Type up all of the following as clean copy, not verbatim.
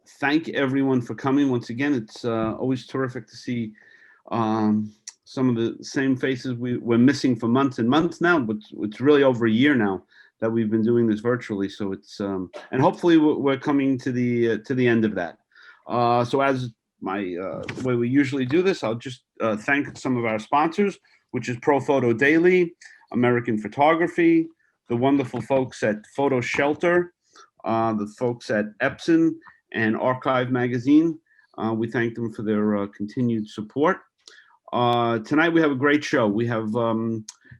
thank everyone for coming. Once again, it's always terrific to see some of the same faces we're missing for months and months now, but it's really over a year now that we've been doing this virtually. So it's and hopefully we're coming to the end of that. So as the way we usually do this, I'll just thank some of our sponsors, which is Pro Photo Daily, American Photography, the wonderful folks at Photo Shelter, the folks at Epson and Archive Magazine. We thank them for their continued support. Tonight we have a great show. We have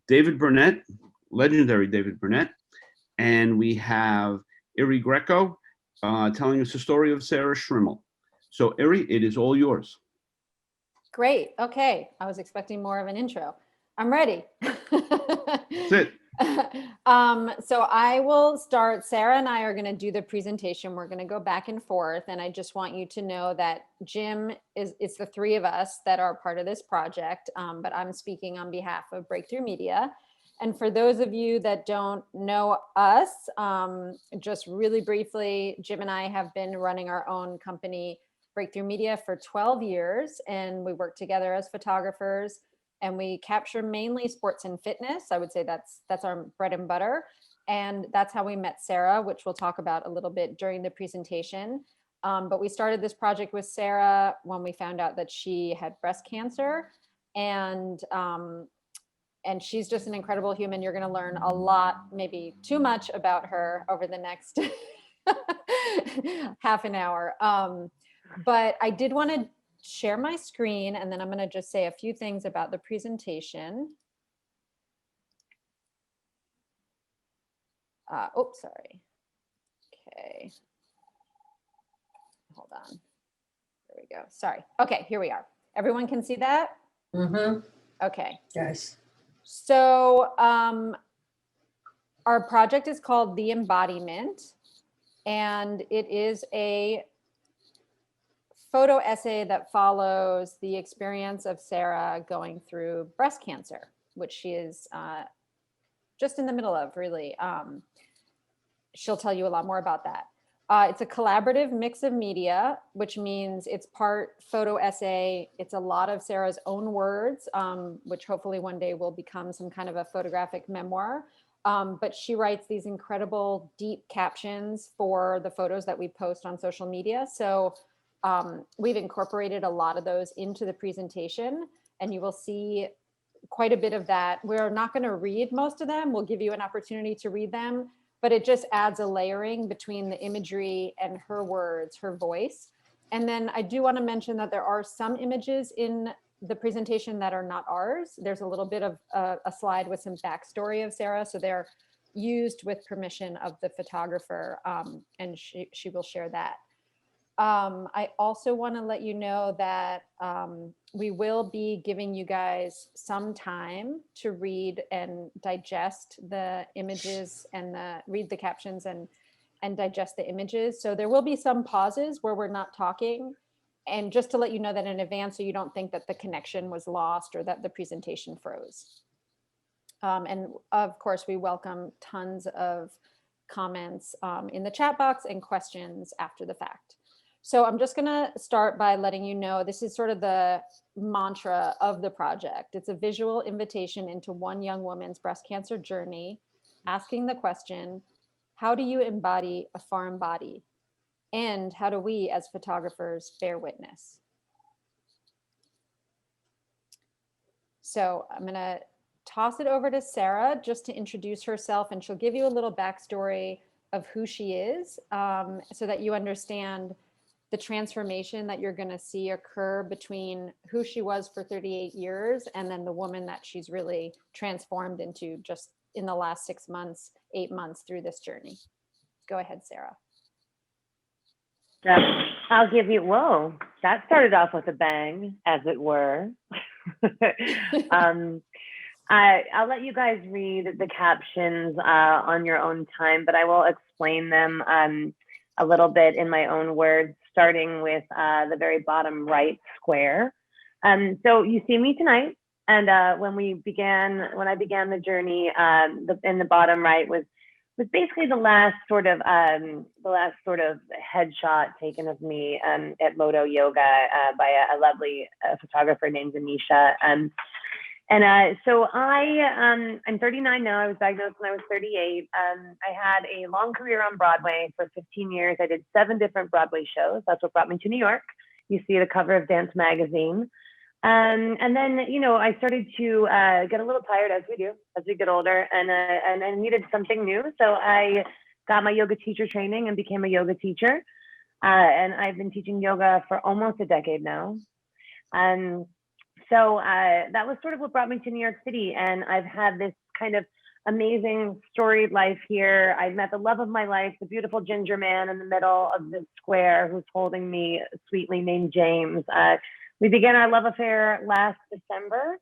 David Burnett, legendary David Burnett, and we have Iri Greco telling us the story of Sarah Schrimmel. So Iri, it is all yours. Great. Okay. I was expecting more of an intro. I'm ready. That's it. So I will start. Sarah and I are going to do the presentation. We're going to go back and forth. And I just want you to know that Jim it's the three of us that are part of this project. But I'm speaking on behalf of Breakthrough Media. And for those of you that don't know us, just really briefly, Jim and I have been running our own company, Breakthrough Media, for 12 years. And we work together as photographers. And we capture mainly sports and fitness. I would say that's our bread and butter. And that's how we met Sarah, which we'll talk about a little bit during the presentation. But we started this project with Sarah when we found out that she had breast cancer. And she's just an incredible human. You're going to learn a lot, maybe too much about her over the next half an hour. But I did want to share my screen, and then I'm going to just say a few things about the presentation. Sorry. Okay. Hold on. There we go. Sorry. Okay, here we are. Everyone can see that? Mm-hmm. Okay. Yes. So our project is called The Embodiment, and it is a photo essay that follows the experience of Sarah going through breast cancer, which she is just in the middle of, really. She'll tell you a lot more about that. It's a collaborative mix of media, which means it's part photo essay. It's a lot of Sarah's own words, which hopefully one day will become some kind of a photographic memoir. But she writes these incredible deep captions for the photos that we post on social media. So we've incorporated a lot of those into the presentation, and you will see quite a bit of that. We're not going to read most of them. We'll give you an opportunity to read them, but it just adds a layering between the imagery and her words, her voice. And then I do want to mention that there are some images in the presentation that are not ours. There's a little bit of a slide with some backstory of Sarah. So they're used with permission of the photographer, and she will share that. I also want to let you know that we will be giving you guys some time to read and digest the images and read the captions and digest the images. So there will be some pauses where we're not talking. And just to let you know that in advance, so you don't think that the connection was lost or that the presentation froze. And of course, we welcome tons of comments in the chat box and questions after the fact. So I'm just going to start by letting you know, this is sort of the mantra of the project. It's a visual invitation into one young woman's breast cancer journey, asking the question, how do you embody a foreign body? And how do we as photographers bear witness? So I'm going to toss it over to Sarah just to introduce herself, and she'll give you a little backstory of who she is, so that you understand the transformation that you're going to see occur between who she was for 38 years and then the woman that she's really transformed into just in the last 6 months, 8 months through this journey. Go ahead, Sarah. I'll give you, whoa, that started off with a bang, as it were. I'll let you guys read the captions on your own time, but I will explain them a little bit in my own words, starting with the very bottom right square. So you see me tonight, and when I began the journey, in the bottom right was was basically the last sort of headshot taken of me at Moto Yoga by a lovely photographer named Anisha. So I'm 39 now. I was diagnosed when I was 38. I had a long career on Broadway for 15 years. I did 7 different Broadway shows. That's what brought me to New York. You see the cover of Dance Magazine. And then, I started to get a little tired, as we do, as we get older, and I needed something new. So I got my yoga teacher training and became a yoga teacher. And I've been teaching yoga for almost a decade now. So that was sort of what brought me to New York City. And I've had this kind of amazing storied life here. I met the love of my life, the beautiful ginger man in the middle of the square who's holding me sweetly named James. We began our love affair last December.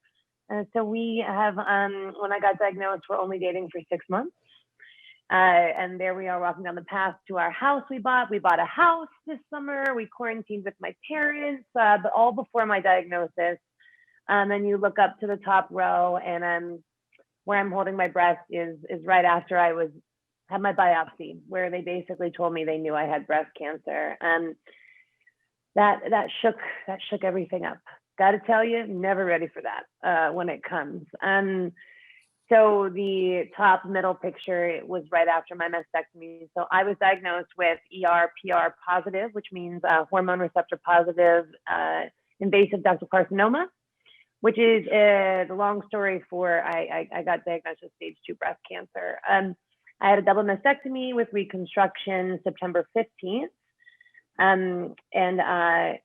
So we have, when I got diagnosed, we're only dating for 6 months. And there we are walking down the path to our house we bought. We bought a house this summer. We quarantined with my parents, but all before my diagnosis. And you look up to the top row, and where I'm holding my breast is right after I had my biopsy, where they basically told me they knew I had breast cancer. That shook everything up. Got to tell you, never ready for that when it comes. So the top middle picture was right after my mastectomy. So I was diagnosed with ER/PR positive, which means hormone receptor positive invasive ductal carcinoma, which is the long story for I got diagnosed with stage 2 breast cancer. I had a double mastectomy with reconstruction September 15th. And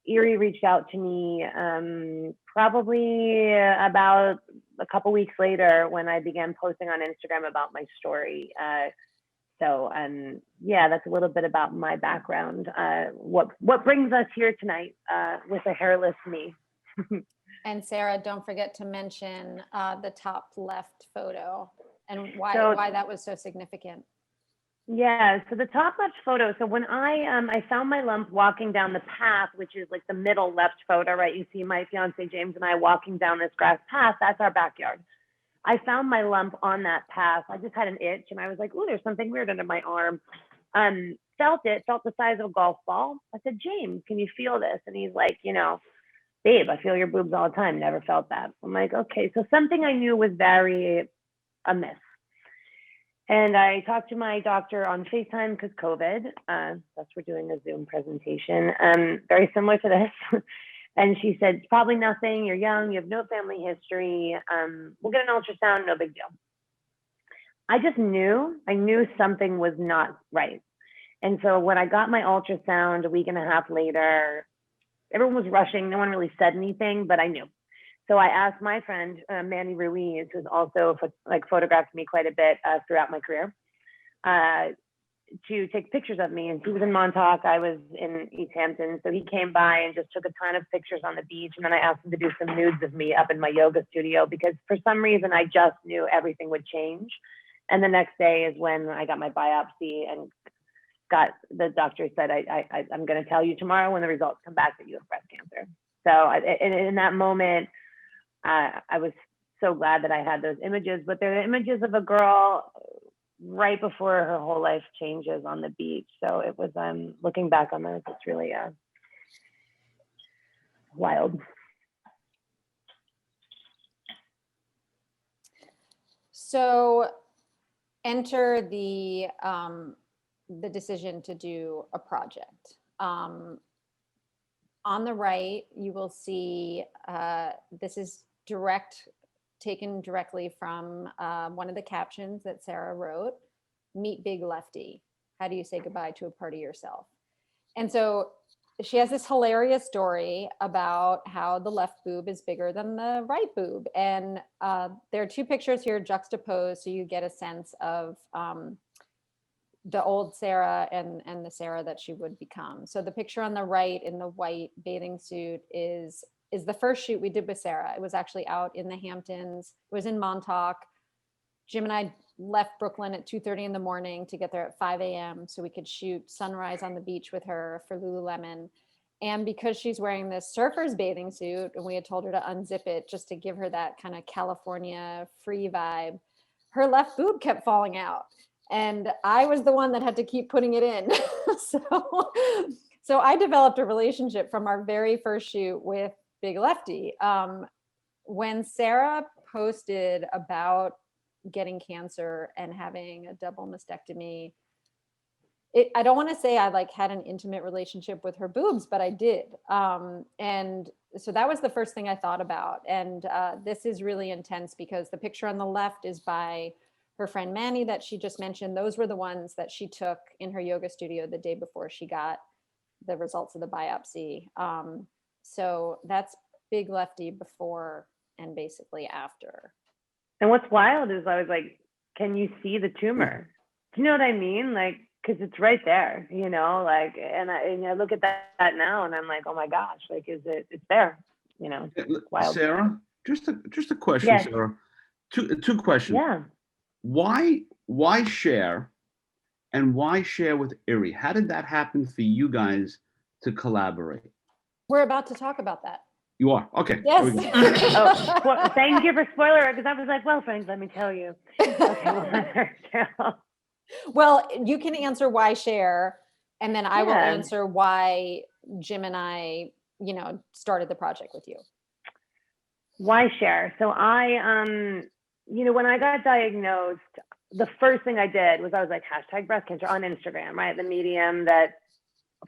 Iri reached out to me probably about a couple weeks later when I began posting on Instagram about my story. So that's a little bit about my background. What brings us here tonight with a hairless me. And Sarah, don't forget to mention the top left photo and why that was so significant. Yeah, so the top left photo. So when I found my lump walking down the path, which is like the middle left photo, right? You see my fiance James and I walking down this grass path. That's our backyard. I found my lump on that path. I just had an itch, and I was like, "Oh, there's something weird under my arm." Felt the size of a golf ball. I said, "James, can you feel this?" And he's like, "Babe, I feel your boobs all the time. Never felt that." I'm like, "Okay." So something I knew was very amiss. And I talked to my doctor on FaceTime because COVID. That's we're doing a Zoom presentation. Very similar to this. And she said, "It's probably nothing. You're young. You have no family history. We'll get an ultrasound. No big deal." I just knew. I knew something was not right. And so when I got my ultrasound a week and a half later, everyone was rushing. No one really said anything, but I knew. So I asked my friend, Manny Ruiz, who's also photographed me quite a bit throughout my career, to take pictures of me. And he was in Montauk. I was in East Hampton. So he came by and just took a ton of pictures on the beach. And then I asked him to do some nudes of me up in my yoga studio, because for some reason, I just knew everything would change. And the next day is when I got my biopsy, and the doctor said, I'm going to tell you tomorrow when the results come back that you have breast cancer. So in that moment, I was so glad that I had those images, but they're the images of a girl right before her whole life changes on the beach. So it was, looking back on those, it's really wild. So enter the decision to do a project. On the right, you will see, this is taken directly from one of the captions that Sarah wrote, "Meet Big Lefty. How do you say goodbye to a part of yourself?" And so she has this hilarious story about how the left boob is bigger than the right boob. And there are 2 pictures here juxtaposed, so you get a sense of the old Sarah and the Sarah that she would become. So the picture on the right in the white bathing suit is the first shoot we did with Sarah. It was actually out in the Hamptons. It was in Montauk. Jim and I left Brooklyn at 2:30 in the morning to get there at 5 a.m. so we could shoot sunrise on the beach with her for Lululemon. And because she's wearing this surfer's bathing suit, and we had told her to unzip it just to give her that kind of California free vibe, her left boob kept falling out. And I was the one that had to keep putting it in. So I developed a relationship from our very first shoot with Big Lefty. When Sarah posted about getting cancer and having a double mastectomy, I don't want to say I like had an intimate relationship with her boobs, but I did. And so that was the first thing I thought about. And this is really intense because the picture on the left is by her friend Manny that she just mentioned. Those were the ones that she took in her yoga studio the day before she got the results of the biopsy. So that's Big Lefty before and basically after. And what's wild is I was like, can you see the tumor? Do you know what I mean? Like, because it's right there, you know, like, and I look at that now and I'm like, oh my gosh, like, it's there, you know, wild. Sarah, just a question, Yes. Sarah. Two questions. Yeah. Why share, and why share with Iri? How did that happen for you guys to collaborate? We're about to talk about that. You are? Okay. Yes. Well, thank you for spoiler, because I was like, well, friends, let me tell you. Okay, well, you can answer why share, and then I will Yeah. answer why Jim and I, started the project with you. Why share? So I, when I got diagnosed, the first thing I did was I was like, hashtag breast cancer on Instagram, right? The medium that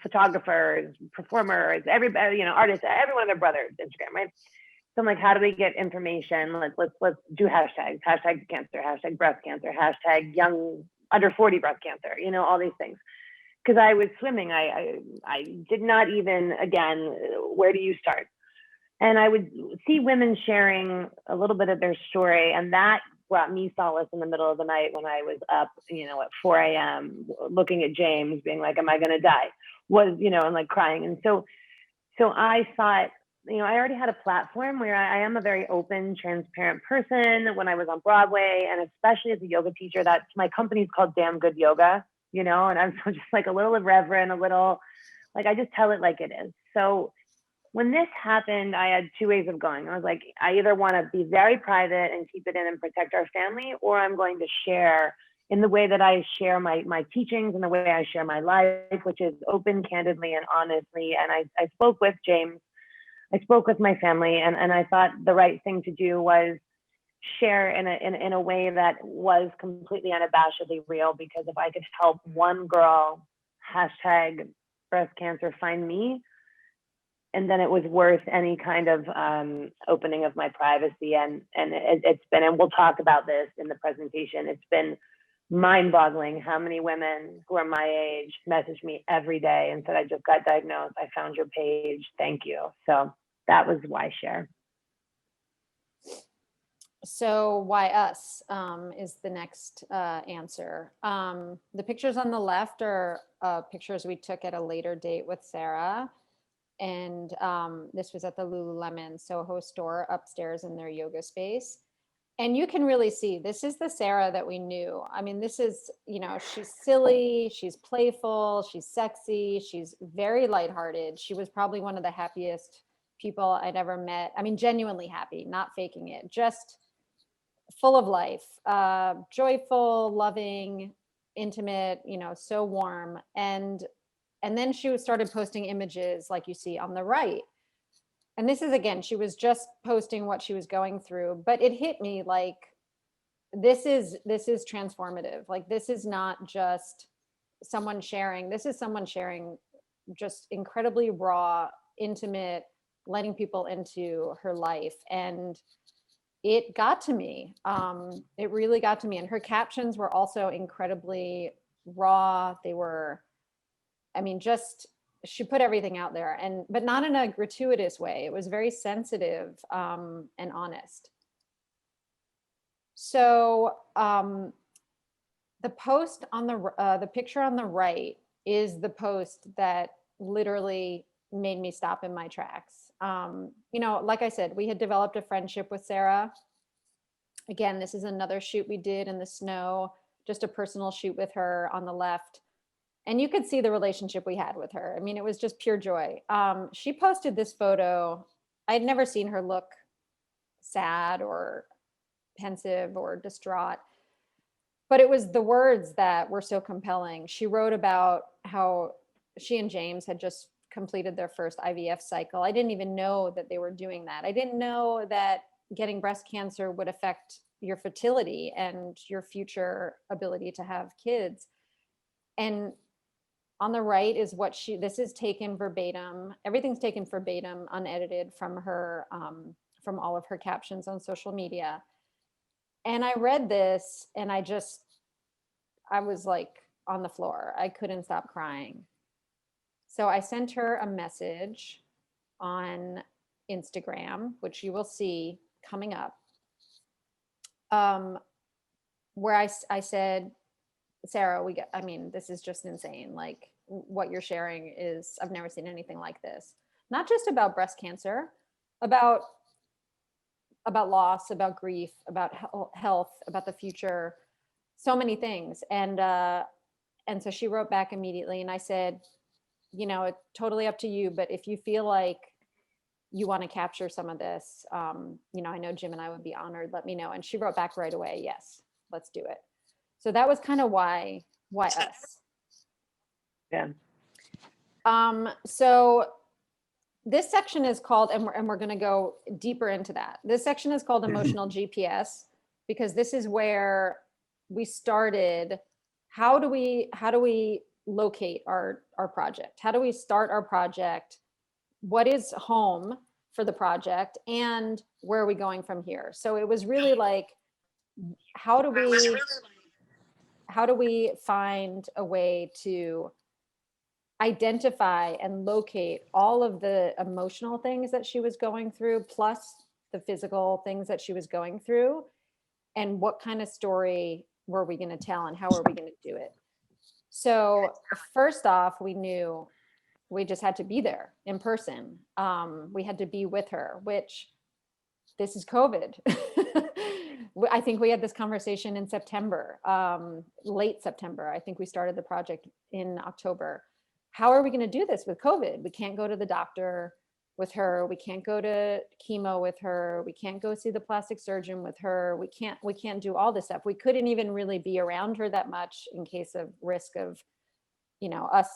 photographers, performers, everybody, artists, everyone and their brother, Instagram, right? So I'm like, how do we get information? Let's do hashtags, hashtag cancer, hashtag breast cancer, hashtag young under 40 breast cancer, all these things. Because I was swimming, I did not even, again, where do you start? And I would see women sharing a little bit of their story, and that brought me solace in the middle of the night when I was up, at 4 a.m. looking at James, being like, am I going to die? And like crying. And so I thought, I already had a platform where I am a very open, transparent person. When I was on Broadway, and especially as a yoga teacher, that's my company's called Damn Good Yoga, and I'm just like a little irreverent, a little like, I just tell it like it is. So when this happened, I had two ways of going. I was like, I either want to be very private and keep it in and protect our family, or I'm going to share in the way that I share my teachings and the way I share my life, which is open, candidly, and honestly. And I spoke with James, I spoke with my family, and I thought the right thing to do was share in a way that was completely unabashedly real, because if I could help one girl, hashtag breast cancer, find me, and then it was worth any kind of opening of my privacy. And it's been, and we'll talk about this in the presentation, it's been mind-boggling how many women who are my age message me every day and said, I just got diagnosed, I found your page, thank you. So that was why share. So why us is the next answer. The pictures on the left are pictures we took at a later date with Sarah. And this was at the Lululemon Soho store upstairs in their yoga space. And you can really see, this is the Sarah that we knew. I mean, this is, she's silly, she's playful, she's sexy, she's very lighthearted. She was probably one of the happiest people I'd ever met. I mean, genuinely happy, not faking it, just full of life, joyful, loving, intimate, so warm. And then she started posting images like you see on the right. And this is, again, she was just posting what she was going through, but it hit me like, this is transformative. Like, this is not just someone sharing, this is someone sharing just incredibly raw, intimate, letting people into her life. And it got to me. It really got to me. And her captions were also incredibly raw. They were, she put everything out there, but not in a gratuitous way. It was very sensitive and honest. So the post on the picture on the right is the post that literally made me stop in my tracks. Like I said, we had developed a friendship with Sarah. Again, this is another shoot we did in the snow, just a personal shoot with her on the left. And you could see the relationship we had with her. I mean, it was just pure joy. She posted this photo. I had never seen her look sad or pensive or distraught. but it was the words that were so compelling. She wrote about how she and James had just completed their first IVF cycle. I didn't even know that they were doing that. I didn't know that getting breast cancer would affect your fertility and your future ability to have kids. And on the right is this is taken verbatim. Everything's taken verbatim, unedited from her, from all of her captions on social media. And I read this and I was like on the floor. I couldn't stop crying. So I sent her a message on Instagram, which you will see coming up, where I said, Sarah, this is just insane. Like what you're sharing I've never seen anything like this. Not just about breast cancer, about loss, about grief, about health, about the future, so many things. And so she wrote back immediately, and I said, it's totally up to you, but if you feel like you want to capture some of this, I know Jim and I would be honored, let me know. And she wrote back right away, yes, let's do it. So that was kind of why us. Yeah. So this section is called, and we're going to go deeper into that. This section is called Emotional GPS, because this is where we started. How do we locate our project? How do we start our project? What is home for the project, and where are we going from here? So it was really like, how do we find a way to identify and locate all of the emotional things that she was going through, plus the physical things that she was going through, and what kind of story were we going to tell, and how are we going to do it? So first off, we knew we just had to be there in person. We had to be with her, which this is COVID. I think we had this conversation in September, late September. I think we started the project in October. How are we going to do this with COVID? We can't go to the doctor with her. We can't go to chemo with her. We can't go see the plastic surgeon with her. We can't do all this stuff. We couldn't even really be around her that much in case of risk of, us,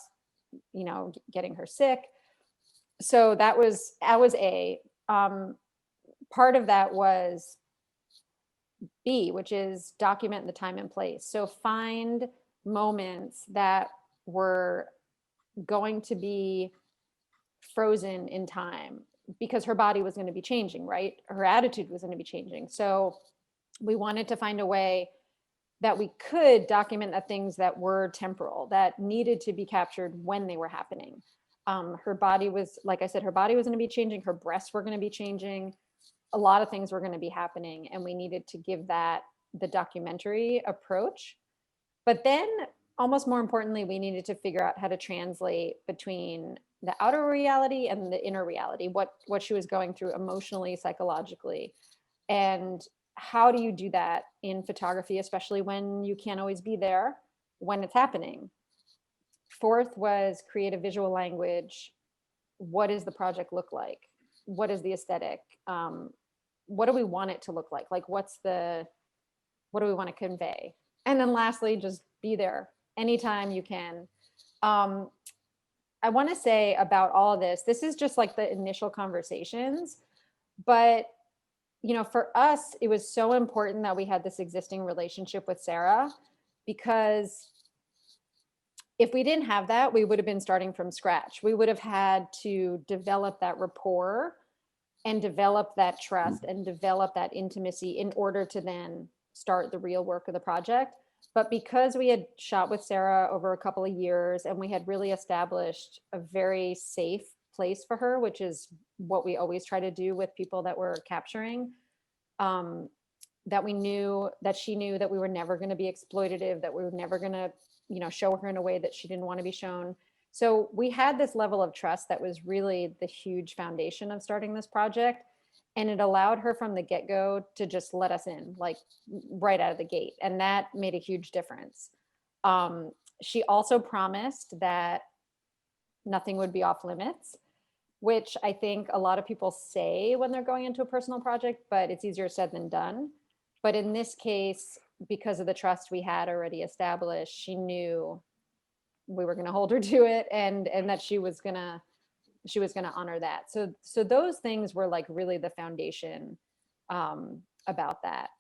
getting her sick. So that was A. Part of that was B, which is document the time and place. So find moments that were going to be frozen in time, because her body was going to be changing, right? Her attitude was going to be changing. So we wanted to find a way that we could document the things that were temporal, that needed to be captured when they were happening. Her body was, like I said, her body was going to be changing. Her breasts were going to be changing. A lot of things were going to be happening, and we needed to give that the documentary approach. But then, almost more importantly, we needed to figure out how to translate between the outer reality and the inner reality, what she was going through emotionally, psychologically. And how do you do that in photography, especially when you can't always be there when it's happening? Fourth was create a visual language. What does the project look like? What is the aesthetic? What do we want it to look like? Like, what do we want to convey? And then lastly, just be there anytime you can. I want to say about all of this is just like the initial conversations, but for us, it was so important that we had this existing relationship with Sarah, because if we didn't have that, we would have been starting from scratch. We would have had to develop that rapport and develop that trust and develop that intimacy in order to then start the real work of the project. But because we had shot with Sarah over a couple of years, and we had really established a very safe place for her, which is what we always try to do with people that we're capturing, that we knew, that she knew that we were never going to be exploitative, that we were never going to, show her in a way that she didn't want to be shown. So we had this level of trust that was really the huge foundation of starting this project. And it allowed her from the get-go to just let us in, like right out of the gate. And that made a huge difference. She also promised that nothing would be off limits, which I think a lot of people say when they're going into a personal project, but it's easier said than done. But in this case, because of the trust we had already established, she knew we were going to hold her to it, and that she was going to honor that. So those things were like really the foundation about that.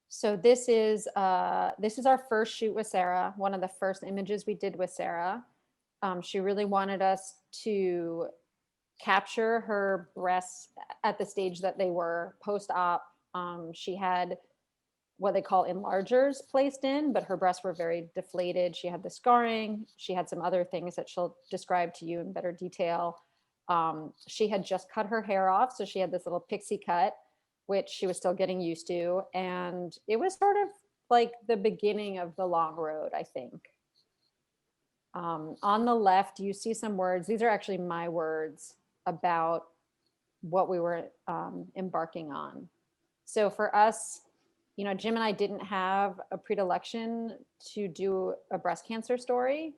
So this is our first shoot with Sarah, one of the first images we did with Sarah. She really wanted us to capture her breasts at the stage that they were post-op. She had what they call enlargers placed in, but her breasts were very deflated. She had the scarring. She had some other things that she'll describe to you in better detail. She had just cut her hair off, so she had this little pixie cut, which she was still getting used to. And it was sort of like the beginning of the long road, I think. On the left, you see some words. These are actually my words about what we were embarking on. So for us, you know, Jim and I didn't have a predilection to do a breast cancer story.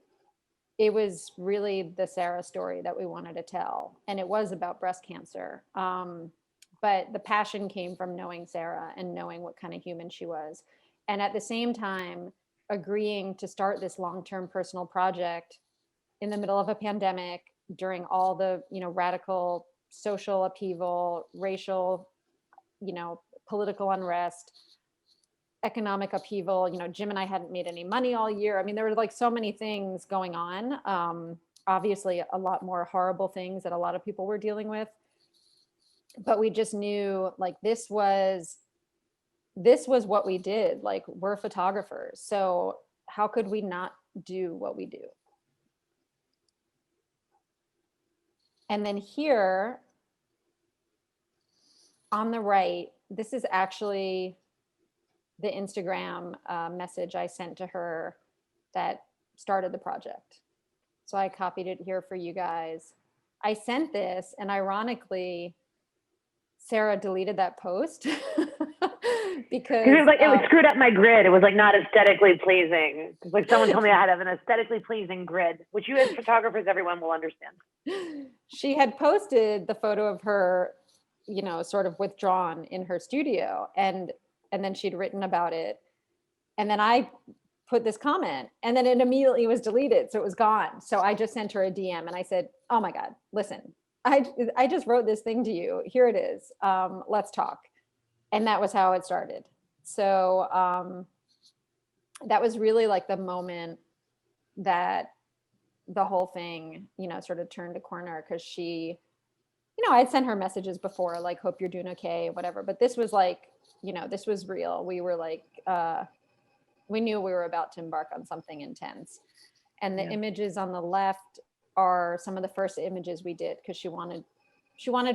It was really the Sarah story that we wanted to tell. And it was about breast cancer. But the passion came from knowing Sarah and knowing what kind of human she was. And at the same time, agreeing to start this long-term personal project in the middle of a pandemic during all the, you know, radical social upheaval, racial, you know, political unrest, economic upheaval. You know, Jim and I hadn't made any money all year. I mean, there were like so many things going on. Obviously, a lot more horrible things that a lot of people were dealing with. But we just knew like this was what we did. Like, we're photographers. So how could we not do what we do? And then here on the right, this is actually the Instagram message I sent to her that started the project. So I copied it here for you guys. I sent this, and ironically, Sarah deleted that post because it was like, it was screwed up my grid. It was like not aesthetically pleasing. It's like someone told me I had to have an aesthetically pleasing grid, which you as photographers, everyone will understand. She had posted the photo of her, you know, sort of withdrawn in her studio, and then she'd written about it. And then I put this comment, and then it immediately was deleted. So it was gone. So I just sent her a DM and I said, oh my God, listen, I just wrote this thing to you. Here it is. Let's talk. And that was how it started. So that was really like the moment that the whole thing, you know, sort of turned a corner, because she, you know, I'd sent her messages before, like, hope you're doing okay, whatever. But this was like, you know, this was real. We were like, we knew we were about to embark on something intense. And the images on the left are some of the first images we did, because she wanted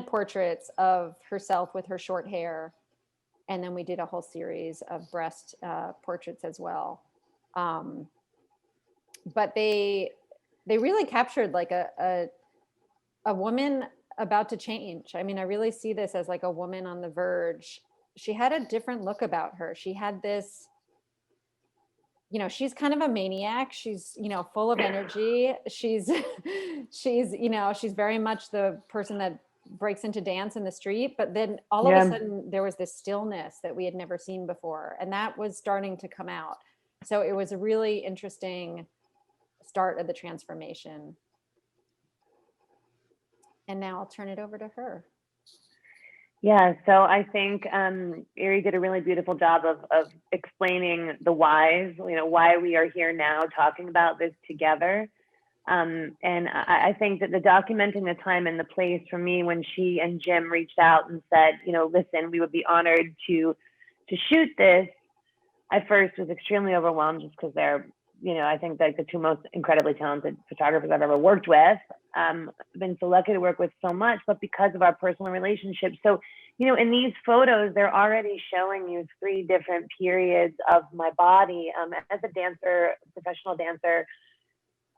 portraits of herself with her short hair. And then we did a whole series of breast portraits as well. But they really captured like a woman about to change. I mean, I really see this as like a woman on the verge. She had a different look about her. She had this, you know, she's kind of a maniac. She's, you know, full of energy. She's, you know, she's very much the person that breaks into dance in the street. But then all of a sudden there was this stillness that we had never seen before. And that was starting to come out. So it was a really interesting start of the transformation. And now I'll turn it over to her. Yeah, so I think Iri did a really beautiful job of explaining the whys, you know, why we are here now talking about this together. And I think that the documenting the time and the place for me, when she and Jim reached out and said, you know, listen, we would be honored to shoot this, I first was extremely overwhelmed, just because they're, you know, I think like the two most incredibly talented photographers I've ever worked with. I've been so lucky to work with so much, but because of our personal relationship. So, you know, in these photos, they're already showing you 3 different periods of my body. As a dancer, professional dancer,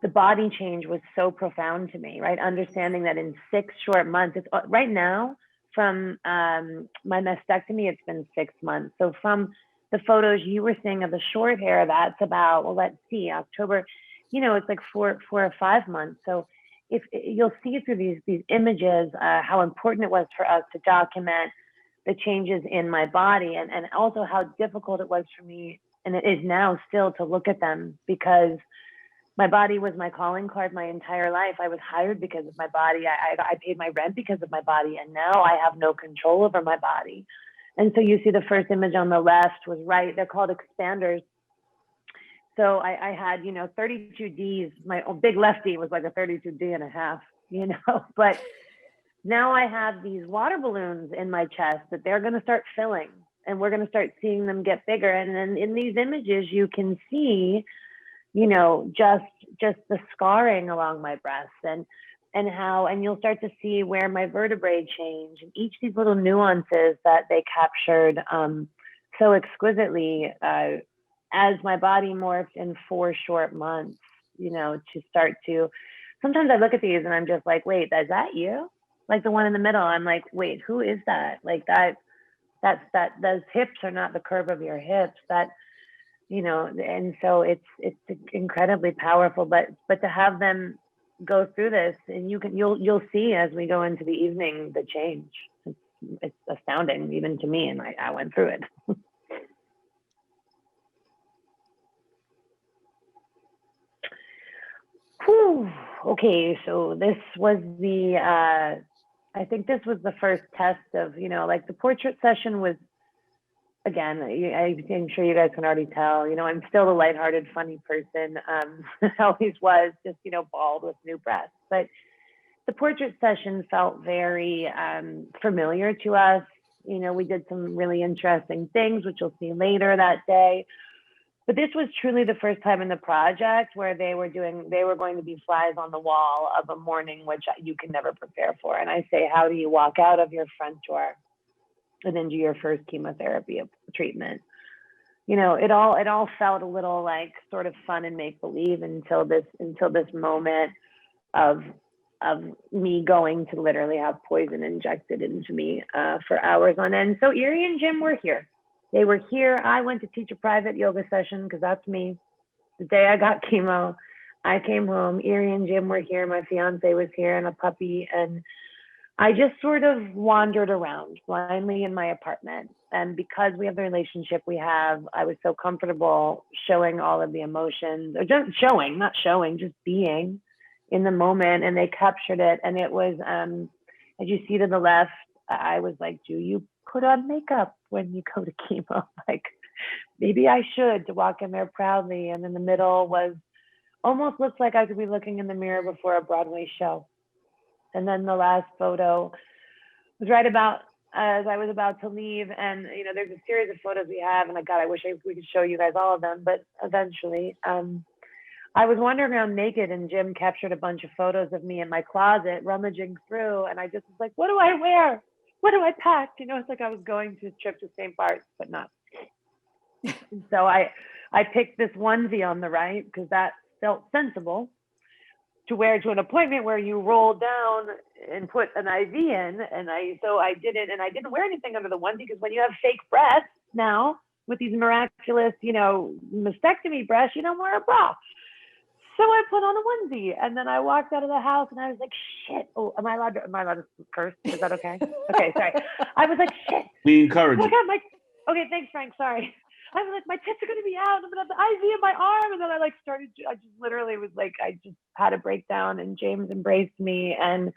the body change was so profound to me, right? Understanding that in 6 short months, it's right now from my mastectomy, it's been 6 months. So from the photos you were seeing of the short hair, that's about, well, let's see, October, you know, it's like 4 or 5 months. So if you'll see through these images, how important it was for us to document the changes in my body, and also how difficult it was for me, and it is now still, to look at them, because my body was my calling card my entire life. I was hired because of my body. I paid my rent because of my body, and now I have no control over my body. And so you see the first image on the left was right. They're called expanders. So I had, 32 Ds. My big lefty was like a 32D and a half, but now I have these water balloons in my chest that they're going to start filling, and we're going to start seeing them get bigger. And then in these images, you can see, just the scarring along my breasts, and you'll start to see where my vertebrae change, and each of these little nuances that they captured so exquisitely as my body morphed in 4 short months, to start to, sometimes I look at these and I'm just like, wait, is that you? Like the one in the middle, I'm like, wait, who is that? Like those hips are not the curve of your hips, and so it's incredibly powerful, but to have them go through this, and you'll see as we go into the evening, the change. It's astounding even to me, and I went through it. Whew. Okay, so this was I think this was the first test of, like the portrait session was, again, I'm sure you guys can already tell, I'm still a lighthearted, funny person. I always was, just, bald with new breasts. But the portrait session felt very familiar to us. We did some really interesting things, which you'll see later that day. But this was truly the first time in the project where they were going to be flies on the wall of a morning, which you can never prepare for. And I say, how do you walk out of your front door and into your first chemotherapy treatment? It all felt a little like sort of fun and make believe until this moment of me going to literally have poison injected into me for hours on end. So Iri and Jim were here. They were here. I went to teach a private yoga session because that's me. The day I got chemo, I came home. Iri and Jim were here. My fiance was here, and a puppy. And I just sort of wandered around blindly in my apartment. And because we have the relationship we have, I was so comfortable showing all of the emotions, or just not showing, just being in the moment. And they captured it. And it was, as you see to the left, I was like, do you put on makeup when you go to chemo? Like, maybe I should, to walk in there proudly. And in the middle was, almost looks like I could be looking in the mirror before a Broadway show. And then the last photo was right about as I was about to leave. And, there's a series of photos we have, and God, I wish we could show you guys all of them, but eventually, I was wandering around naked, and Jim captured a bunch of photos of me in my closet, rummaging through. And I just was like, what do I wear? What do I pack? It's like I was going to a trip to St. Bart's, but not. So I picked this onesie on the right because that felt sensible to wear to an appointment where you roll down and put an IV in. And so I did it, and I didn't wear anything under the onesie because when you have fake breasts now with these miraculous, mastectomy breasts, you don't wear a bra. So I put on a onesie, and then I walked out of the house, and I was like, shit. Oh, am I allowed to curse? Is that okay? Okay, sorry. I was like, shit. We encourage oh it. God, okay, thanks, Frank. Sorry. I was like, my tits are going to be out. I'm going to have the IV in my arm. And then I just literally was like, I just had a breakdown, and James embraced me and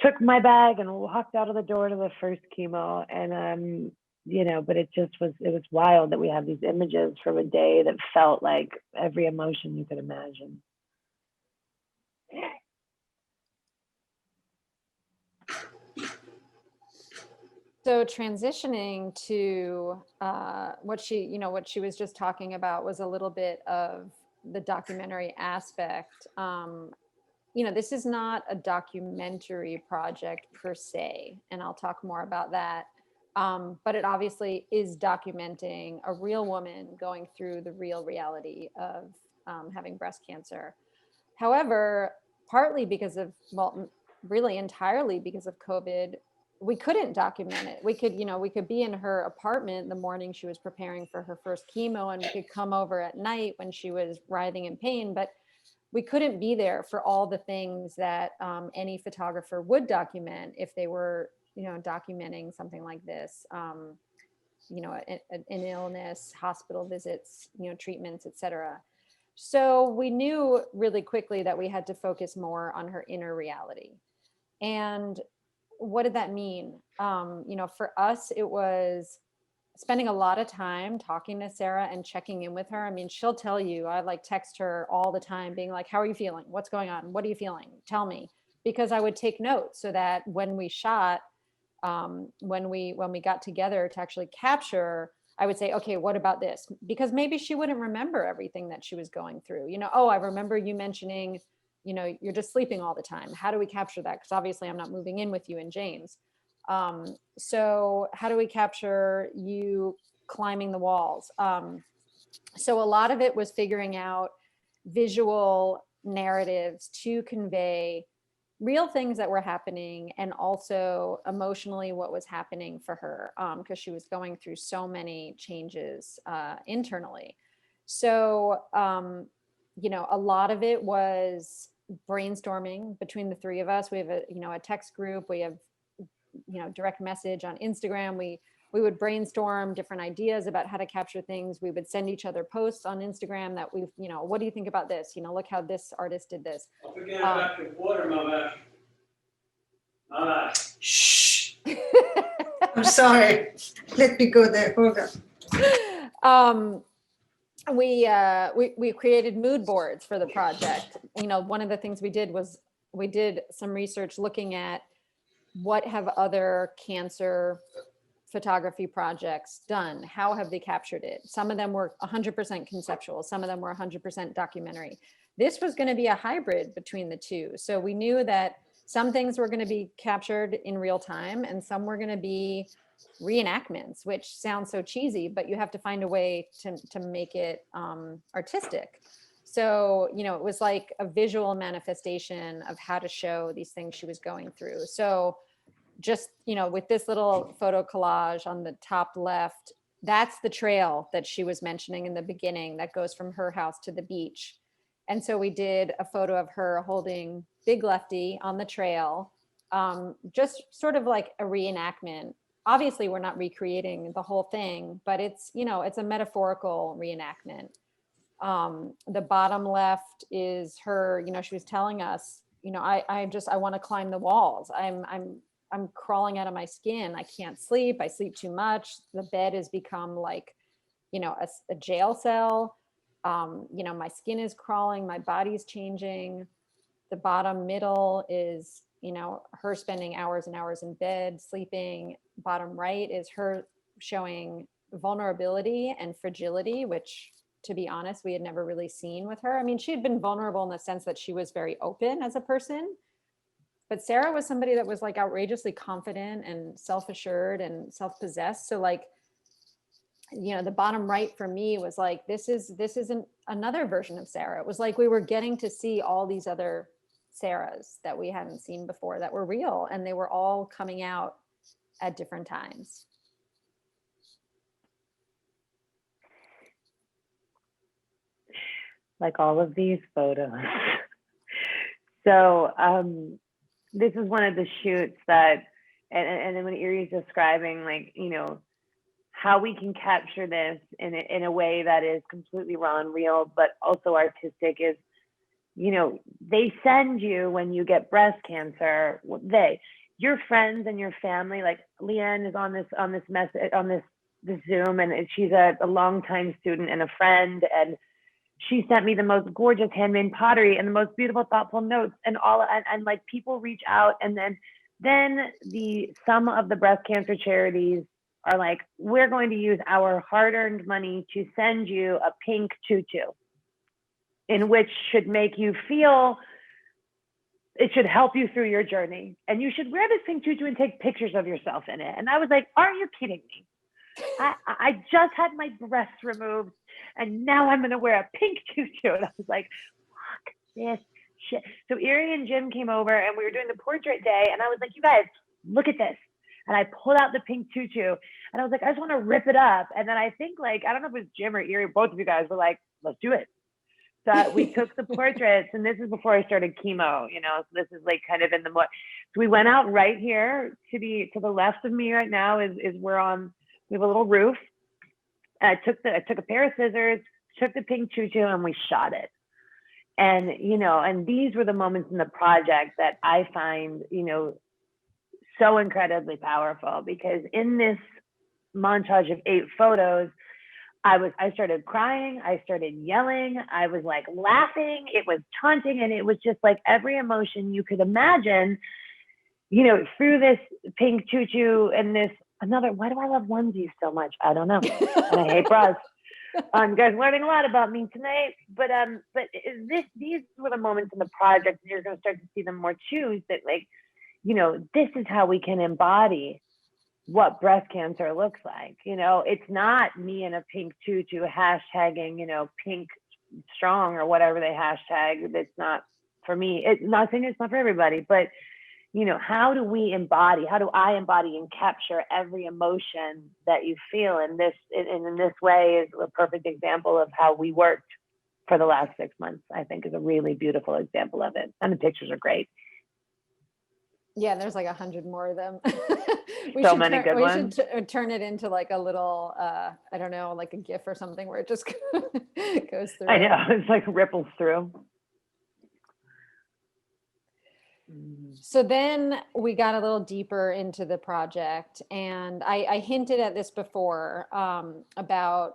took my bag and walked out of the door to the first chemo. And, but it was wild that we have these images from a day that felt like every emotion you could imagine. So transitioning to what she was just talking about was a little bit of the documentary aspect. This is not a documentary project per se, and I'll talk more about that. But it obviously is documenting a real woman going through the real reality of having breast cancer. However, partly because of, really entirely because of COVID, we couldn't document it. We could be in her apartment the morning she was preparing for her first chemo, and we could come over at night when she was writhing in pain, but we couldn't be there for all the things that any photographer would document if they were documenting something like this, an illness, hospital visits, treatments, etc. So we knew really quickly that we had to focus more on her inner reality. And what did that mean? For us, it was spending a lot of time talking to Sarah and checking in with her. I mean, she'll tell you, I like text her all the time being like, how are you feeling? What's going on? What are you feeling? Tell me. Because I would take notes so that when we shot, when we got together to actually capture, I would say, okay, what about this? Because maybe she wouldn't remember everything that she was going through. Oh, I remember you mentioning, you're just sleeping all the time. How do we capture that? Because obviously I'm not moving in with you and James. So how do we capture you climbing the walls? So a lot of it was figuring out visual narratives to convey real things that were happening, and also emotionally what was happening for her, because she was going through so many changes internally. So, a lot of it was brainstorming between the three of us. We have a text group. We have direct message on Instagram. We would brainstorm different ideas about how to capture things. We would send each other posts on Instagram that what do you think about this? Look how this artist did this. Don't forget about your water, Mother. Shh. I'm sorry. Let me go there. Hold on. We created mood boards for the project. One of the things we did was we did some research looking at what have other cancer photography projects done? How have they captured it? Some of them were 100% conceptual. Some of them were 100% documentary. This was going to be a hybrid between the two. So we knew that some things were going to be captured in real time and some were going to be reenactments, which sounds so cheesy, but you have to find a way to make it artistic. So, it was like a visual manifestation of how to show these things she was going through. So just, with this little photo collage on the top left, that's the trail that she was mentioning in the beginning that goes from her house to the beach. And so we did a photo of her holding Big Lefty on the trail, just sort of like a reenactment. Obviously, we're not recreating the whole thing, but it's a metaphorical reenactment. The bottom left is her, she was telling us, I want to climb the walls. I'm crawling out of my skin. I can't sleep. I sleep too much. The bed has become like, a jail cell. My skin is crawling. My body's changing. The bottom middle is, her spending hours and hours in bed, sleeping. Bottom right is her showing vulnerability and fragility, which, to be honest, we had never really seen with her. I mean, she had been vulnerable in the sense that she was very open as a person. But Sarah was somebody that was like outrageously confident and self-assured and self-possessed. So like, the bottom right for me was like, this isn't another version of Sarah. It was like we were getting to see all these other Sarahs that we hadn't seen before that were real, and they were all coming out at different times. Like all of these photos. So this is one of the shoots that, and then when Iri's describing, like, how we can capture this in a way that is completely raw and real, but also artistic is, they send you when you get breast cancer, your friends and your family, like Leanne is on this Zoom, and she's a longtime student and a friend, and she sent me the most gorgeous handmade pottery and the most beautiful, thoughtful notes, and like people reach out, and then some of the breast cancer charities are like, we're going to use our hard-earned money to send you a pink tutu, in which should make you feel, it should help you through your journey, and you should wear this pink tutu and take pictures of yourself in it. And I was like, are you kidding me? I just had my breasts removed, and now I'm gonna wear a pink tutu. And I was like, fuck this shit. So Iri and Jim came over, and we were doing the portrait day, and I was like, you guys, look at this. And I pulled out the pink tutu, and I was like, I just want to rip it up. And then I think, like, I don't know if it was Jim or Iri, both of you guys were like, let's do it. that we took the portraits, and this is before I started chemo, so this is like kind of in the more, so we went out right here to the left of me right now is we have a little roof. I took a pair of scissors, took the pink choo-choo, and we shot it. And, and these were the moments in the project that I find, so incredibly powerful, because in this montage of 8 photos, I started crying, I started yelling, I was like laughing, it was taunting, and it was just like every emotion you could imagine, through this pink choo-choo and this another, why do I love onesies so much? I don't know. And I hate bras. You guys learning a lot about me tonight, but these were the moments in the project, and you're going to start to see them more too, that like, this is how we can embody what breast cancer looks like. It's not me in a pink tutu hashtagging, pink strong or whatever they hashtag. That's not for me. It's not saying it's not for everybody, but how do I embody and capture every emotion that you feel? And in this way is a perfect example of how we worked for the last 6 months. I think is a really beautiful example of it. And the pictures are great. Yeah, there's like 100 more of them. We should turn it into like a little, I don't know, like a GIF or something where it just goes through. I know, it's like ripples through. So then we got a little deeper into the project, and I hinted at this before about,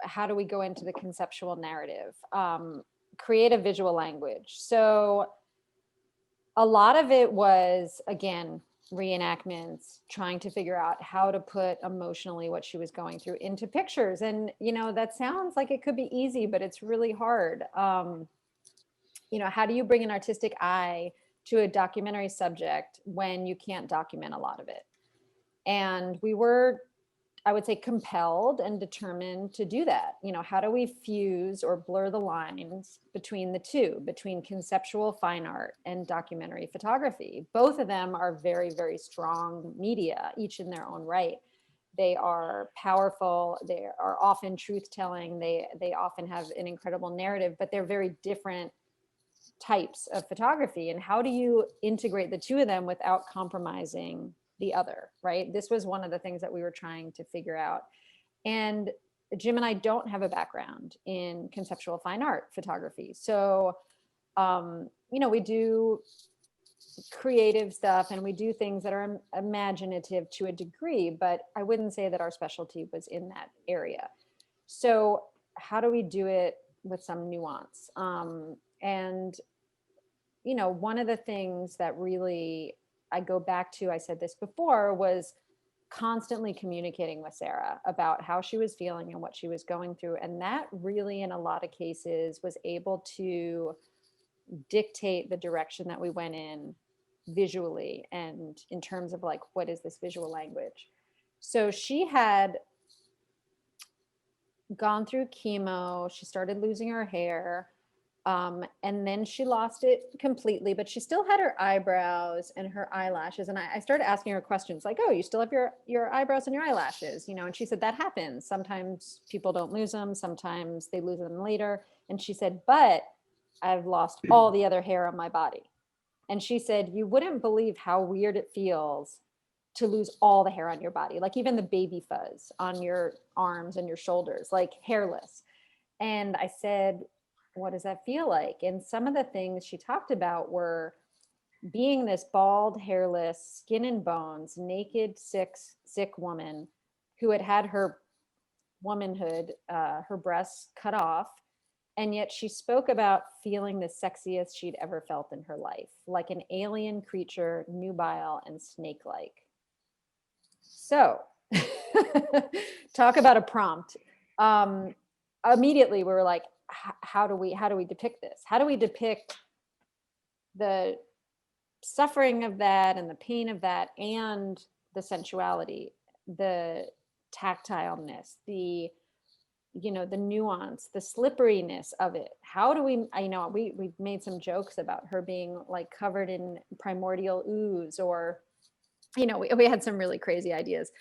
how do we go into the conceptual narrative, create a visual language. So a lot of it was, again, reenactments, trying to figure out how to put emotionally what she was going through into pictures. And, that sounds like it could be easy, but it's really hard. How do you bring an artistic eye to a documentary subject when you can't document a lot of it? And we were, I would say, compelled and determined to do that. How do we fuse or blur the lines between the two, between conceptual fine art and documentary photography? Both of them are very, very strong media, each in their own right. They are powerful. They are often truth-telling. They often have an incredible narrative, but they're very different types of photography. And how do you integrate the two of them without compromising the other, right? This was one of the things that we were trying to figure out. And Jim and I don't have a background in conceptual fine art photography. So, we do creative stuff and we do things that are imaginative to a degree, but I wouldn't say that our specialty was in that area. So how do we do it with some nuance? And, one of the things that really I go back to, I said this before, was constantly communicating with Sarah about how she was feeling and what she was going through. And that really, in a lot of cases, was able to dictate the direction that we went in visually and in terms of like, what is this visual language? So she had gone through chemo. She started losing her hair. And then she lost it completely, but she still had her eyebrows and her eyelashes. And I started asking her questions like, oh, you still have your eyebrows and your eyelashes, and she said, that happens. Sometimes people don't lose them. Sometimes they lose them later. And she said, but I've lost all the other hair on my body. And she said, you wouldn't believe how weird it feels to lose all the hair on your body, like even the baby fuzz on your arms and your shoulders, like hairless. And I said, what does that feel like? And some of the things she talked about were being this bald, hairless, skin and bones, naked, sick woman who had her womanhood, her breasts cut off. And yet she spoke about feeling the sexiest she'd ever felt in her life, like an alien creature, nubile and snake-like. So talk about a prompt. Immediately we were like, how do we depict this? How do we depict the suffering of that and the pain of that and the sensuality, the tactileness, the nuance, the slipperiness of it? How do we, we've made some jokes about her being like covered in primordial ooze, or, we had some really crazy ideas,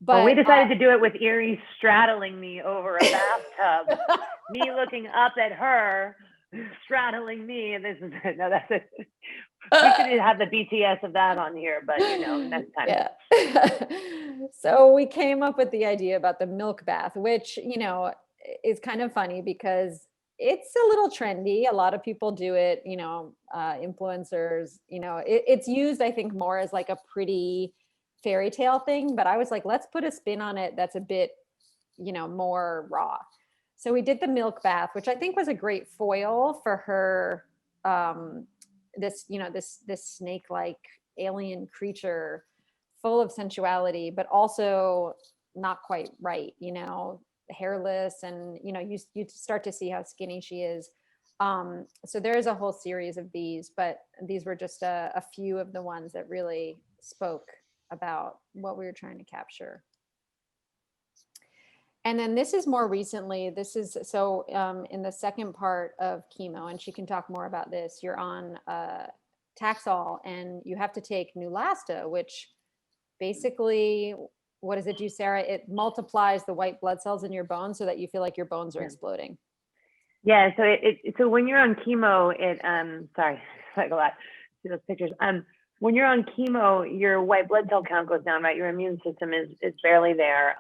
But Well, we decided to do it with Iri straddling me over a bathtub, me looking up at her, straddling me. And this is no, that's it. We should have the BTS of that on here, but next time. Yeah. So we came up with the idea about the milk bath, which, is kind of funny because it's a little trendy. A lot of people do it, influencers, it's used, I think, more as like a pretty fairy tale thing, but I was like, let's put a spin on it that's a bit, more raw. So we did the milk bath, which I think was a great foil for her, this snake-like alien creature full of sensuality, but also not quite right, hairless, and you start to see how skinny she is. So there's a whole series of these, but these were just a few of the ones that really spoke about what we were trying to capture. And then this is more recently, in the second part of chemo, and she can talk more about this, you're on Taxol and you have to take Neulasta, which basically, what does it do, Sarah? It multiplies the white blood cells in your bones so that you feel like your bones are exploding. Yeah, so when you're on chemo, sorry, like a lot, see those pictures. When you're on chemo, your white blood cell count goes down, right? Your immune system is barely there.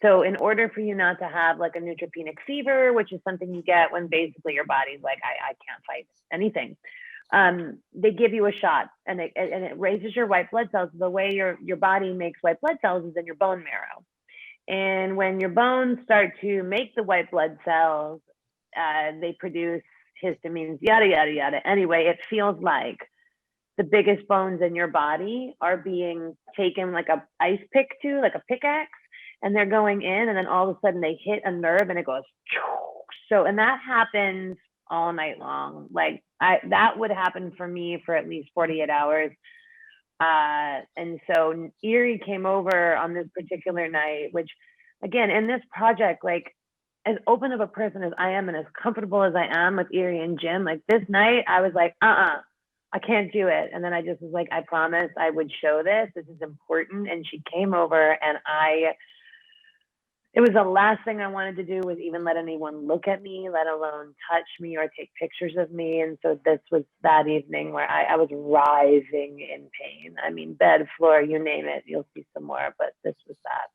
So in order for you not to have like a neutropenic fever, which is something you get when basically your body's like, I can't fight anything, they give you a shot, and it raises your white blood cells. The way your body makes white blood cells is in your bone marrow. And when your bones start to make the white blood cells, they produce histamines, yada, yada, yada. Anyway, it feels like the biggest bones in your body are being taken like a ice pick to, like a pickaxe, and they're going in, and then all of a sudden they hit a nerve and it goes. So, and that happens all night long. Like that would happen for me for at least 48 hours. And so Iri came over on this particular night, which again, in this project, like as open of a person as I am and as comfortable as I am with Iri and Jim, like this night I was like, I can't do it. And then I just was like, I promised I would show this. This is important. And she came over, and it was the last thing I wanted to do was even let anyone look at me, let alone touch me or take pictures of me. And so this was that evening where I was writhing in pain. I mean, bed, floor, you name it. You'll see some more, but this was that.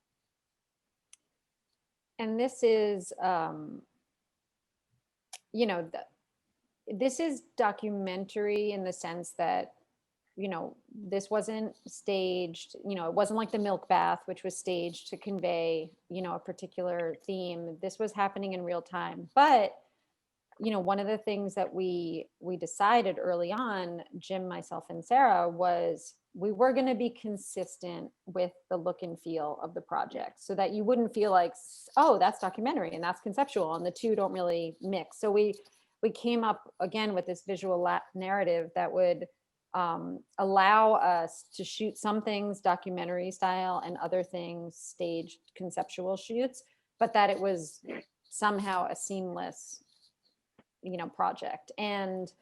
And this is, this is documentary in the sense that, this wasn't staged, it wasn't like the milk bath, which was staged to convey, a particular theme. This was happening in real time. But, one of the things that we decided early on, Jim, myself, and Sarah, was we were going to be consistent with the look and feel of the project so that you wouldn't feel like, oh, that's documentary and that's conceptual and the two don't really mix. So we came up again with this visual narrative that would allow us to shoot some things documentary style and other things staged conceptual shoots, but that it was somehow a seamless, project. And,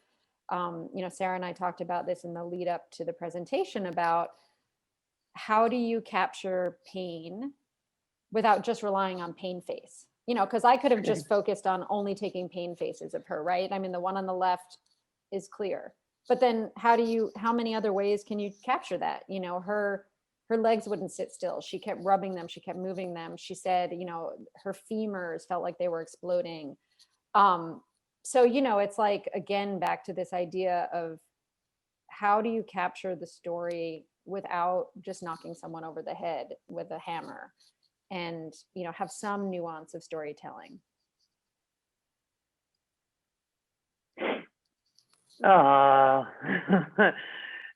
Sarah and I talked about this in the lead up to the presentation about how do you capture pain without just relying on pain face, because I could have just focused on only taking pain faces of her, right? I mean, the one on the left is clear, but then how many other ways can you capture that? Her legs wouldn't sit still. She kept rubbing them. She kept moving them. She said, her femurs felt like they were exploding. So, it's like, again, back to this idea of how do you capture the story without just knocking someone over the head with a hammer and, have some nuance of storytelling. Oh,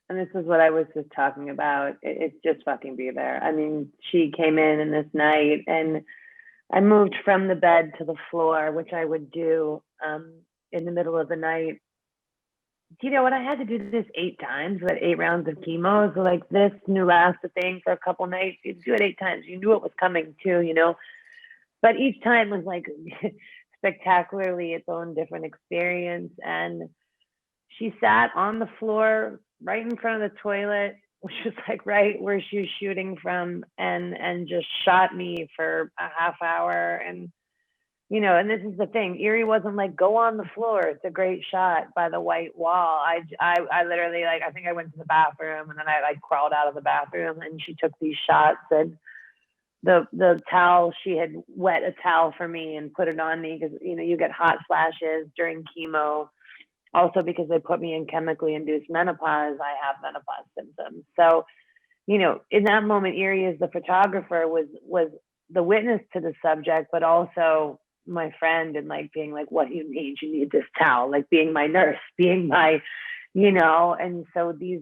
and this is what I was just talking about. It's just fucking be there. I mean, she came in this night, and I moved from the bed to the floor, which I would do in the middle of the night. You know what? I had to do this 8 times, with 8 rounds of chemo. So like this Neulasta thing for a couple nights, you do it 8 times. You knew it was coming too, But each time was like spectacularly its own different experience. And she sat on the floor right in front of the toilet, which was like right where she was shooting from, and just shot me for a half hour. And and this is the thing, Iri wasn't like, go on the floor, it's a great shot by the white wall. I literally, like, I think I went to the bathroom, and then I like crawled out of the bathroom, and she took these shots. And the towel, she had wet a towel for me and put it on me, because you get hot flashes during chemo. Also, because they put me in chemically induced menopause, I have menopause symptoms. So, in that moment, Iri, as the photographer, was the witness to the subject, but also my friend, and like being like, what do you need? You need this towel, like being my nurse, being my, and so these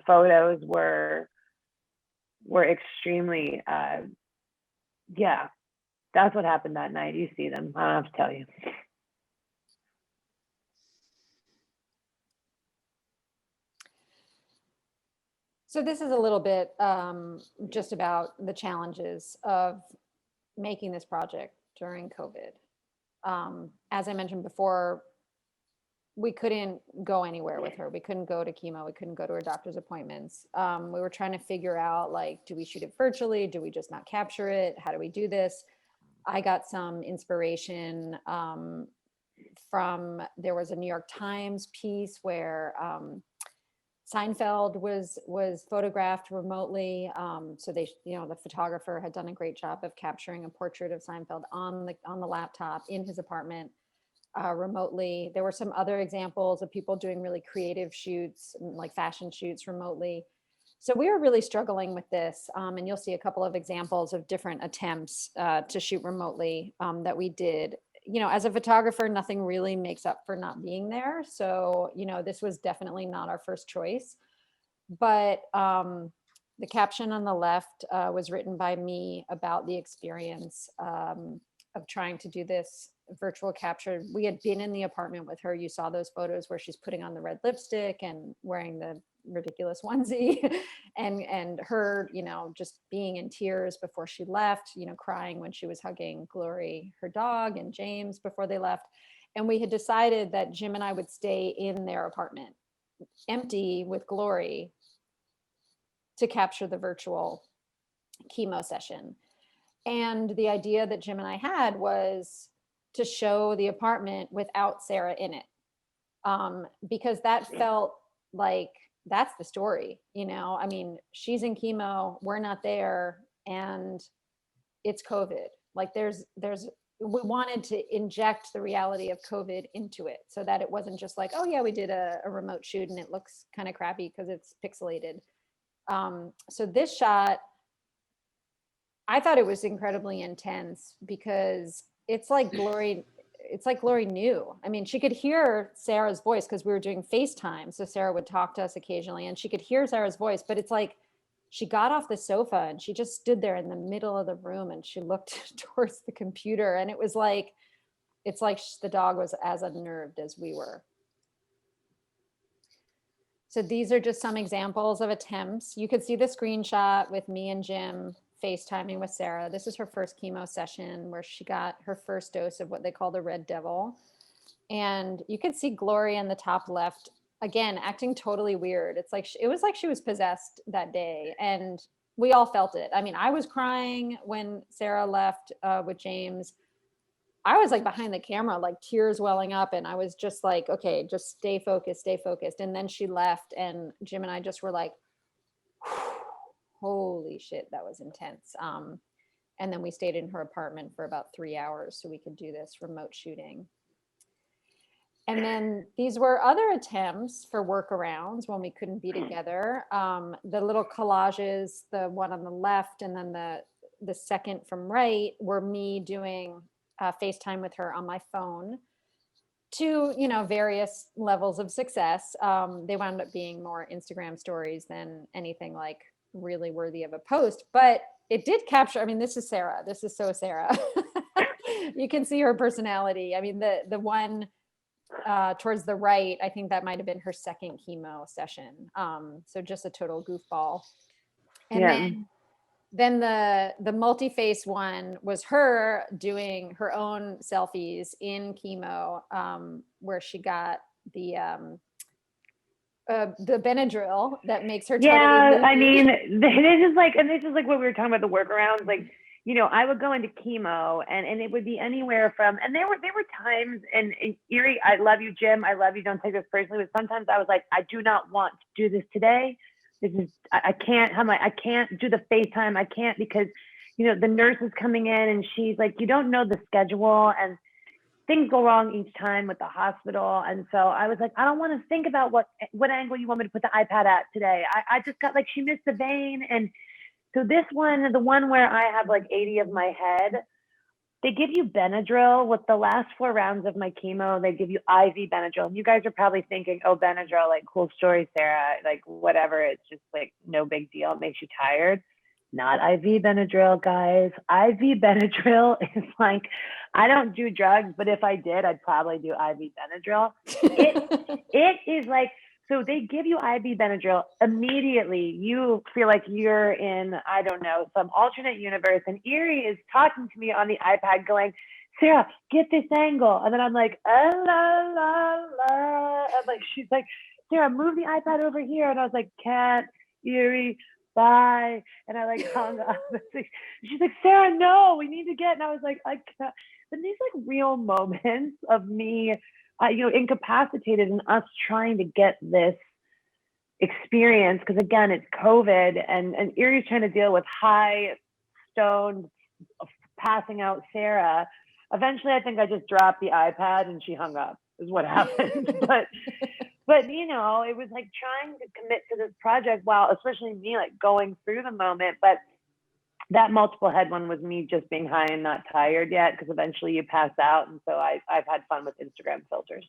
photos were extremely, yeah, that's what happened that night. You see them. I don't have to tell you. So this is a little bit just about the challenges of making this project during COVID. As I mentioned before, we couldn't go anywhere with her. We couldn't go to chemo. We couldn't go to her doctor's appointments. We were trying to figure out, like, do we shoot it virtually? Do we just not capture it? How do we do this? I got some inspiration from, there was a New York Times piece where Seinfeld was photographed remotely. So they, the photographer had done a great job of capturing a portrait of Seinfeld on the laptop in his apartment remotely. There were some other examples of people doing really creative shoots, like fashion shoots remotely. So we were really struggling with this, and you'll see a couple of examples of different attempts to shoot remotely that we did. As a photographer, nothing really makes up for not being there. So, this was definitely not our first choice. But the caption on the left was written by me about the experience of trying to do this virtual capture. We had been in the apartment with her. You saw those photos where she's putting on the red lipstick and wearing the ridiculous onesie and her, just being in tears before she left, crying when she was hugging Glory, her dog, and James before they left. And we had decided that Jim and I would stay in their apartment, empty, with Glory, to capture the virtual chemo session. And the idea that Jim and I had was to show the apartment without Sarah in it, because that felt like that's the story. I mean, she's in chemo, we're not there, and it's COVID. Like we wanted to inject the reality of COVID into it, so that it wasn't just like, oh yeah, we did a remote shoot and it looks kind of crappy because it's pixelated. So this shot, I thought it was incredibly intense because it's like Glory knew. I mean, she could hear Sarah's voice because we were doing FaceTime. So Sarah would talk to us occasionally and she could hear Sarah's voice, but it's like she got off the sofa and she just stood there in the middle of the room and she looked towards the computer. And it's like the dog was as unnerved as we were. So these are just some examples of attempts. You could see the screenshot with me and Jim FaceTiming with Sarah. This is her first chemo session where she got her first dose of what they call the red devil. And you could see Glory in the top left, again, acting totally weird. It was like she was possessed that day. And we all felt it. I mean, I was crying when Sarah left with James. I was like behind the camera, like tears welling up. And I was just like, okay, just stay focused, stay focused. And then she left and Jim and I just were like, holy shit, that was intense. And then we stayed in her apartment for about 3 hours so we could do this remote shooting. And then these were other attempts for workarounds when we couldn't be together. The little collages, the one on the left and then the second from right, were me doing FaceTime with her on my phone to, various levels of success. They wound up being more Instagram stories than anything like really worthy of a post, but it did capture. I mean, this is Sarah. This is so Sarah. You can see her personality. I mean, the one towards the right, I think that might have been her second chemo session. So just a total goofball. And then the multi-face one was her doing her own selfies in chemo, where she got the the Benadryl that makes her Yeah, totally I loopy. mean, this is like what we were talking about, the workarounds. Like, I would go into chemo and it would be anywhere from, and there were times, and Iri, I love you, Jim, I love you, don't take this personally, but sometimes I was like, I do not want to do this today. I can't, I can't do the FaceTime. I can't because, the nurse is coming in and she's like, you don't know the schedule and things go wrong each time with the hospital. And so I was like, I don't want to think about what angle you want me to put the iPad at today. I just got like, she missed the vein. And so this one, the one where I have like 80 of my head, they give you Benadryl with the last 4 rounds of my chemo. They give you IV Benadryl. And you guys are probably thinking, oh, Benadryl, like cool story, Sarah, like whatever. It's just like no big deal. It makes you tired. Not IV Benadryl, guys. IV Benadryl is like, I don't do drugs, but if I did, I'd probably do IV Benadryl. It is like, so they give you IV Benadryl immediately. You feel like you're in, I don't know, some alternate universe. And Iri is talking to me on the iPad going, Sarah, get this angle. And then I'm like, la, la, la. I'm like, she's like, Sarah, move the iPad over here. And I was like, can't, Iri, bye. And I like hung up. She's like, Sarah, no, we need to get. And I was like, I can't. But these like real moments of me, incapacitated and us trying to get this experience. Because again, it's COVID and Irie's trying to deal with high stoned, passing out Sarah. Eventually, I think I just dropped the iPad and she hung up is what happened. But it was like trying to commit to this project while, especially me, like going through the moment. But that multiple head one was me just being high and not tired yet, because eventually you pass out. And so I've had fun with Instagram filters.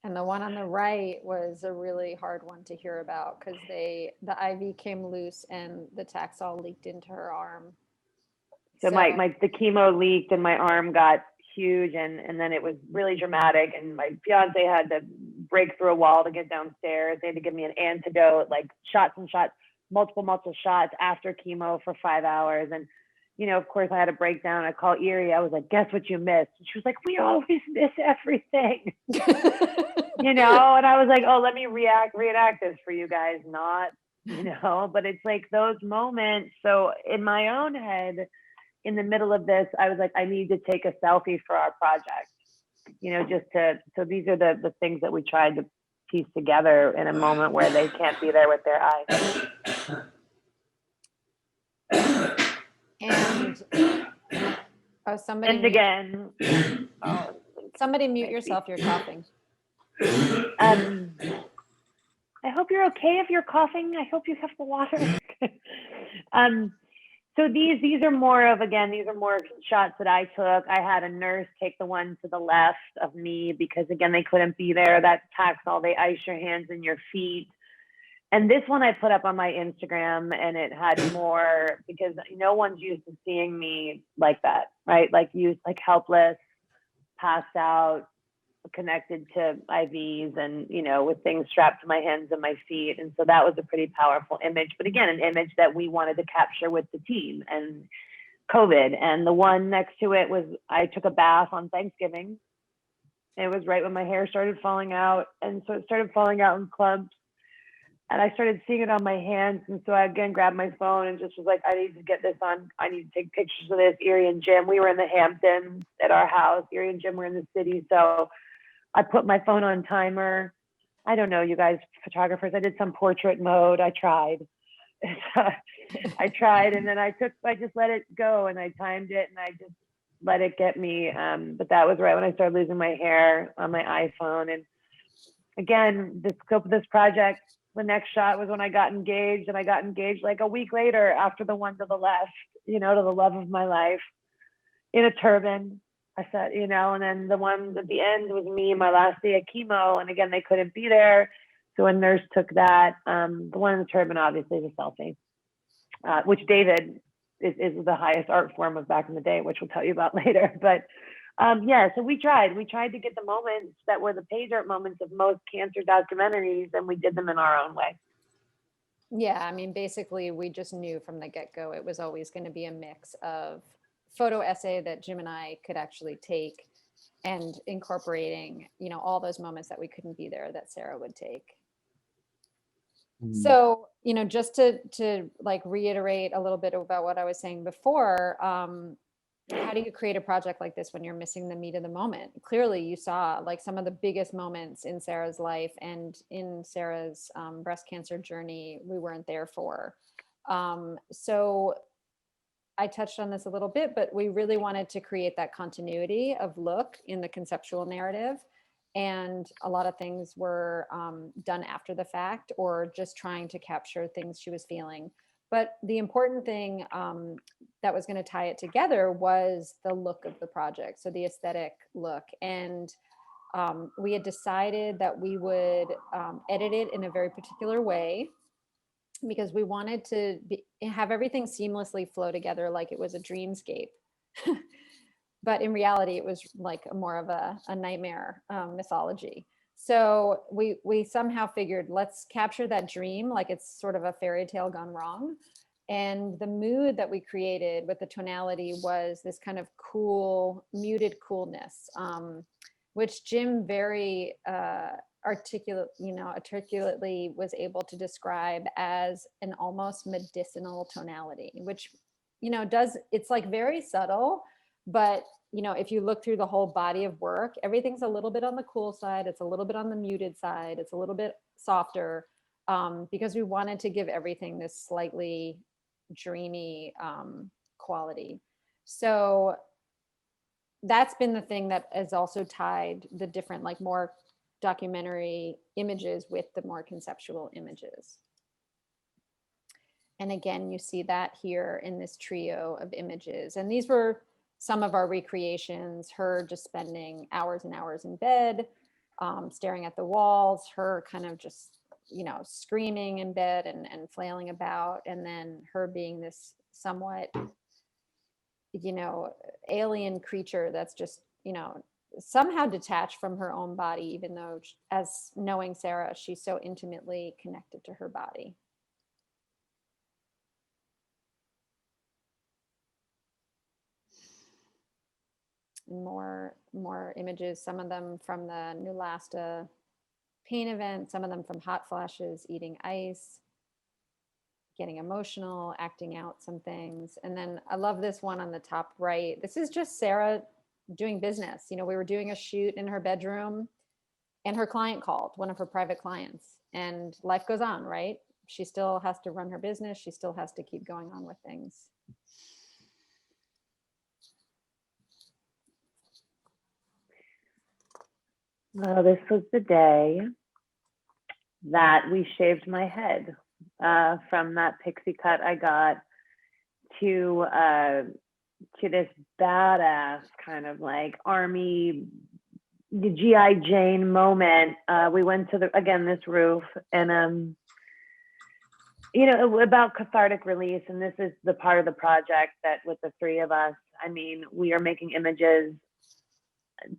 And the one on the right was a really hard one to hear about because the IV came loose and the Taxol leaked into her arm. So the chemo leaked and my arm got huge, and then it was really dramatic. And my fiance had to break through a wall to get downstairs. They had to give me an antidote, like shots and shots, multiple shots after chemo for 5 hours. And of course I had a breakdown. I called Iri. I was like, guess what you missed? And she was like, we always miss everything. And I was like, oh, let me reenact this for you guys, not, but it's like those moments. So in my own head, in the middle of this, I was like, I need to take a selfie for our project, so these are the things that we tried to piece together in a moment where they can't be there with their eyes. And somebody And again, somebody mute yourself. You're coughing. I hope you're okay if you're coughing. I hope you have the water. So these are more shots that I took. I had a nurse take the one to the left of me because again, they couldn't be there. That Taxol, they ice your hands and your feet. And this one I put up on my Instagram, and it had more because no one's used to seeing me like that, right? Like helpless, passed out, connected to IVs and, with things strapped to my hands and my feet. And so that was a pretty powerful image, but again, an image that we wanted to capture with the team and COVID. And the one next to it was, I took a bath on Thanksgiving. It was right when my hair started falling out. And so it started falling out in clumps. And I started seeing it on my hands. And so I again grabbed my phone and just was like, I need to get this on. I need to take pictures of this. Iri and Jim, we were in the Hamptons at our house. Iri and Jim were in the city. So I put my phone on timer. I don't know, you guys, photographers, I did some portrait mode. I tried. And then I just let it go and I timed it and I just let it get me. But that was right when I started losing my hair on my iPhone. And again, the scope of this project, the next shot was when I got engaged, and I got engaged like a week later after the one to the left, to the love of my life in a turban. I said, and then the one at the end was me, my last day of chemo. And again, they couldn't be there. So a nurse took that. The one in the turban, obviously, is a selfie, which David is the highest art form of back in the day, which we'll tell you about later. But so we tried to get the moments that were the page art moments of most cancer documentaries, and we did them in our own way. Yeah, I mean, basically, we just knew from the get-go it was always going to be a mix of photo essay that Jim and I could actually take and incorporating, all those moments that we couldn't be there that Sarah would take. So, you know, just to like reiterate a little bit about what I was saying before, how do you create a project like this when you're missing the meat of the moment? Clearly, you saw like some of the biggest moments in Sarah's life and in Sarah's breast cancer journey we weren't there for. So I touched on this a little bit, but we really wanted to create that continuity of look in the conceptual narrative. And a lot of things were done after the fact or just trying to capture things she was feeling. But the important thing that was going to tie it together was the look of the project. So the aesthetic look. And we had decided that we would edit it in a very particular way because we wanted to have everything seamlessly flow together like it was a dreamscape. But in reality, it was like more of a nightmare mythology. So we somehow figured, let's capture that dream like it's sort of a fairy tale gone wrong. And the mood that we created with the tonality was this kind of cool, muted coolness, which Jim very articulately was able to describe as an almost medicinal tonality, which, you know, it's like very subtle, but you know, if you look through the whole body of work, everything's a little bit on the cool side. It's a little bit on the muted side. It's a little bit softer because we wanted to give everything this slightly dreamy quality. So that's been the thing that has also tied the different, like more documentary images with the more conceptual images. And again, you see that here in this trio of images. And these were some of our recreations, her just spending hours and hours in bed, staring at the walls, her kind of just, you know, screaming in bed and flailing about, and then her being this somewhat, you know, alien creature that's just, you know, somehow detached from her own body, even though, as knowing Sarah, she's so intimately connected to her body. More images, some of them from the New Lasta pain event, some of them from hot flashes, eating ice, getting emotional, acting out some things. And then I love this one on the top right. This is just Sarah doing business. You know, we were doing a shoot in her bedroom and her client called, one of her private clients, and life goes on, right? She still has to run her business. She still has to keep going on with things. Well, this was the day that we shaved my head from that pixie cut I got to this badass kind of like army, the GI Jane moment. We went to this roof, and you know, about cathartic release. And this is the part of the project that with the three of us, I mean, we are making images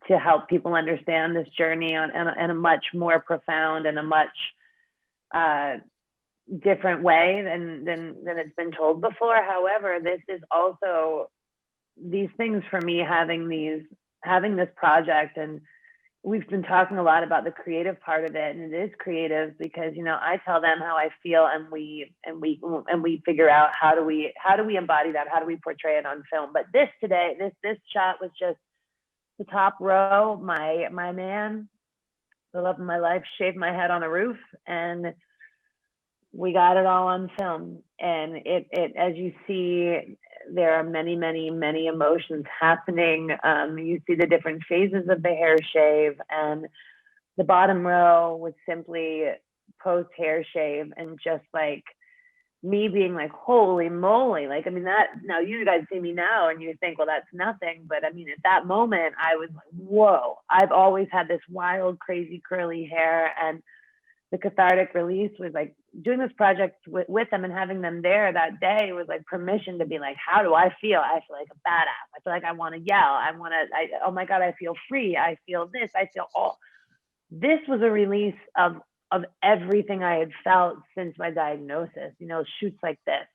to help people understand this journey in a much more profound and a much different way than it's been told before. However, this is also these things for me, having this project, and we've been talking a lot about the creative part of it, and it is creative because, you know, I tell them how I feel, and we figure out how do we embody that, how do we portray it on film. But this shot was just the top row. My man, the love of my life, shaved my head on a roof, and we got it all on film. And it as you see, there are many emotions happening. You see the different phases of the hair shave, and the bottom row was simply post hair shave, and just like me being like, holy moly, like, I mean, that, now you guys see me now and you think, well, that's nothing, but I mean, at that moment I was like, whoa. I've always had this wild, crazy curly hair, and the cathartic release was like doing this project with them and having them there that day was like permission to be like, how do I feel? I feel like a badass. I feel like I want to yell. Oh my God, I feel free. I feel this. I feel all. This was a release of everything I had felt since my diagnosis. You know, shoots like this.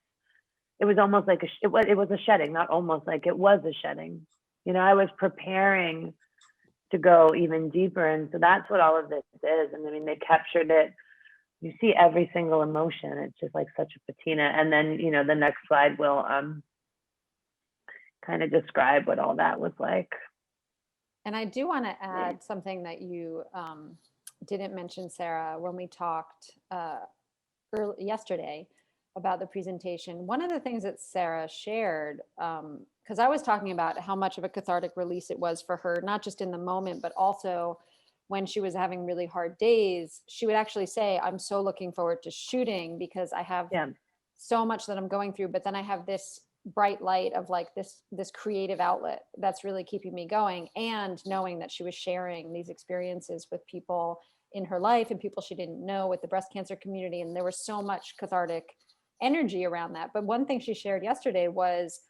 It was almost like it was a shedding, not almost, like it was a shedding. You know, I was preparing to go even deeper, and so that's what all of this is. And I mean, they captured it you see every single emotion. It's just like such a patina. And then, you know, the next slide will kind of describe what all that was like. And I do want to add something that you didn't mention, Sarah, when we talked yesterday about the presentation. One of the things that Sarah shared, because I was talking about how much of a cathartic release it was for her, not just in the moment, but also when she was having really hard days, she would actually say, I'm so looking forward to shooting because I have so much that I'm going through, but then I have this bright light of like this creative outlet that's really keeping me going. And knowing that she was sharing these experiences with people in her life and people she didn't know with the breast cancer community. And there was so much cathartic energy around that. But one thing she shared yesterday was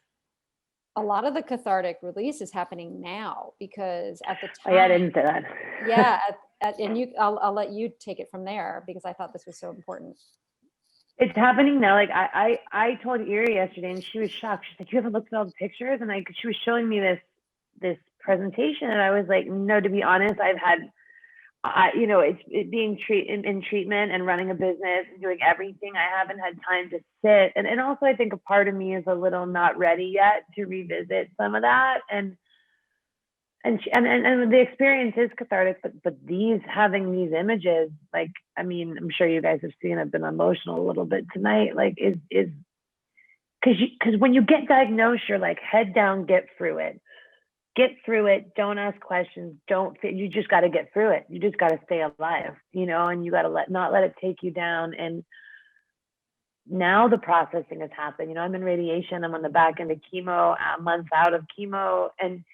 a lot of the cathartic release is happening now, because at the time, Oh, yeah, I didn't say that. yeah, and I'll let you take it from there, because I thought this was so important. It's happening now. Like I told Iri yesterday, and she was shocked. She's like, "You haven't looked at all the pictures?" And she was showing me this presentation, and I was like, "No, to be honest, I've had, you know, it being in treatment and running a business and doing everything. I haven't had time to sit, and also I think a part of me is a little not ready yet to revisit some of that, and the experience is cathartic, but having these images, like, I mean, I'm sure you guys have seen, I've been emotional a little bit tonight, like is because when you get diagnosed, you're like, head down, get through it, don't ask questions, you just got to get through it, you just got to stay alive, you know, and you got to not let it take you down. And now the processing has happened. You know, I'm in radiation, I'm on the back end of chemo, a month out of chemo, and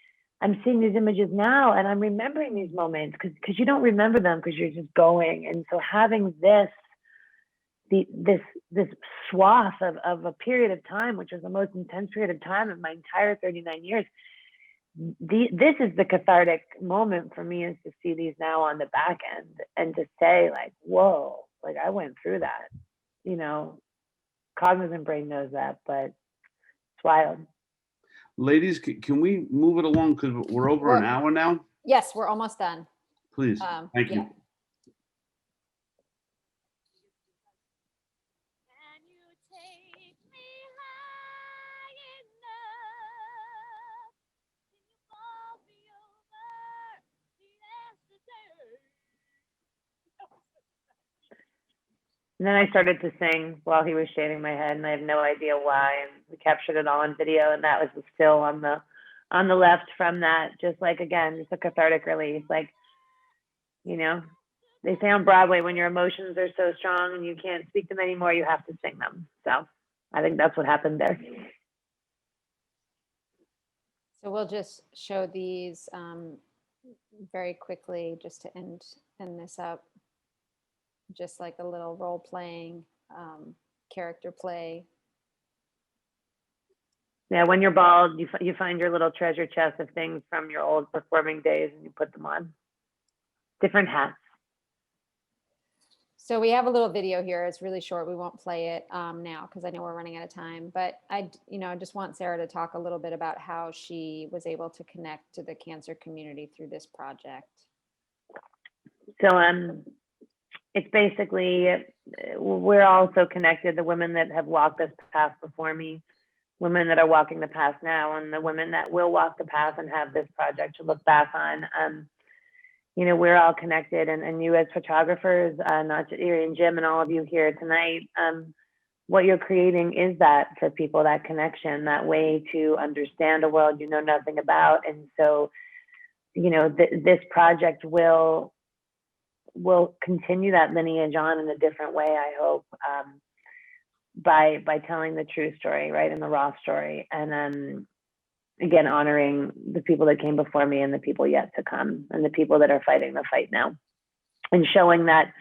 I'm seeing these images now, and I'm remembering these moments because you don't remember them because you're just going. And so having this swath of a period of time, which was the most intense period of time of my entire 39 years, this is the cathartic moment for me, is to see these now on the back end and to say, like, whoa, like I went through that. You know, cognizant brain knows that, but it's wild. Ladies, can we move it along, because we're over an hour now? Yes, we're almost done. Please, thank you. Yeah. And then I started to sing while he was shaving my head, and I have no idea why. And we captured it all on video, and that was still on the left from that. Just like, again, just a cathartic release. Like, you know, they say on Broadway, when your emotions are so strong and you can't speak them anymore, you have to sing them. So I think that's what happened there. So we'll just show these very quickly, just to end this up. Just like a little role playing, character play. Yeah, when you're bald, you find your little treasure chest of things from your old performing days, and you put them on. Different hats. So we have a little video here. It's really short. We won't play it now because I know we're running out of time. But I just want Sarah to talk a little bit about how she was able to connect to the cancer community through this project. So it's basically, we're all so connected. The women that have walked this path before me, women that are walking the path now, and the women that will walk the path and have this project to look back on. You know, we're all connected, and you as photographers, not just Iri and Jim and all of you here tonight, what you're creating is that for people, that connection, that way to understand a world you know nothing about. And so, you know, this project will continue that lineage on in a different way, I hope, by telling the true story, right, and the raw story, and again, honoring the people that came before me and the people yet to come, and the people that are fighting the fight now, and showing that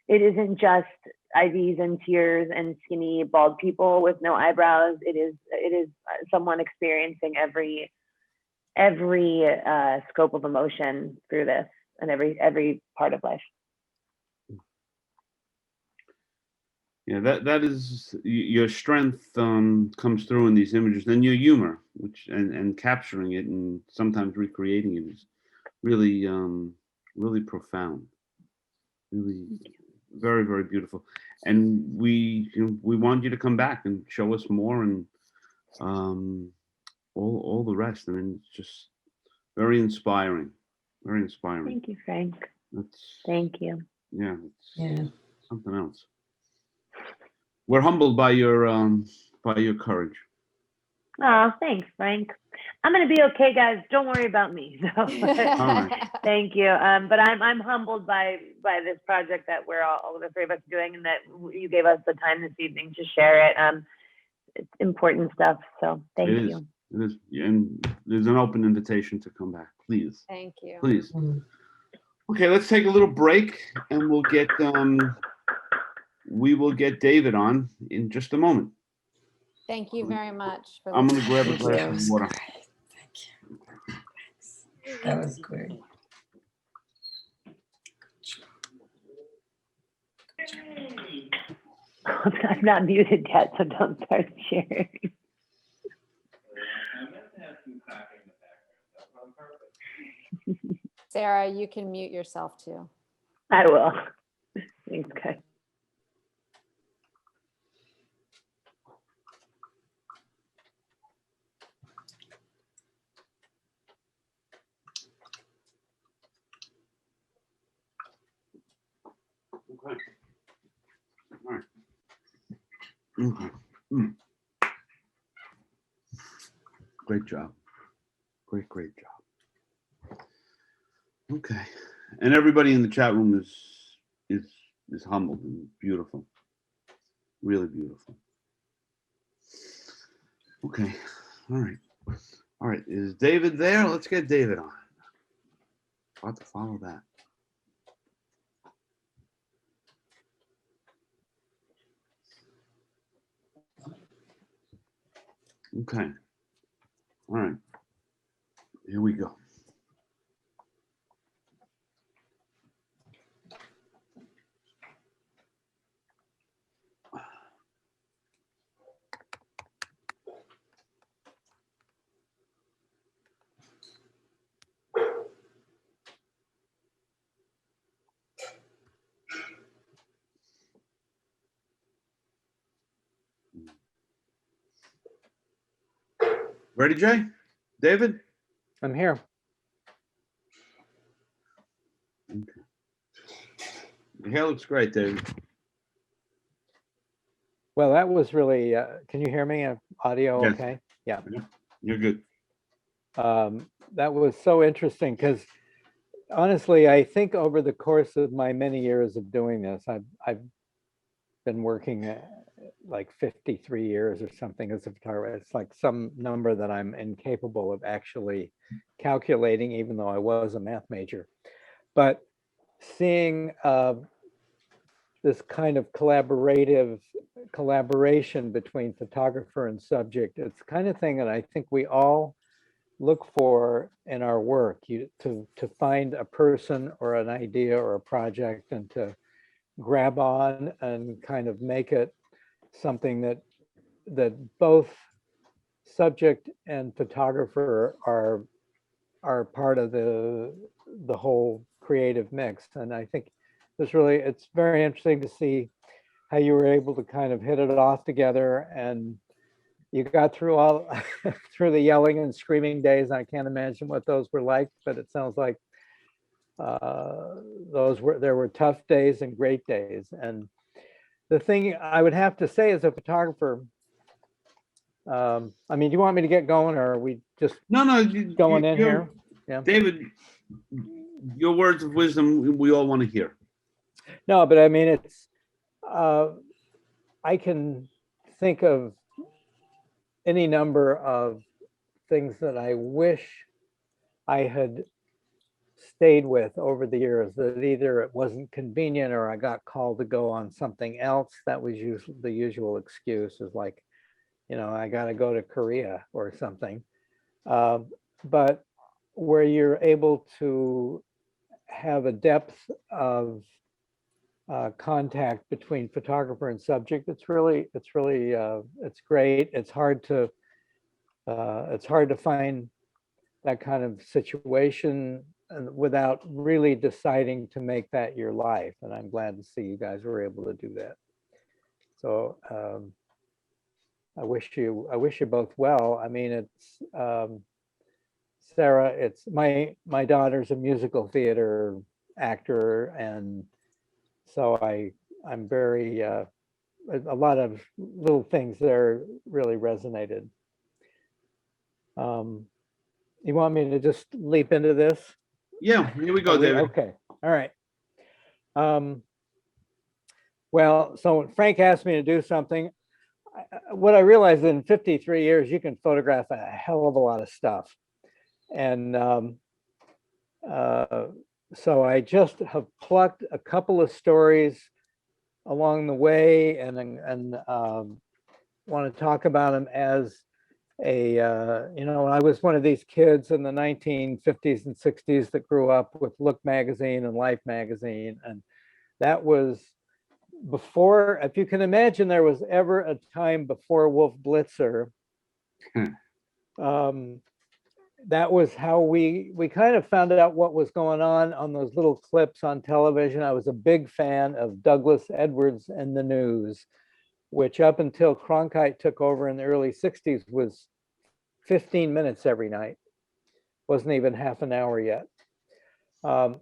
it isn't just IVs and tears and skinny bald people with no eyebrows. It is someone experiencing every scope of emotion through this, and every part of life. Yeah, that is your strength comes through in these images, and your humor, which and capturing it and sometimes recreating it is really really profound. Really, very, very beautiful. And we want you to come back and show us more, and all the rest. I mean, it's just very inspiring. Very inspiring. Thank you, Frank. That's, Thank you. yeah, it's Yeah. something else. We're humbled by your courage. Oh, thanks, Frank. I'm gonna be okay, guys. Don't worry about me. So, right. thank you. But I'm humbled by this project that we're all the three of us doing, and that you gave us the time this evening to share it. It's important stuff. So thank It is. you. It is, and there's an open invitation to come back, please. Thank you. Please. Mm. Okay, let's take a little break, and we will get David on in just a moment. Thank you very much. For I'm gonna grab a Thank you. glass That of was water. great. Thank you. Thanks. That was great. I'm not muted yet, so don't start sharing. Sarah, you can mute yourself too. I will. Thanks, guys. Okay. All right. Okay. Mm. Great job. Great job. Okay. And everybody in the chat room is humbled and beautiful. Really beautiful. Okay. All right. All right. Is David there? Let's get David on. About to follow that. Okay. All right. Here we go. Ready, Jay? David? I'm here. Okay. Your hair looks great, David. Well, that was really, can you hear me? Audio Yes. okay? Yeah. You're good. That was so interesting because honestly, I think over the course of my many years of doing this, I've been working like 53 years or something as a photographer. It's like some number that I'm incapable of actually calculating, even though I was a math major. But seeing this kind of collaboration between photographer and subject, it's the kind of thing that I think we all look for in our work, to find a person or an idea or a project and to grab on and kind of make it something that both subject and photographer are part of the whole creative mix. And I think it's very interesting to see how you were able to kind of hit it off together, and you got through all through the yelling and screaming days. I can't imagine what those were like, but it sounds like there were tough days and great days. And the thing I would have to say as a photographer, I mean, do you want me to get going, or are we just No, going in here? Yeah. David, your words of wisdom, we all want to hear. No, but I mean, it's, I can think of any number of things that I wish I had stayed with over the years, that either it wasn't convenient or I got called to go on something else. That was usually the usual excuse, is like, I got to go to Korea or something. But where you're able to have a depth of contact between photographer and subject, it's great. It's hard to find that kind of situation without really deciding to make that your life. And I'm glad to see you guys were able to do that. So I wish you both well. I mean, it's Sarah, it's my daughter's a musical theater actor, and so I'm very a lot of little things there really resonated. You want me to just leap into this? Yeah, here we go, David. Okay, all right. Well, so Frank asked me to do something. What I realized in 53 years, you can photograph a hell of a lot of stuff. And so I just have plucked a couple of stories along the way and want to talk about them as a, I was one of these kids in the 1950s and 60s that grew up with Look magazine and Life magazine. And that was before, if you can imagine, there was ever a time before Wolf Blitzer. That was how we kind of found out what was going on those little clips on television. I was a big fan of Douglas Edwards and the News, which up until Cronkite took over in the early 60s was 15 minutes every night. Wasn't even half an hour yet. By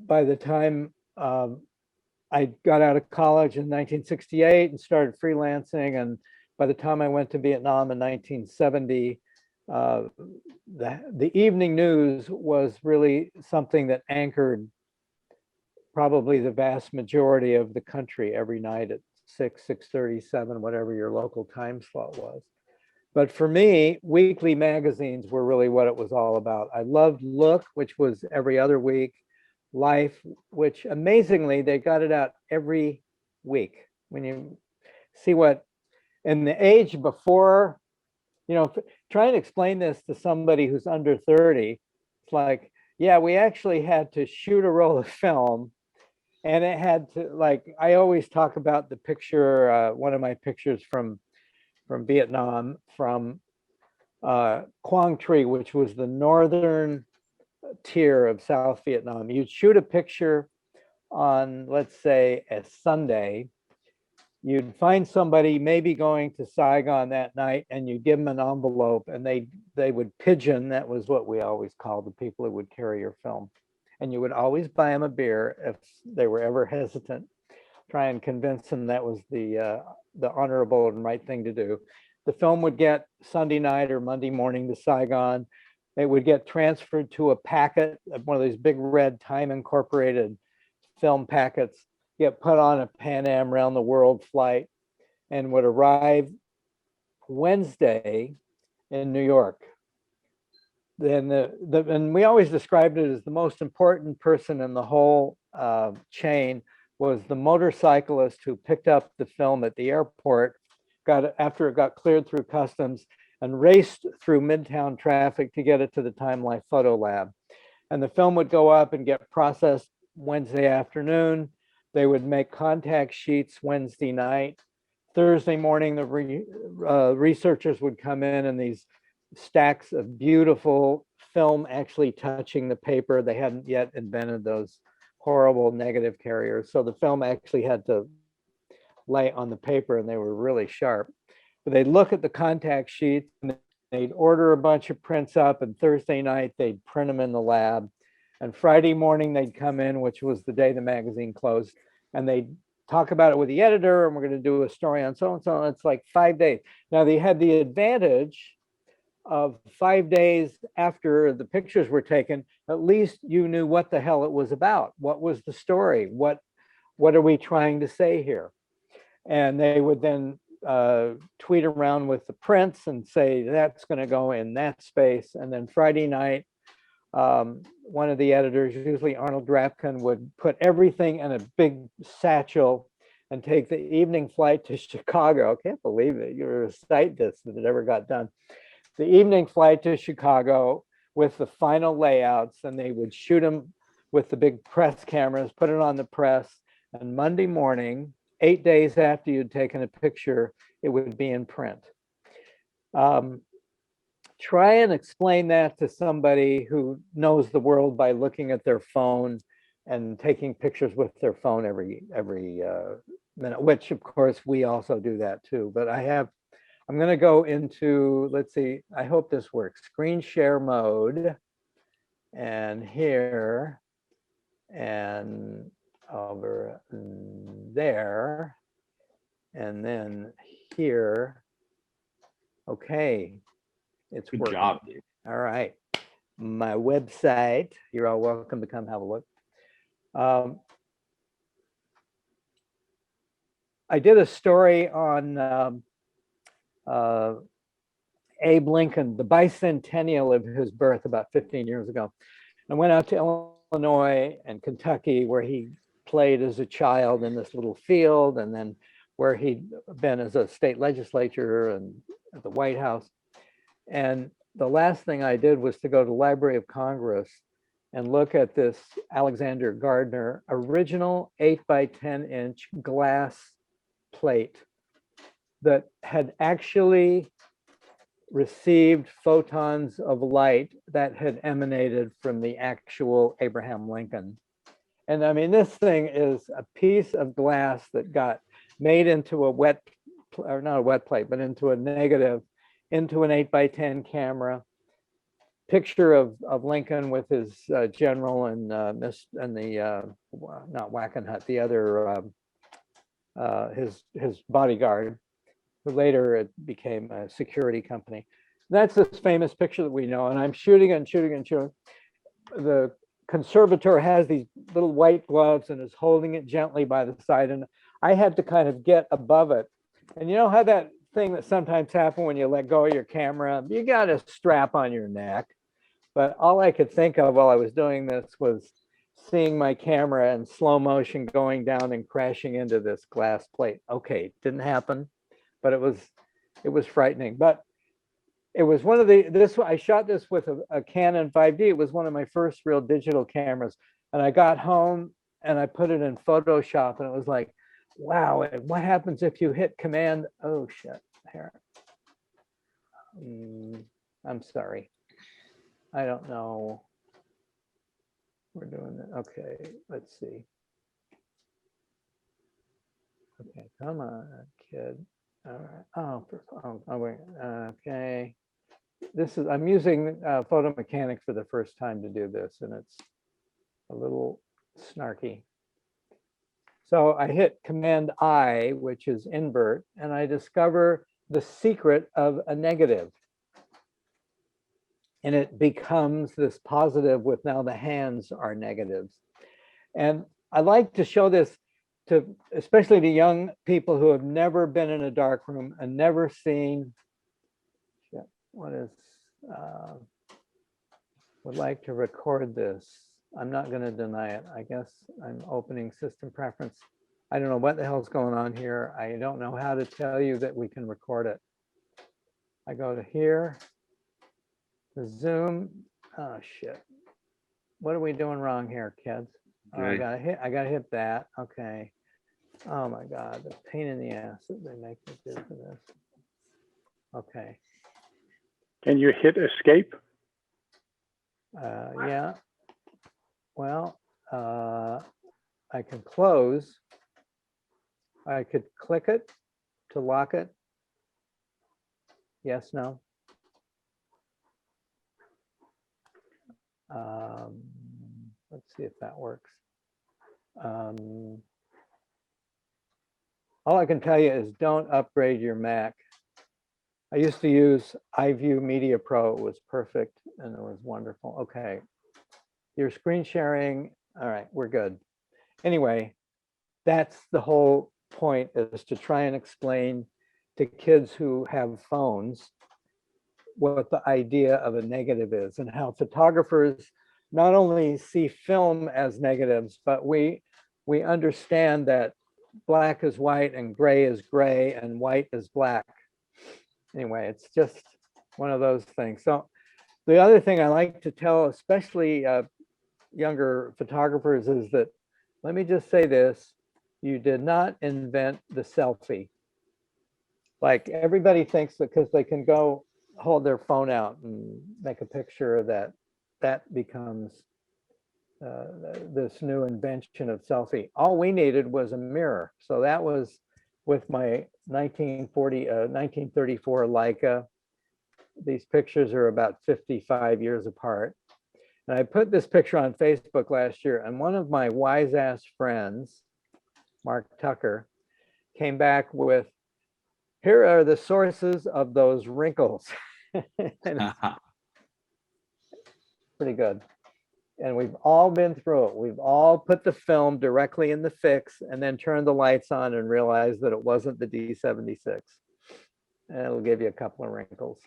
the time I got out of college in 1968 and started freelancing, and by the time I went to Vietnam in 1970, the evening news was really something that anchored probably the vast majority of the country every night at 6:37, whatever your local time slot was. But for me, weekly magazines were really what it was all about. I loved Look, which was every other week, Life, which amazingly, they got it out every week. When you see what, in the age before, try and explain this to somebody who's under 30. It's like, yeah, we actually had to shoot a roll of film, and it had to, like, I always talk about the picture, one of my pictures from Vietnam, from Quang Tri, which was the northern tier of South Vietnam. You'd shoot a picture on, let's say, a Sunday. You'd find somebody maybe going to Saigon that night, and you give them an envelope, and they would pigeon. That was what we always called the people who would carry your film. And you would always buy them a beer if they were ever hesitant. Try and convince them that was the honorable and right thing to do. The film would get Sunday night or Monday morning to Saigon. It would get transferred to a packet, one of these big red Time Incorporated film packets, get put on a Pan Am round the world flight, and would arrive Wednesday in New York. Then and we always described it as the most important person in the whole chain was the motorcyclist who picked up the film at the airport, after it got cleared through customs, and raced through Midtown traffic to get it to the Time Life Photo Lab. And the film would go up and get processed Wednesday afternoon. They would make contact sheets Wednesday night. Thursday morning, the researchers would come in, and these stacks of beautiful film actually touching the paper. They hadn't yet invented those horrible negative carriers. So the film actually had to lay on the paper, and they were really sharp. But they'd look at the contact sheets, and they'd order a bunch of prints up, and Thursday night they'd print them in the lab. And Friday morning they'd come in, which was the day the magazine closed, and they'd talk about it with the editor, and we're going to do a story on so and so. And it's like 5 days. Now they had the advantage of 5 days after the pictures were taken, at least you knew what the hell it was about. What was the story? What are we trying to say here? And they would then tweet around with the prints and say, that's going to go in that space. And then Friday night, one of the editors, usually Arnold Drapkin, would put everything in a big satchel and take the evening flight to Chicago. I can't believe it. You're a sight this that it ever got done. The evening flight to Chicago with the final layouts, and they would shoot them with the big press cameras, put it on the press, and Monday morning, 8 days after you'd taken a picture, it would be in print. try and explain that to somebody who knows the world by looking at their phone and taking pictures with their phone every minute, which of course we also do that too. But I'm going to go into, let's see, I hope this works, screen share mode, and here and over there, and then here. Okay, it's Good working. job, Dave. All right, my website, you're all welcome to come have a look. I did a story on Abe Lincoln, the bicentennial of his birth about 15 years ago. I went out to Illinois and Kentucky, where he played as a child in this little field, and then where he'd been as a state legislature and at the White House. And the last thing I did was to go to the Library of Congress and look at this Alexander Gardner original 8x10-inch glass plate that had actually received photons of light that had emanated from the actual Abraham Lincoln. And I mean, this thing is a piece of glass that got made into a wet, or not a wet plate, but into a negative, into an 8x10 camera. Picture of Lincoln with his general and the not Wackenhut, the other his bodyguard, who later it became a security company. That's this famous picture that we know, and I'm shooting and shooting and shooting. The conservator has these little white gloves and is holding it gently by the side, and I had to kind of get above it. And you know how that thing that sometimes happens when you let go of your camera, you got a strap on your neck. But all I could think of while I was doing this was seeing my camera in slow motion going down and crashing into this glass plate. Okay, didn't happen, but it was frightening. But it was one of I shot this with a Canon 5D. It was one of my first real digital cameras. And I got home and I put it in Photoshop, and it was like, wow, what happens if you hit Command? Oh shit, here. I'm sorry. I don't know. We're doing it. Okay, let's see. Okay, come on, kid. All right. Oh, wait. Okay. I'm using photo mechanics for the first time to do this, and it's a little snarky. So I hit Command I, which is invert, and I discover the secret of a negative. And it becomes this positive with now the hands are negatives. And I like to show this to, especially to young people who have never been in a dark room and never seen, would like to record this. I'm not going to deny it. I guess I'm opening system preference. I don't know what the hell's going on here. I don't know how to tell you that we can record it. I go to here. The Zoom, oh shit. What are we doing wrong here, kids? Oh, I gotta hit that. Okay. Oh my God, the pain in the ass that they make me do for this. Okay. Can you hit escape? Yeah. Well, I can close. I could click it to lock it. Yes, no. Let's see if that works. All I can tell you is don't upgrade your Mac. I used to use iView Media Pro. It was perfect and it was wonderful. Okay, your screen sharing. All right, we're good. Anyway, that's the whole point, is to try and explain to kids who have phones what the idea of a negative is, and how photographers not only see film as negatives, but we understand that black is white and gray is gray and white is black. Anyway, it's just one of those things. So the other thing I like to tell, especially younger photographers, is that, let me just say this, you did not invent the selfie. Like, everybody thinks that because they can go hold their phone out and make a picture of that, that becomes this new invention of selfie. All we needed was a mirror. So that was with my 1934 Leica. These pictures are about 55 years apart. And I put this picture on Facebook last year, and one of my wise ass friends, Mark Tucker, came back with, here are the sources of those wrinkles. And it's pretty good. And we've all been through it. We've all put the film directly in the fix and then turned the lights on and realized that it wasn't the D76. And it'll give you a couple of wrinkles.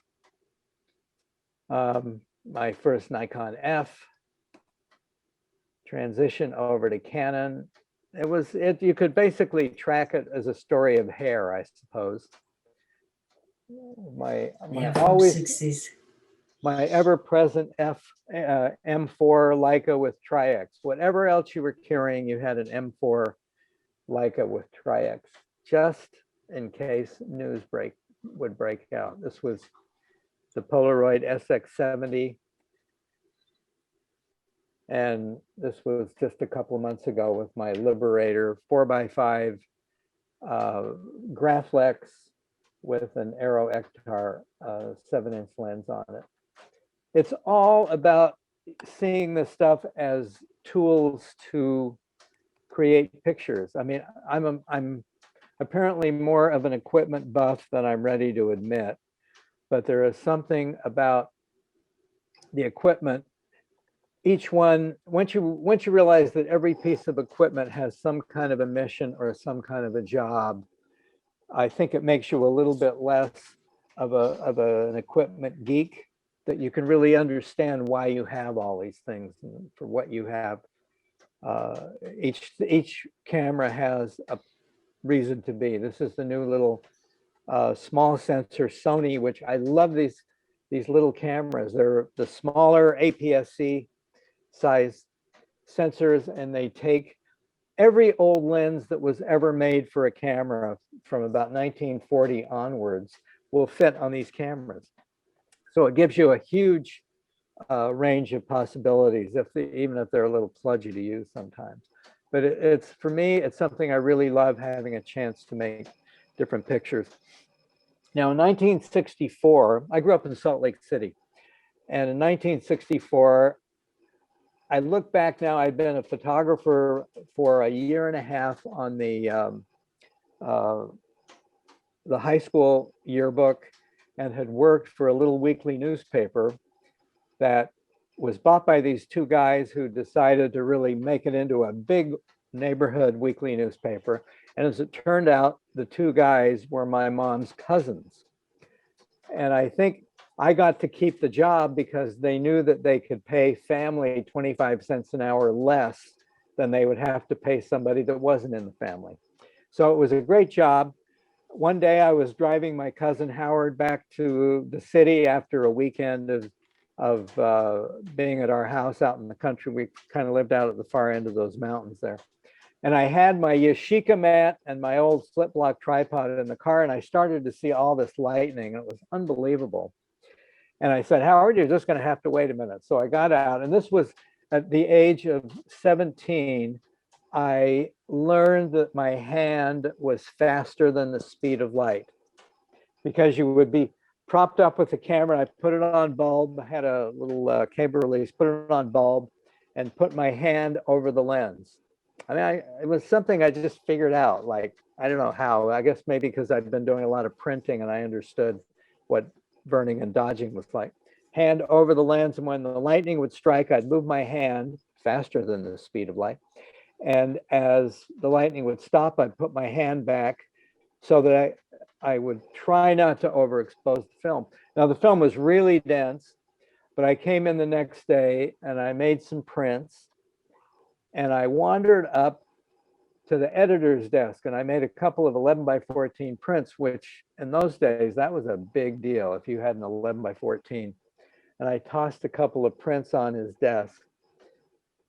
My first Nikon F, transition over to Canon. You could basically track it as a story of hair, I suppose. My Yeah, from always 60s. my ever-present M4 Leica with Tri-X. Whatever else you were carrying, you had an M4 Leica with Tri-X, just in case news would break out. This was the Polaroid SX70. And this was just a couple of months ago with my Liberator 4x5 Graflex with an Aero Ektar 7-inch lens on it. It's all about seeing this stuff as tools to create pictures. I mean, I'm apparently more of an equipment buff than I'm ready to admit, but there is something about the equipment. Each one, once you realize that every piece of equipment has some kind of a mission or some kind of a job, I think it makes you a little bit less of an equipment geek, that you can really understand why you have all these things and for what you have. Each camera has a reason to be. This is the new little small sensor Sony, which I love these little cameras. They're the smaller APS-C size sensors, and they take every old lens that was ever made for a camera from about 1940 onwards will fit on these cameras. So it gives you a huge range of possibilities, even if they're a little kludgy to use sometimes. But it's, for me, it's something I really love, having a chance to make different pictures. Now, in 1964, I grew up in Salt Lake City. And in 1964, I look back now, I'd been a photographer for a year and a half on the high school yearbook, and had worked for a little weekly newspaper that was bought by these two guys who decided to really make it into a big neighborhood weekly newspaper. And as it turned out, the two guys were my mom's cousins. And I think I got to keep the job because they knew that they could pay family 25 cents an hour less than they would have to pay somebody that wasn't in the family. So it was a great job. One day I was driving my cousin Howard back to the city after a weekend of being at our house out in the country. We kind of lived out at the far end of those mountains there. And I had my Yashica mat and my old flip block tripod in the car, and I started to see all this lightning. It was unbelievable. And I said, Howard, you're just going to have to wait a minute. So I got out, and this was at the age of 17. I learned that my hand was faster than the speed of light, because you would be propped up with the camera. I put it on bulb. I had a little cable release, put it on bulb, and put my hand over the lens. I mean, it was something I just figured out. Like, I don't know how. I guess maybe because I'd been doing a lot of printing and I understood what burning and dodging was like. Hand over the lens, and when the lightning would strike, I'd move my hand faster than the speed of light. And as the lightning would stop, I'd put my hand back so that I would try not to overexpose the film. Now, the film was really dense, but I came in the next day and I made some prints, and I wandered up to the editor's desk and I made a couple of 11x14 prints, which in those days, that was a big deal if you had an 11x14. And I tossed a couple of prints on his desk.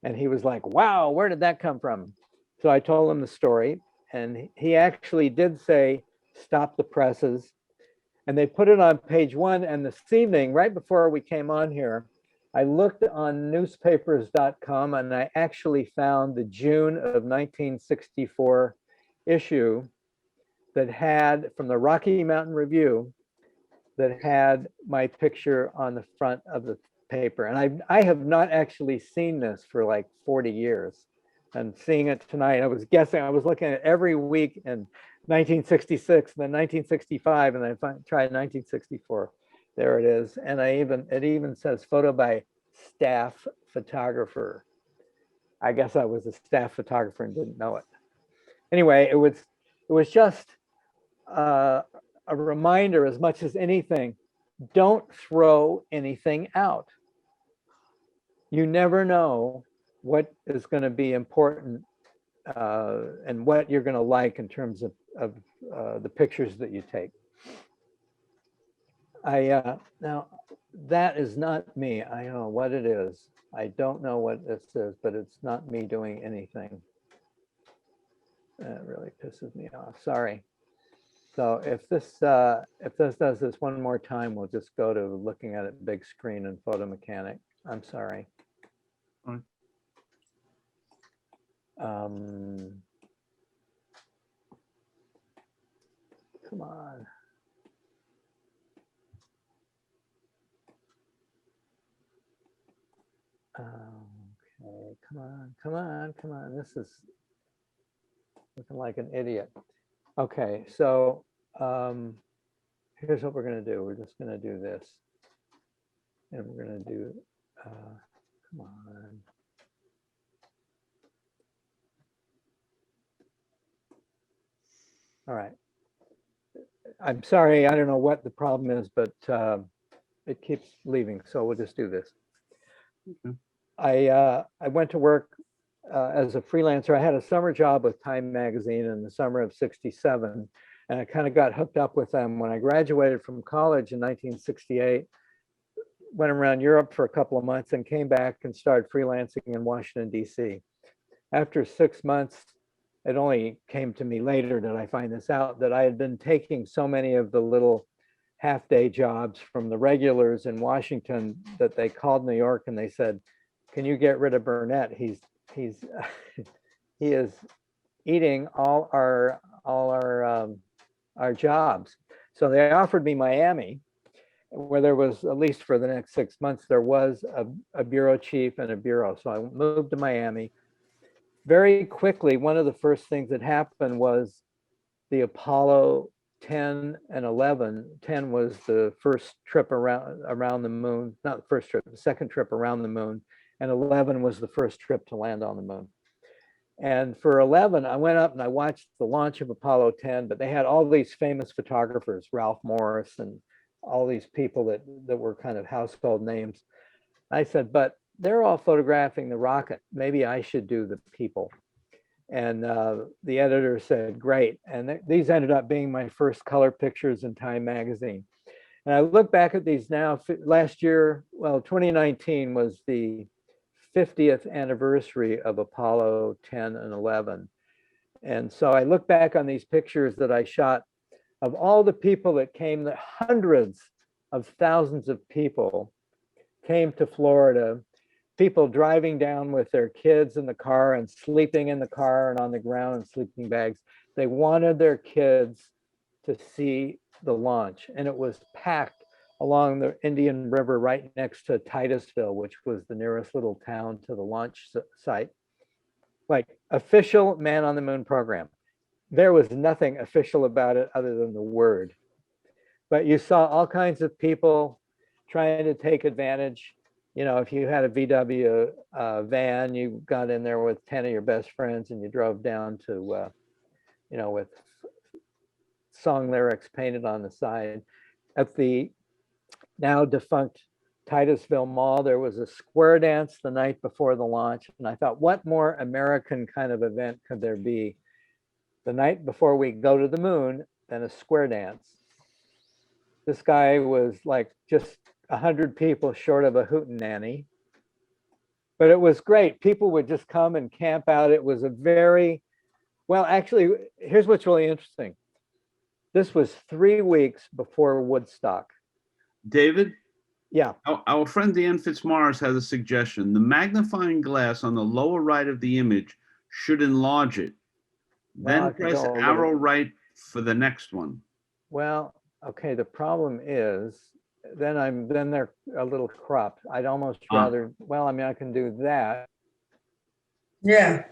And he was like, wow, where did that come from? So I told him the story, and he actually did say, stop the presses. And they put it on page 1. And this evening, right before we came on here, I looked on newspapers.com and I actually found the June of 1964 issue that had, from the Rocky Mountain Review, that had my picture on the front of the paper. And I have not actually seen this for like 40 years. And seeing it tonight, I was guessing, I was looking at every week in 1966, and then 1965, and then I tried 1964. There it is. And it even says photo by staff photographer. I guess I was a staff photographer and didn't know it. Anyway, it was just a reminder, as much as anything, don't throw anything out. You never know what is going to be important and what you're going to like in terms of the pictures that you take. Now that is not me. I don't know what it is. I don't know what this is, but it's not me doing anything. That really pisses me off. Sorry. So if this does this one more time, we'll just go to looking at it big screen and photo mechanic. I'm sorry. Fine. Come on. Okay, come on. This is looking like an idiot. Okay, so here's what we're gonna do. We're just gonna do this. And we're gonna do, come on. All right. I'm sorry, I don't know what the problem is, but it keeps leaving, so we'll just do this. Okay. I went to work as a freelancer. I had a summer job with Time magazine in the summer of '67, and I kind of got hooked up with them. When I graduated from college in 1968, went around Europe for a couple of months and came back and started freelancing in Washington, DC. After 6 months, it only came to me later that I find this out, that I had been taking so many of the little half-day jobs from the regulars in Washington that they called New York and they said, "Can you get rid of Burnett? He is eating all our jobs." So they offered me Miami, where there was, at least for the next 6 months, there was a bureau chief and a bureau. So I moved to Miami. Very quickly, one of the first things that happened was the Apollo 10 and 11. 10 was the first trip around the moon, not the first trip, the second trip around the moon, and 11 was the first trip to land on the moon. And for 11, I went up and I watched the launch of Apollo 10, but they had all these famous photographers, Ralph Morris and all these people that were kind of household names. I said, but they're all photographing the rocket. Maybe I should do the people. And the editor said, great. And these ended up being my first color pictures in Time magazine. And I look back at these now. Last year, well, 2019 was the 50th anniversary of Apollo 10 and 11. And so I look back on these pictures that I shot of all the people that came, the hundreds of thousands of people came to Florida, people driving down with their kids in the car and sleeping in the car and on the ground in sleeping bags. They wanted their kids to see the launch, and it was packed along the Indian River right next to Titusville, which was the nearest little town to the launch site. Like, official man on the moon program. There was nothing official about it other than the word. But you saw all kinds of people trying to take advantage. You know, if you had a VW van, you got in there with 10 of your best friends and you drove down to, you know, with song lyrics painted on the side. At the now defunct Titusville Mall, there was a square dance the night before the launch. And I thought, what more American kind of event could there be the night before we go to the moon than a square dance? This guy was like just 100 people short of a hootenanny, but it was great. People would just come and camp out. It was a very, well, actually, here's what's really interesting. This was 3 weeks before Woodstock. David, Yeah, our friend Dan Fitzmaurice has a suggestion. The magnifying glass on the lower right of the image should enlarge it. Well, I Then could press go a arrow little- right for the next one. well, okay, the problem is, then they're a little cropped. I'd almost Ah. rather, well, I mean, I can do that. Yeah,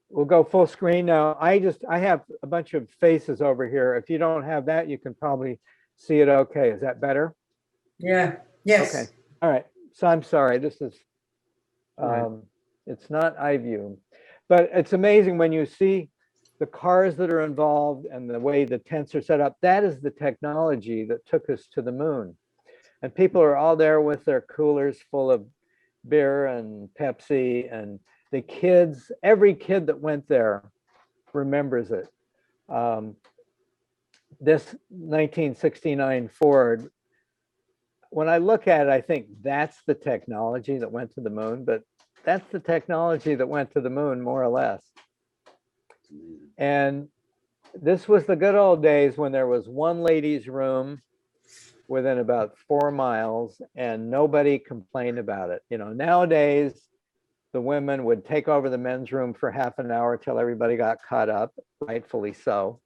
We'll go full screen now. I have a bunch of faces over here. If you don't have that, you can probably see it okay. Is that better? yeah, yes. Okay, all right. So I'm sorry, this is, Right. it's not iView. But it's amazing when you see the cars that are involved and the way the tents are set up. That is the technology that took us to the moon. And people are all there with their coolers full of beer and Pepsi, and the kids, every kid that went there remembers it. This 1969 Ford, when I look at it, I think that's the technology that went to the moon, but that's the technology that went to the moon, more or less. And this was the good old days when there was one ladies' room within about 4 miles and nobody complained about it. You know, nowadays, the women would take over the men's room for half an hour till everybody got caught up, rightfully so.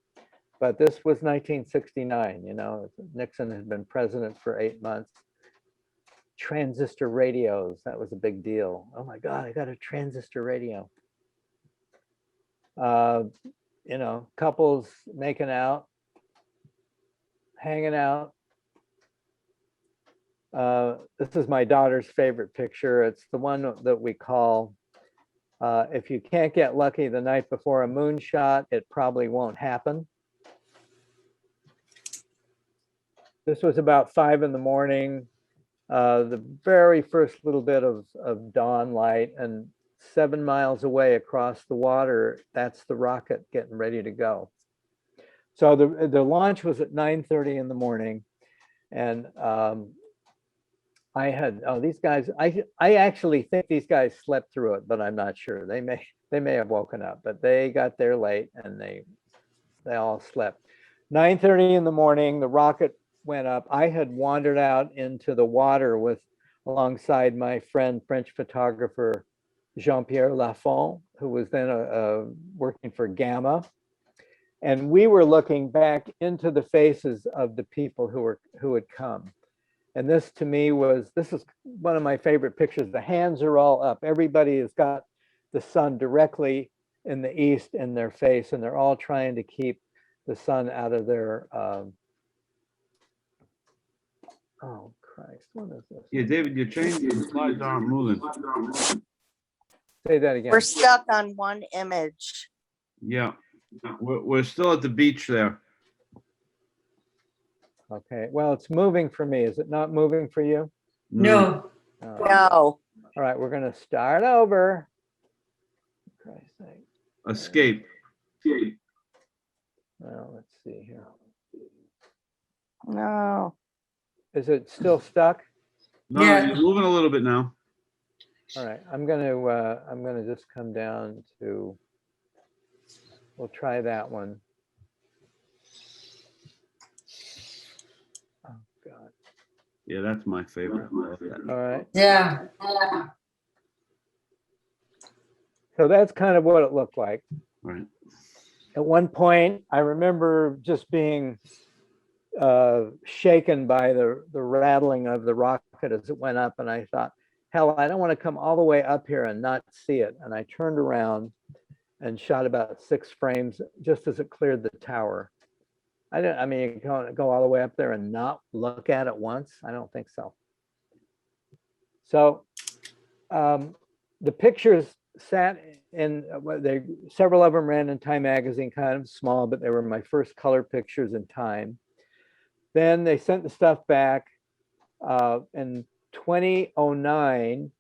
But this was 1969, you know, Nixon had been president for 8 months. Transistor radios, that was a big deal. Oh my God, I got a transistor radio. You know, couples making out, hanging out. This is my daughter's favorite picture. It's the one that we call, if you can't get lucky the night before a moonshot, it probably won't happen. This was about 5 in the morning, the very first little bit of dawn light, and 7 miles away across the water, that's the rocket getting ready to go. So the launch was at 9:30 in the morning, and I had, oh, these guys, I actually think these guys slept through it, but I'm not sure. They may have woken up, but they got there late and they all slept. 9:30 in the morning, the rocket went up. I had wandered out into the water alongside my friend, French photographer, Jean-Pierre Lafont, who was then working for Gamma. And we were looking back into the faces of the people who had come. And this to me this is one of my favorite pictures. The hands are all up. Everybody has got the sun directly in the east in their face, and they're all trying to keep the sun out of their, oh Christ, what is this? Yeah, David, your slides aren't moving. Say that again. We're stuck on one image. Yeah, we're still at the beach there. Okay, well, it's moving for me. Is it not moving for you? No, Oh. No. All right, we're gonna start over. For Christ's sake. Escape. Well, let's see here. No. Is it still stuck? No, Yeah. you're moving a little bit now. All right, I'm gonna just come down to, we'll try that one. Oh, God. Yeah, that's my favorite. I love that. All right, yeah, so that's kind of what it looked like. Right. At one point, I remember just being shaken by the rattling of the rocket as it went up, and I thought, hell, I don't want to come all the way up here and not see it. And I turned around and shot about 6 frames just as it cleared the tower. I mean, you can't go all the way up there and not look at it once. I don't think so. So the pictures sat in, several of them ran in Time magazine, kind of small, but they were my first color pictures in Time. Then they sent the stuff back. In 2009,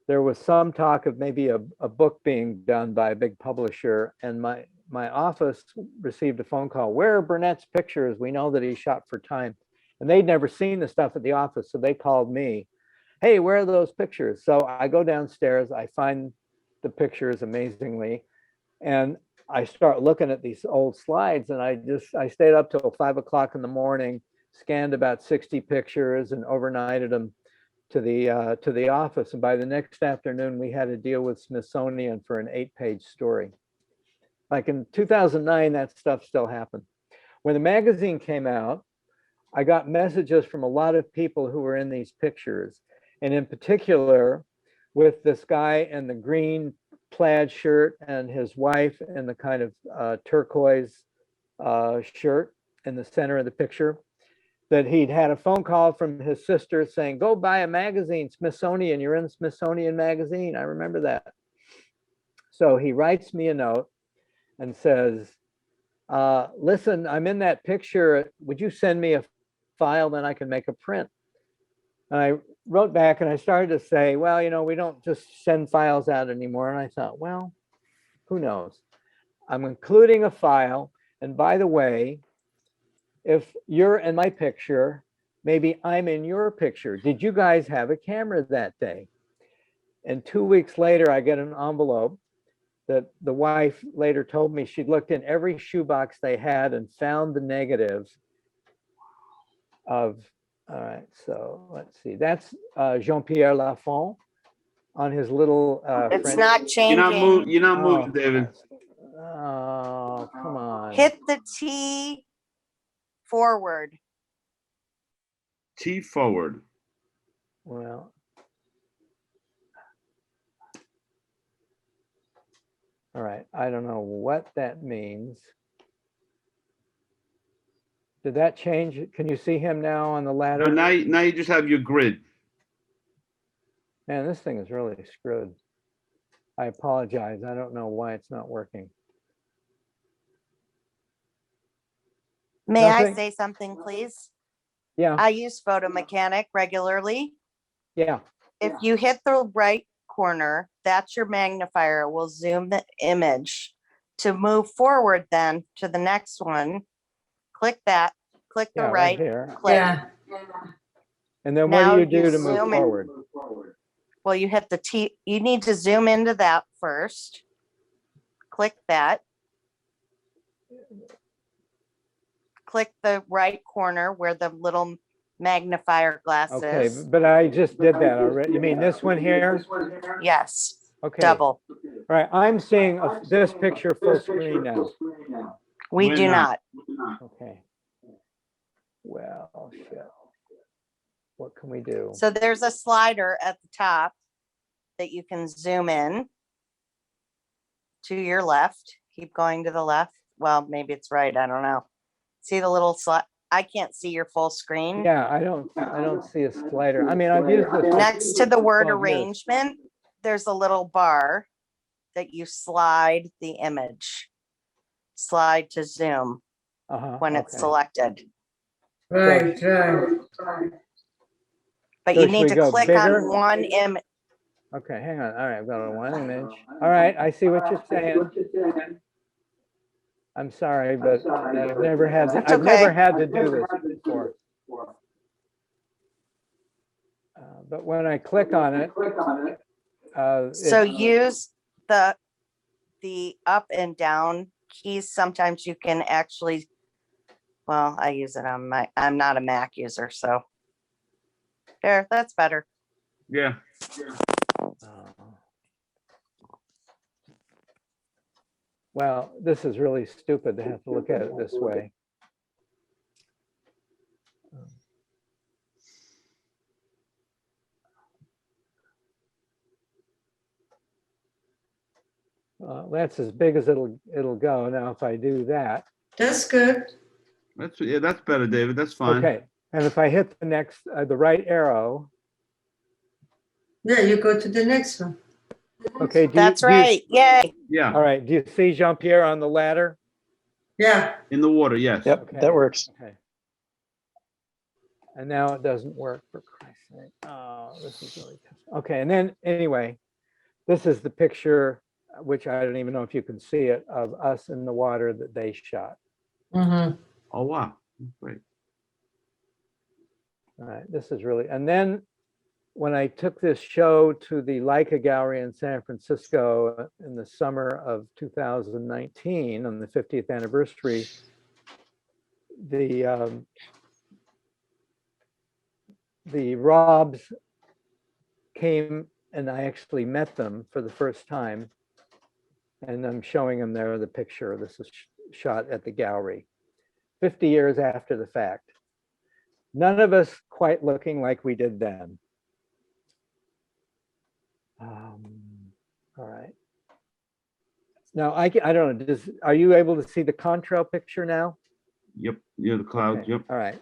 there was some talk of maybe a book being done by a big publisher, and my office received a phone call. Where are Burnett's pictures? We know that he shot for Time. And they'd never seen the stuff at the office, so they called me. Hey, where are those pictures? So I go downstairs, I find the pictures amazingly. And I start looking at these old slides, and I stayed up till 5 o'clock in the morning, scanned about 60 pictures and overnighted them to the office. And by the next afternoon, we had to deal with Smithsonian for an 8-page story. Like in 2009, that stuff still happened. When the magazine came out, I got messages from a lot of people who were in these pictures. And in particular, with this guy in the green plaid shirt and his wife in the kind of turquoise shirt in the center of the picture, that he'd had a phone call from his sister saying, go buy a magazine, Smithsonian, you're in Smithsonian magazine. I remember that. So he writes me a note and says, listen, I'm in that picture. Would you send me a file, then I can make a print? And I wrote back and I started to say, well, you know, we don't just send files out anymore. And I thought, well, who knows? I'm including a file. And by the way, if you're in my picture, maybe I'm in your picture. Did you guys have a camera that day? And 2 weeks later, I get an envelope that the wife later told me she'd looked in every shoebox they had and found the negatives of, all right, so let's see, that's Jean-Pierre Lafont on his little It's French. not changing. You're not moving, David. Oh, come on. Hit the T forward. T forward. Well, all right, I don't know what that means. Did that change? Can you see him now on the No, ladder? now you just have your grid. Man, this thing is really screwed. I apologize. I don't know why it's not working. May I Nothing? say something, please? Yeah, I use Photo Mechanic regularly. yeah. If you hit the right corner, that's your magnifier. It will zoom the image. To move forward then to the next one, click that, click the Yeah, right right, here. click. Yeah. And then what Now do you you do to move zoom in. forward? Well, you hit the T, you need to zoom into that first. Click that. Click the right corner where the little magnifier glass Okay, is. but I just did that already. You mean this one here? Yes, Okay. double. All right, I'm seeing this picture full screen now. We We're do not. not. Okay. Well, shit. What can we do? So there's a slider at the top that you can zoom in to your left. Keep going to the left. Well, maybe it's right. I don't know. See the little slide? I can't see your full screen. Yeah, I don't see a slider. I mean, I've used this. for Next to the word 12 years. arrangement, there's a little bar that you slide the image. Slide to zoom when it's Okay. selected. Right, right. But So you should need we to go click bigger? on one image. Okay, hang on. All right, I've got one image. All right, I see what you're saying. I'm sorry, but I've never had That's I've never okay. had to do this before. But when I click on it, So it- use the up and down keys. Sometimes you can actually, well, I use it on I'm not a Mac user, so. There, that's better. Yeah. well, this is really stupid to have to look at it this way. That's as big as it'll go. Now, if I do that, That's good. That's better, David. That's fine. okay. And if I hit the next, the right arrow, Yeah, you go to the next one. okay. That's right. Yay. Yeah. All right. Do you see Jean-Pierre on the ladder? Yeah. In the water, yes. Yep, Okay. that works. Okay. And now it doesn't work, for Christ's sake. Oh, this is really tough. Okay, and then anyway, this is the picture, which I don't even know if you can see it, of us in the water that they shot. Mm-hmm. Oh, wow. Great. All right, this is really, and then when I took this show to the Leica Gallery in San Francisco in the summer of 2019 on the 50th anniversary, the Robs came and I actually met them for the first time. And I'm showing them there the picture. This is shot at the gallery 50 years after the fact. None of us quite looking like we did then. All right. Now, I don't know, are you able to see the contrail picture now? Yep, yeah, the clouds, Okay, yep. all right.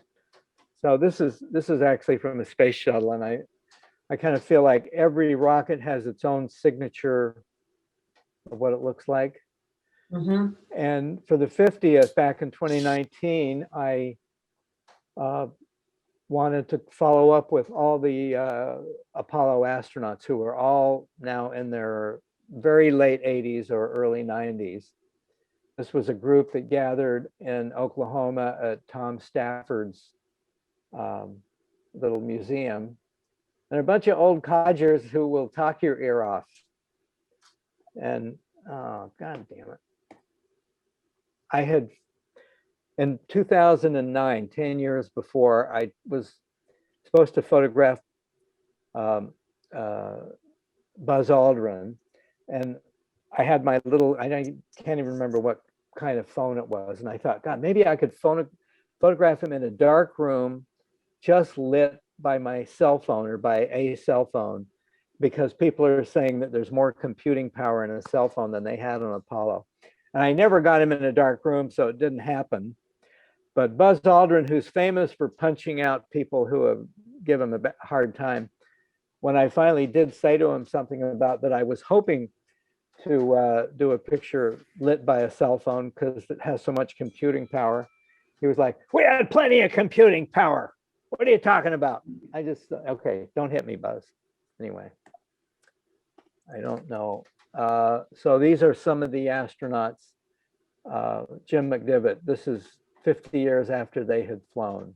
So this is actually from a space shuttle, and I kind of feel like every rocket has its own signature of what it looks like. Mhm. And for the 50th, back in 2019, I wanted to follow up with all the Apollo astronauts who are all now in their very late 80s or early 90s. This was a group that gathered in Oklahoma at Tom Stafford's little museum. And a bunch of old codgers who will talk your ear off. And, oh, God damn it. I had, in 2009, 10 years before, I was supposed to photograph Buzz Aldrin. And I had my little, I can't even remember what kind of phone it was. And I thought, God, maybe I could photograph him in a dark room, just lit by my cell phone or by a cell phone, because people are saying that there's more computing power in a cell phone than they had on Apollo. And I never got him in a dark room, so it didn't happen. But Buzz Aldrin, who's famous for punching out people who have given him a hard time, when I finally did say to him something about that, I was hoping to do a picture lit by a cell phone because it has so much computing power. He was like, "We had plenty of computing power. What are you talking about?" I just, okay, don't hit me, Buzz. Anyway, I don't know. So these are some of the astronauts. Jim McDivitt, this is 50 years after they had flown.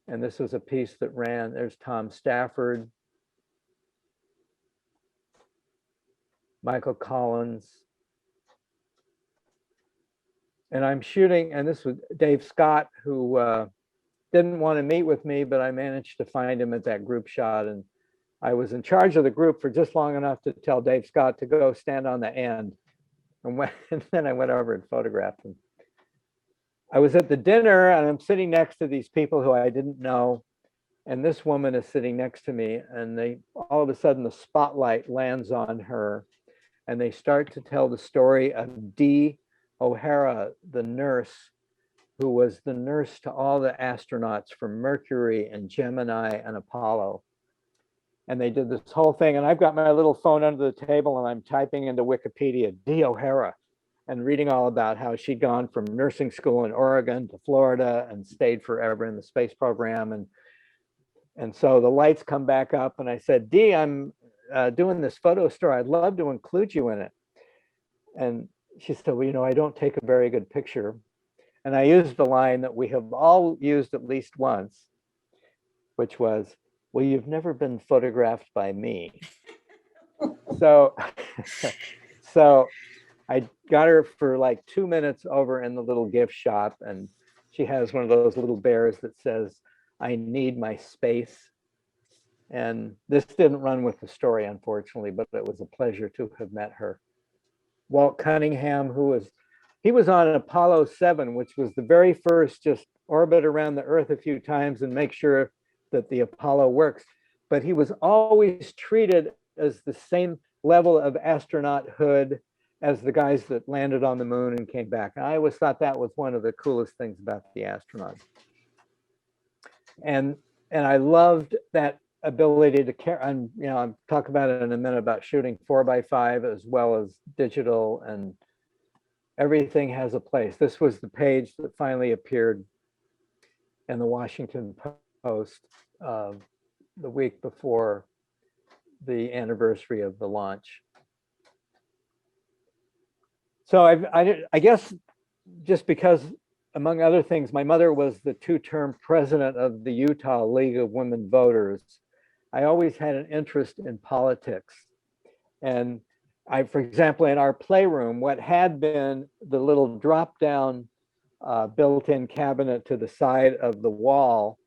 And this was a piece that ran, there's Tom Stafford, Michael Collins. And I'm shooting, and this was Dave Scott, who didn't want to meet with me, but I managed to find him at that group shot. And I was in charge of the group for just long enough to tell Dave Scott to go stand on the end. And then I went over and photographed him. I was at the dinner and I'm sitting next to these people who I didn't know. And this woman is sitting next to me, and they all of a sudden the spotlight lands on her and they start to tell the story of Dee O'Hara, the nurse, who was the nurse to all the astronauts from Mercury and Gemini and Apollo. And they did this whole thing. And I've got my little phone under the table and I'm typing into Wikipedia, Dee O'Hara, and reading all about how she'd gone from nursing school in Oregon to Florida and stayed forever in the space program. And so the lights come back up and I said, Dee, I'm doing this photo story. I'd love to include you in it. And she said, well, you know, I don't take a very good picture. And I used the line that we have all used at least once, which was, well, you've never been photographed by me. So, so I got her for like 2 minutes over in the little gift shop, and she has one of those little bears that says, I need my space. And this didn't run with the story, unfortunately, but it was a pleasure to have met her. Walt Cunningham, he was on Apollo 7, which was the very first just orbit around the Earth a few times and make sure that the Apollo works. But he was always treated as the same level of astronauthood as the guys that landed on the moon and came back. And I always thought that was one of the coolest things about the astronauts. And I loved that ability to carry, and you know, I'll talk about it in a minute about shooting 4x5 as well as digital, and everything has a place. This was the page that finally appeared in the Washington Post the week before the anniversary of the launch. So I guess just because, among other things, my mother was the two-term president of the Utah League of Women Voters, I always had an interest in politics. And for example, in our playroom, what had been the little drop-down built-in cabinet to the side of the wall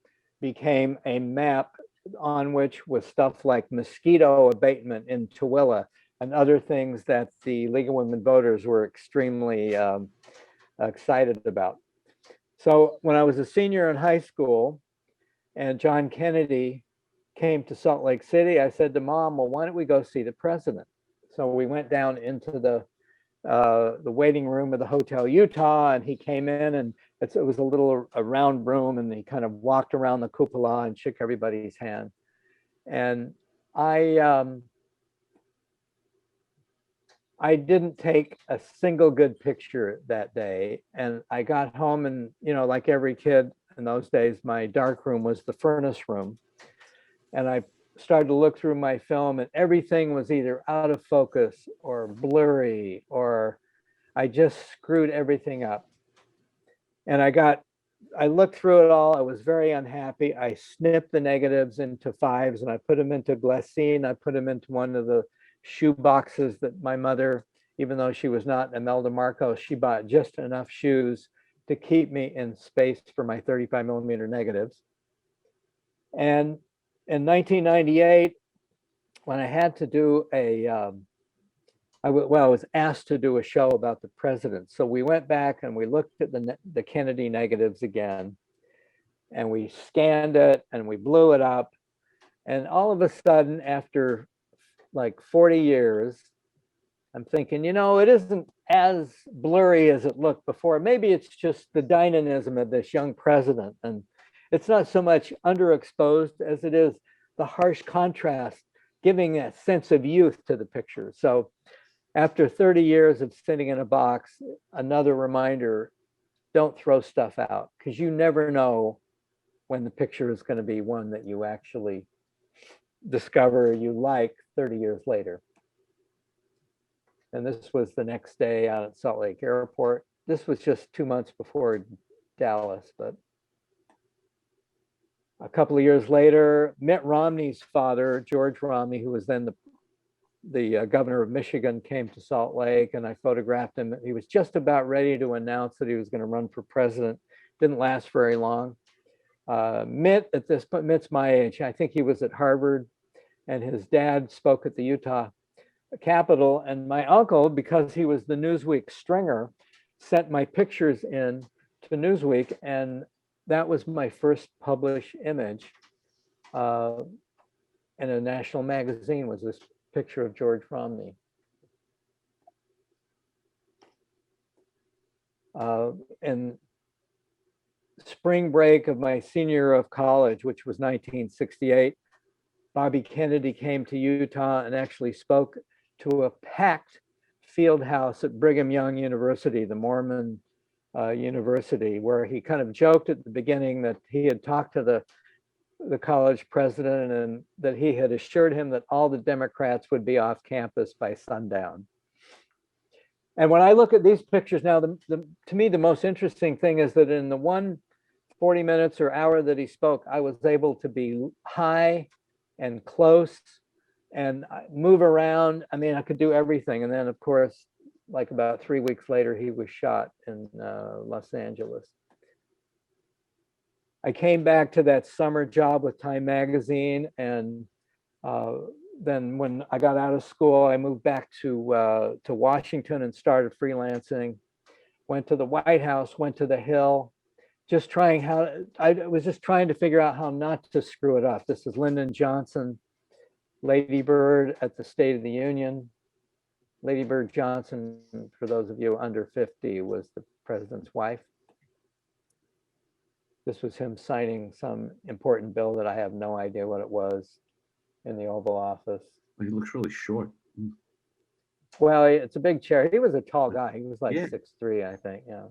became a map on which was stuff like mosquito abatement in Tooele and other things that the League of Women Voters were extremely excited about. So when I was a senior in high school and John Kennedy came to Salt Lake City, I said to Mom, well, why don't we go see the president? So we went down into the waiting room of the Hotel Utah, and he came in, and it was a round room, and he kind of walked around the cupola and shook everybody's hand. And I didn't take a single good picture that day. And I got home, and, you know, like every kid in those days, my dark room was the furnace room. And I started to look through my film, and everything was either out of focus or blurry, or I just screwed everything up. And I looked through it all. I was very unhappy. I snipped the negatives into fives, and I put them into glassine. I put them into one of the shoe boxes that my mother, even though she was not Imelda Marcos, she bought just enough shoes to keep me in space for my 35 millimeter negatives. And in 1998, when I had to do I was asked to do a show about the president. So we went back and we looked at the Kennedy negatives again, and we scanned it and we blew it up. And all of a sudden, after like 40 years, I'm thinking, you know, it isn't as blurry as it looked before. Maybe it's just the dynamism of this young president. And it's not so much underexposed as it is the harsh contrast, giving a sense of youth to the picture. So after 30 years of sitting in a box, another reminder, don't throw stuff out, because you never know when the picture is going to be one that you actually discover you like 30 years later. And this was the next day out at Salt Lake Airport. This was just 2 months before Dallas, but a couple of years later, Mitt Romney's father, George Romney, who was then the governor of Michigan, came to Salt Lake, and I photographed him. He was just about ready to announce that he was going to run for president. Didn't last very long. Mitt, at this point, Mitt's my age. I think he was at Harvard, and his dad spoke at the Utah Capitol. And my uncle, because he was the Newsweek stringer, sent my pictures in to Newsweek, and that was my first published image in a national magazine, was this picture of George Romney. And spring break of my senior year of college, which was 1968, Bobby Kennedy came to Utah and actually spoke to a packed field house at Brigham Young University, the Mormon university, where he kind of joked at the beginning that he had talked to the college president and that he had assured him that all the Democrats would be off campus by sundown. And when I look at these pictures now, to me, the most interesting thing is that in the 40 minutes or hour that he spoke, I was able to be high and close and move around. I mean, I could do everything. And then, of course, like about 3 weeks later, he was shot in Los Angeles. I came back to that summer job with Time Magazine, and then when I got out of school, I moved back to Washington and started freelancing. Went to the White House, went to the Hill, I was just trying to figure out how not to screw it up. This is Lyndon Johnson, Lady Bird at the State of the Union. Lady Bird Johnson, for those of you under 50, was the president's wife. This was him signing some important bill that I have no idea what it was in the Oval Office. He looks really short. Well, it's a big chair. He was a tall guy. He was like Yeah. 6'3", I think, yeah.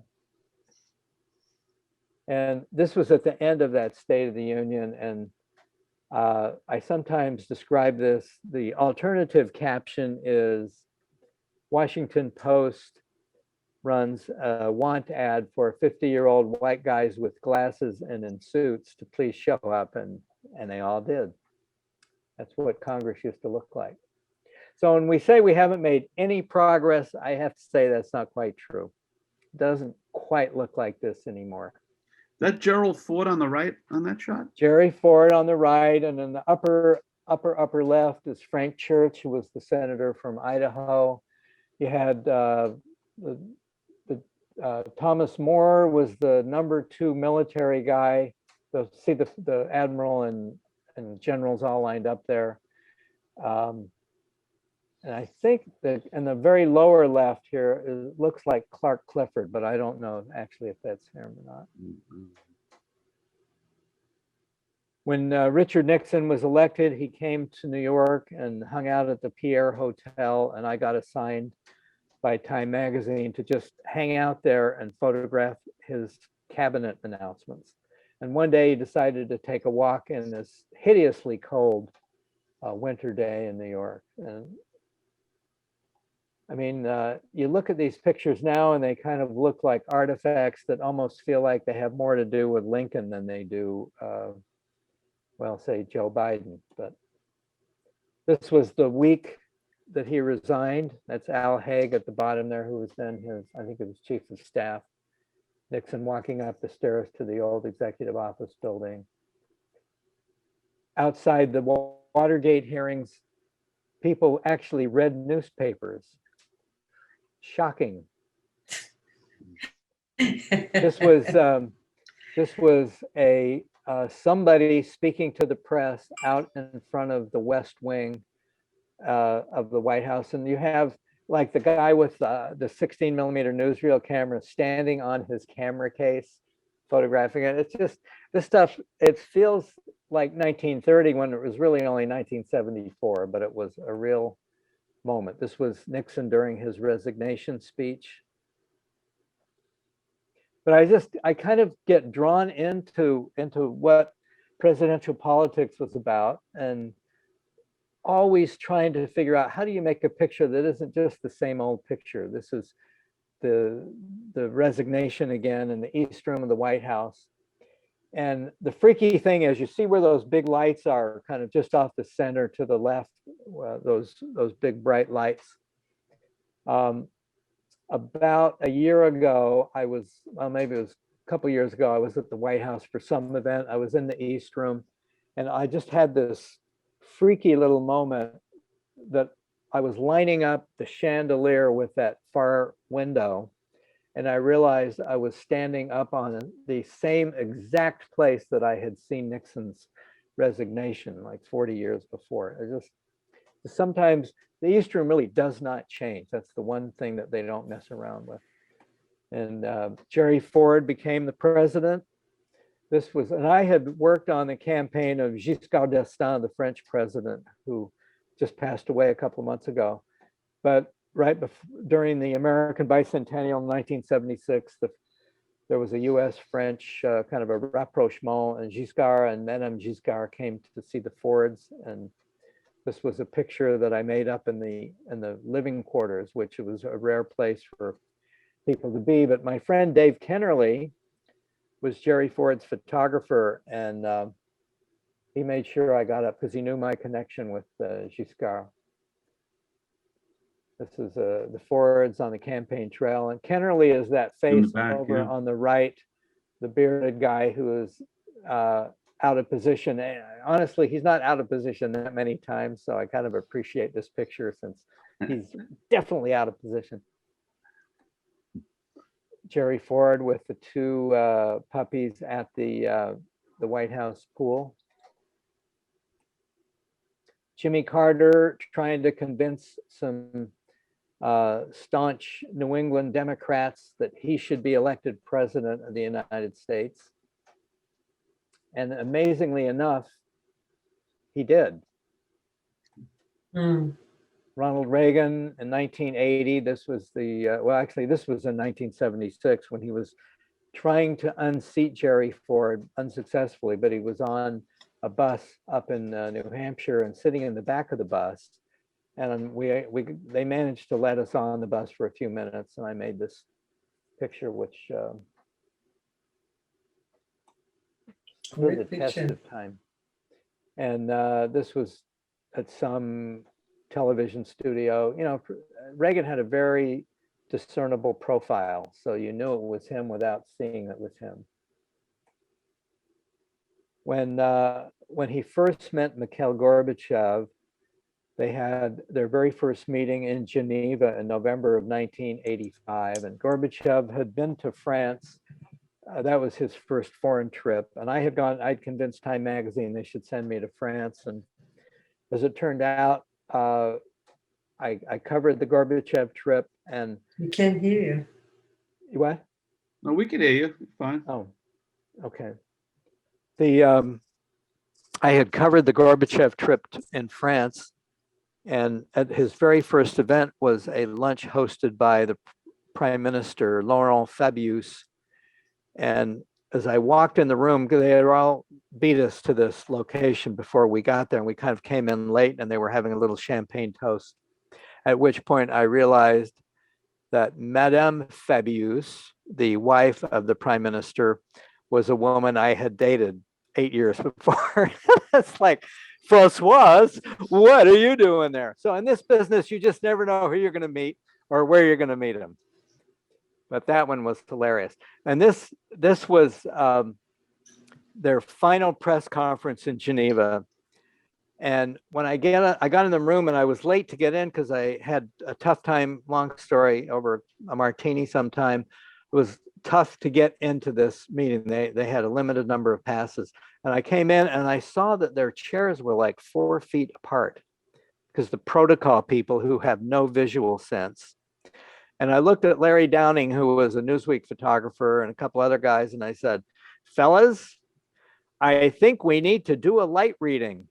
And this was at the end of that State of the Union. And I sometimes describe this, the alternative caption is Washington Post runs a want ad for 50-year-old white guys with glasses and in suits to please show up, and they all did. That's what Congress used to look like. So when we say we haven't made any progress, I have to say that's not quite true. It doesn't quite look like this anymore. That Gerald Ford on the right on that shot? Jerry Ford on the right, and in the upper left is Frank Church, who was the senator from Idaho. You had Thomas Moore was the #2 military guy. So see the admiral and generals all lined up there. And I think that in the very lower left here, it looks like Clark Clifford, but I don't know actually if that's him or not. When Richard Nixon was elected, he came to New York and hung out at the Pierre Hotel, and I got assigned by Time Magazine to just hang out there and photograph his cabinet announcements. And one day he decided to take a walk in this hideously cold winter day in New York. And I mean, you look at these pictures now and they kind of look like artifacts that almost feel like they have more to do with Lincoln than they do, well, say Joe Biden. But this was the week that he resigned. That's Al Haig at the bottom there, who was then his, I think it was chief of staff. Nixon walking up the stairs to the old executive office building. Outside the Watergate hearings, people actually read newspapers. Shocking. This was a somebody speaking to the press out in front of the West Wing of the White House, and you have like the guy with the 16mm newsreel camera standing on his camera case, photographing it. It's just this stuff. It feels like 1930 when it was really only 1974, but it was a real moment. This was Nixon during his resignation speech. But I kind of get drawn into what presidential politics was about, and always trying to figure out how do you make a picture that isn't just the same old picture. This is the resignation again in the East Room of the White House. And the freaky thing is, you see where those big lights are, kind of just off the center to the left, those big bright lights. About a year ago, maybe it was a couple years ago, I was at the White House for some event. I was in the East Room, and I just had this freaky little moment that I was lining up the chandelier with that far window, and I realized I was standing up on the same exact place that I had seen Nixon's resignation like 40 years before. Sometimes the East Room really does not change. That's the one thing that they don't mess around with. And Jerry Ford became the president. And I had worked on the campaign of Giscard d'Estaing, the French president, who just passed away a couple of months ago. But during the American bicentennial in 1976, there was a US-French kind of a rapprochement, and Giscard and Madame Giscard came to see the Fords. And this was a picture that I made up in the living quarters, which was a rare place for people to be. But my friend Dave Kennerly was Jerry Ford's photographer, and he made sure I got up because he knew my connection with Giscard. This is the Fords on the campaign trail, and Kennerly is that face over on the right, the bearded guy who is out of position. And honestly, he's not out of position that many times, so I kind of appreciate this picture since he's definitely out of position. Jerry Ford with the two puppies at the White House pool. Jimmy Carter trying to convince some staunch New England Democrats that he should be elected president of the United States. And amazingly enough, he did. Ronald Reagan in 1980, this was this was in 1976 when he was trying to unseat Jerry Ford unsuccessfully, but he was on a bus up in New Hampshire and sitting in the back of the bus. And they managed to let us on the bus for a few minutes, and I made this picture, which stood the test of time. And this was at some television studio. You know, Reagan had a very discernible profile, so you knew it was him without seeing it was him. When he first met Mikhail Gorbachev, they had their very first meeting in Geneva in November of 1985, and Gorbachev had been to France. That was his first foreign trip, and I'd convinced Time Magazine they should send me to France, and as it turned out, I covered the Gorbachev trip. And We can't hear you. what? No, we could hear you. Fine. Oh, okay. I had covered the Gorbachev trip in France, and at his very first event was a lunch hosted by the Prime Minister, Laurent Fabius. And as I walked in the room, they had all beat us to this location before we got there, and we kind of came in late, and they were having a little champagne toast. At which point I realized that Madame Fabius, the wife of the Prime Minister, was a woman I had dated 8 years before. It's like, Francoise, what are you doing there? So in this business, you just never know who you're going to meet or where you're going to meet them. But that one was hilarious. And this was their final press conference in Geneva. And when I got in the room, and I was late to get in because I had a tough time, long story, over a martini sometime. It was tough to get into this meeting. They had a limited number of passes. And I came in and I saw that their chairs were like 4 feet apart because the protocol people who have no visual sense. And I looked at Larry Downing, who was a Newsweek photographer, and a couple other guys, and I said, fellas, I think we need to do a light reading.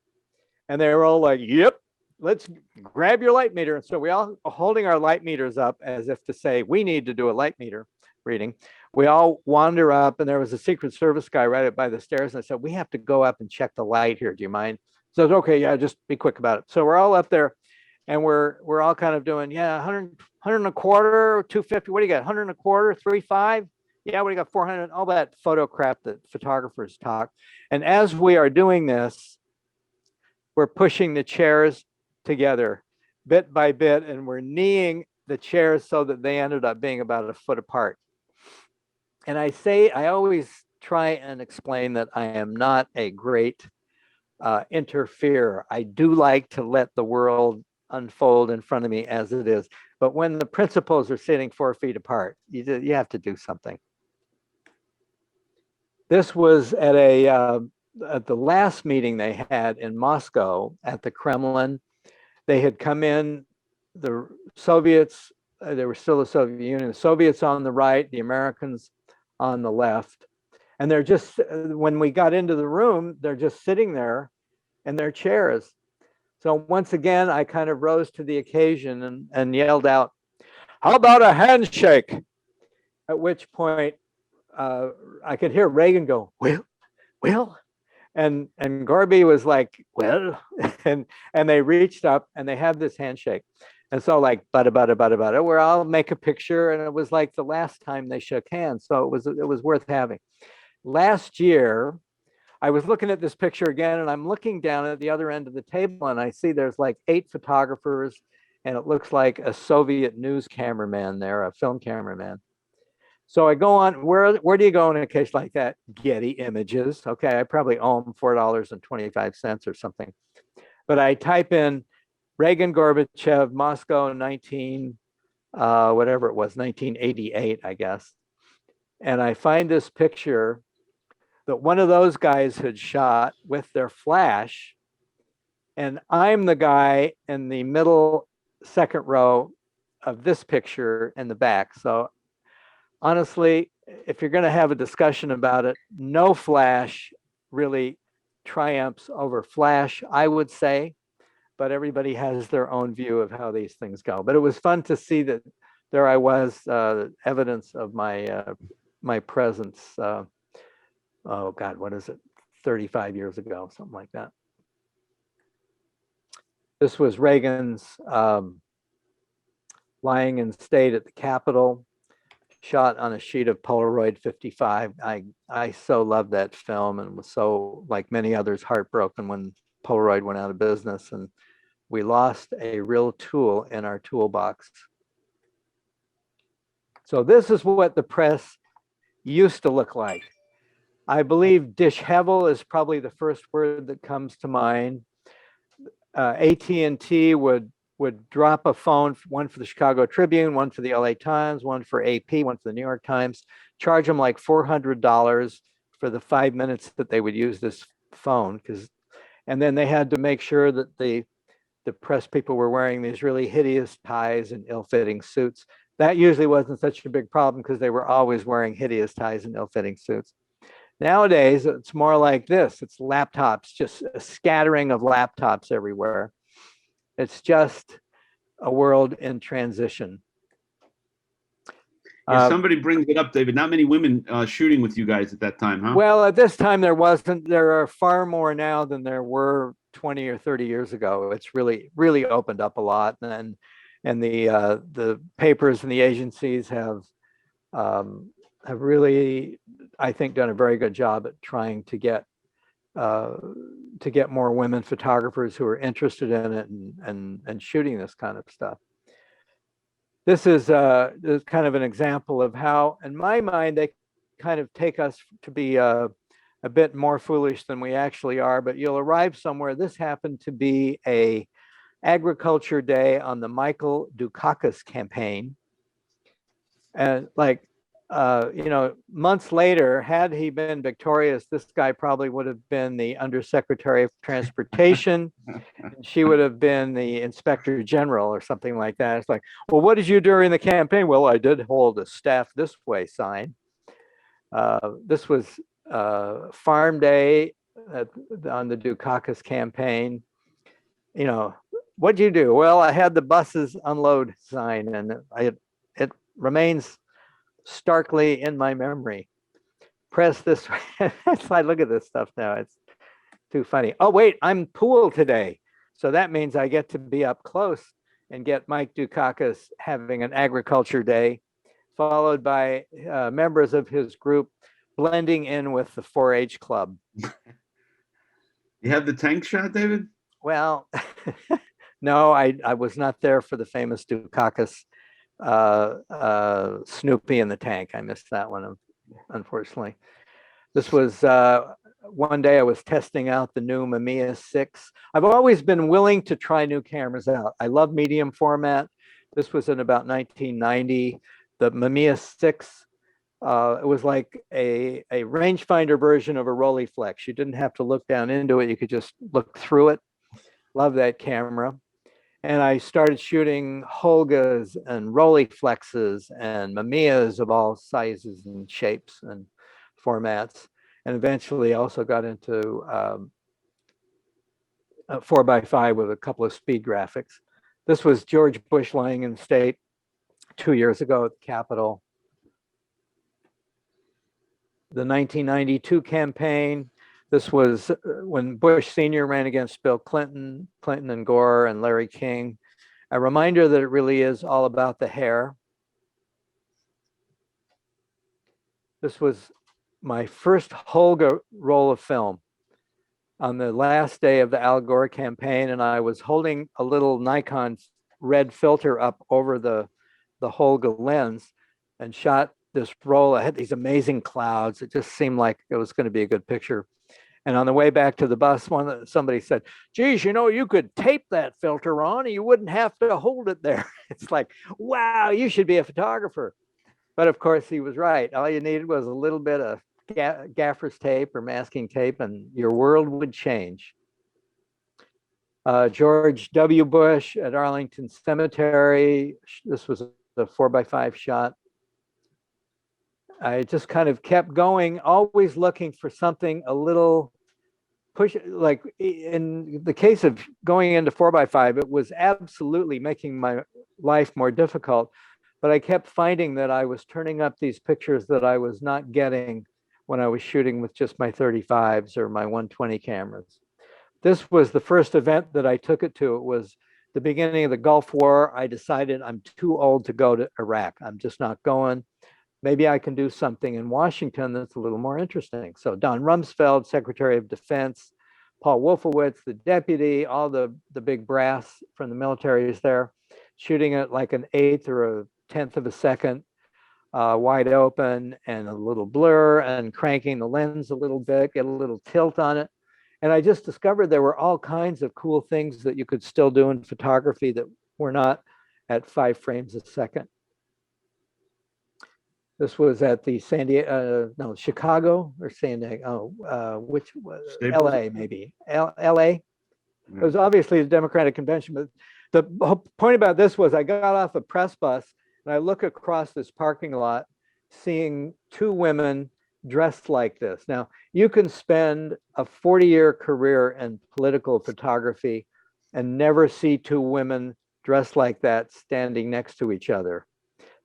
And they were all like, yep, let's grab your light meter. And so we all holding our light meters up as if to say, we need to do a light meter reading. We all wander up, and there was a Secret Service guy right up by the stairs. And I said, we have to go up and check the light here. Do you mind? He says, okay, yeah, just be quick about it. So we're all up there, and we're all kind of doing, yeah, 100 and a quarter, 250. What do you got? 100 and a quarter, 3.5. Yeah, what do you got? 400. All that photo crap that photographers talk. And as we are doing this, we're pushing the chairs together bit by bit, and we're kneeing the chairs so that they ended up being about a foot apart. And I always try and explain that I am not a great interferer. I do like to let the world unfold in front of me as it is. But when the principals are sitting 4 feet apart, you have to do something. This was at the last meeting they had in Moscow at the Kremlin. They had come in, the Soviets, they were still the Soviet Union, the Soviets on the right, the Americans on the left. And they're just, when we got into the room, they're just sitting there in their chairs. So once again, I kind of rose to the occasion and yelled out, how about a handshake? At which point I could hear Reagan go, well, and Gorby was like, well, and they reached up and they had this handshake. And so like, bada, where I'll make a picture. And it was like the last time they shook hands. So it was worth having. Last year, I was looking at this picture again, and I'm looking down at the other end of the table, and I see there's like 8 photographers, and it looks like a Soviet news cameraman there, a film cameraman. So I go on, where do you go in a case like that? Getty Images. Okay, I probably owe them $4.25 or something. But I type in Reagan Gorbachev, Moscow, 1988, I guess. And I find this picture that one of those guys had shot with their flash. And I'm the guy in the middle second row of this picture in the back. So honestly, if you're going to have a discussion about it, no flash really triumphs over flash, I would say, but everybody has their own view of how these things go. But it was fun to see that there I was, evidence of my presence. Oh God, what is it? 35 years ago, something like that. This was Reagan's lying in state at the Capitol, shot on a sheet of Polaroid 55. I so loved that film and was so, like many others, heartbroken when Polaroid went out of business, and we lost a real tool in our toolbox. So this is what the press used to look like. I believe dishevel is probably the first word that comes to mind. AT&T would drop a phone, one for the Chicago Tribune, one for the LA Times, one for AP, one for the New York Times, charge them like $400 for the 5 minutes that they would use this phone, and then they had to make sure that the press people were wearing these really hideous ties and ill-fitting suits. That usually wasn't such a big problem because they were always wearing hideous ties and ill-fitting suits. Nowadays, it's more like this. It's laptops, just a scattering of laptops everywhere. It's just a world in transition. Yeah, somebody brings it up, David. Not many women shooting with you guys at that time, huh? Well, at this time, there wasn't. There are far more now than there were 20 or 30 years ago. It's really, really opened up a lot. And the papers and the agencies have really, I think, done a very good job at trying to get more women photographers who are interested in it and shooting this kind of stuff. This is kind of an example of how, in my mind, they kind of take us to be a bit more foolish than we actually are. But you'll arrive somewhere. This happened to be a agriculture day on the Michael Dukakis campaign, and months later, had he been victorious, this guy probably would have been the Undersecretary of Transportation. And she would have been the Inspector General or something like that. It's like, well, what did you do during the campaign? Well, I did hold a staff this way sign. This was Farm Day on the Dukakis campaign. What'd you do? Well, I had the buses unload sign, and it remains starkly in my memory. Press this way. I look at this stuff now. It's too funny. Oh, wait, I'm pool today. So that means I get to be up close and get Mike Dukakis having an agriculture day, followed by members of his group blending in with the 4-H club. You have the tank shot, David? Well, no, I was not there for the famous Dukakis Snoopy in the tank. I missed that one, unfortunately. This was one day I was testing out the new Mamiya 6. I've always been willing to try new cameras out. I love medium format. This was in about 1990. The Mamiya 6, it was like a rangefinder version of a Rolleiflex. You didn't have to look down into it. You could just look through it. Love that camera. And I started shooting Holgas and Rolleiflexes and Mamiyas of all sizes and shapes and formats. And eventually also got into a 4x5 with a couple of speed graphics. This was George Bush lying in state 2 years ago at the Capitol. The 1992 campaign. This was when Bush Sr. ran against Bill Clinton, Clinton and Gore and Larry King. A reminder that it really is all about the hair. This was my first Holga roll of film on the last day of the Al Gore campaign, and I was holding a little Nikon red filter up over the Holga lens and shot this roll. I had these amazing clouds. It just seemed like it was going to be a good picture. And on the way back to the bus, somebody said, geez, you could tape that filter on and you wouldn't have to hold it there. It's like, wow, you should be a photographer. But of course, he was right. All you needed was a little bit of gaffer's tape or masking tape and your world would change. George W. Bush at Arlington Cemetery. This was a 4x5 shot. I just kind of kept going, always looking for something a little push. Like in the case of going into 4x5, it was absolutely making my life more difficult. But I kept finding that I was turning up these pictures that I was not getting when I was shooting with just my 35s or my 120 cameras. This was the first event that I took it to. It was the beginning of the Gulf War. I decided I'm too old to go to Iraq. I'm just not going. Maybe I can do something in Washington that's a little more interesting. So Don Rumsfeld, Secretary of Defense, Paul Wolfowitz, the deputy, all the big brass from the military is there, shooting it like an eighth or a tenth of a second, wide open and a little blur, and cranking the lens a little bit, get a little tilt on it. And I just discovered there were all kinds of cool things that you could still do in photography that were not at 5 frames a second. This was at the Chicago or San Diego, which was Staples? LA, maybe. LA. It Yeah. was obviously the Democratic Convention, but the whole point about this was I got off a press bus and I look across this parking lot, seeing 2 women dressed like this. Now, you can spend a 40-year career in political photography and never see 2 women dressed like that standing next to each other.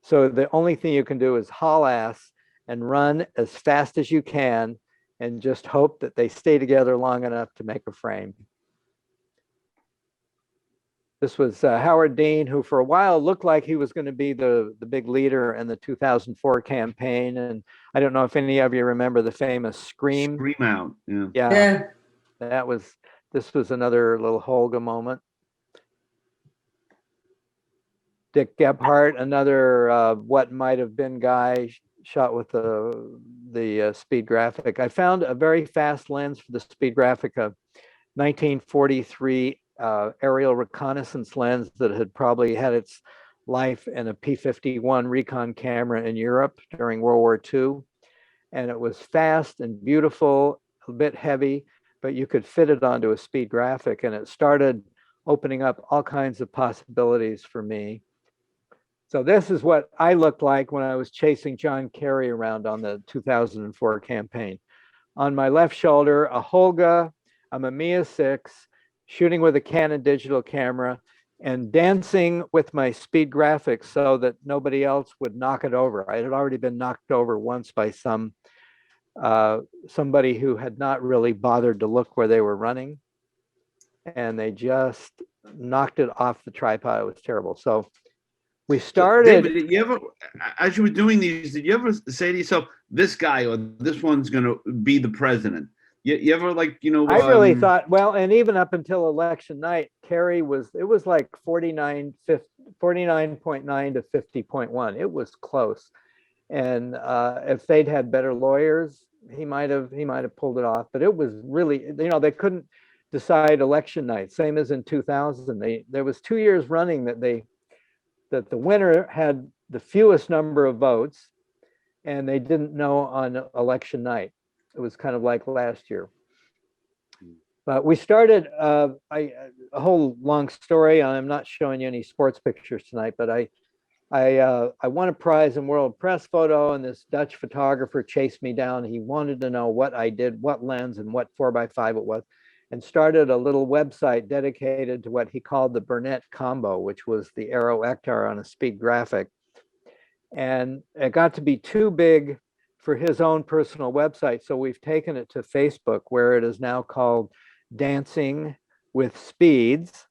So the only thing you can do is haul ass and run as fast as you can and just hope that they stay together long enough to make a frame. This was Howard Dean, who for a while looked like he was going to be the big leader in the 2004 campaign. And I don't know if any of you remember the famous Scream. Scream out. Yeah. Yeah, this was another little Holga moment. Dick Gebhardt, another what might have been guy, shot with the speed graphic. I found a very fast lens for the speed graphic, a 1943 aerial reconnaissance lens that had probably had its life in a P-51 recon camera in Europe during World War II. And it was fast and beautiful, a bit heavy, but you could fit it onto a speed graphic, and it started opening up all kinds of possibilities for me. So this is what I looked like when I was chasing John Kerry around on the 2004 campaign. On my left shoulder, a Holga, a Mamiya 6, shooting with a Canon digital camera and dancing with my speed graphics so that nobody else would knock it over. I had already been knocked over once by somebody who had not really bothered to look where they were running, and they just knocked it off the tripod. It was terrible. So we started. David, did you ever, as you were doing these, did you ever say to yourself, this guy or this one's going to be the president? You ever I really thought, well, and even up until election night, Kerry it was like 49.9 to 50.1. It was close. And if they'd had better lawyers, he might have pulled it off. But it was really, they couldn't decide election night, same as in 2000. There was 2 years running that the winner had the fewest number of votes, and they didn't know on election night. It was kind of like last year. But we started a whole long story. I'm not showing you any sports pictures tonight, but I won a prize in World Press Photo, and this Dutch photographer chased me down. He wanted to know what I did, what lens, and what 4x5 it was, and started a little website dedicated to what he called the Burnett combo, which was the Aero Ektar on a speed graphic. And it got to be too big for his own personal website. So we've taken it to Facebook, where it is now called Dancing with Speeds.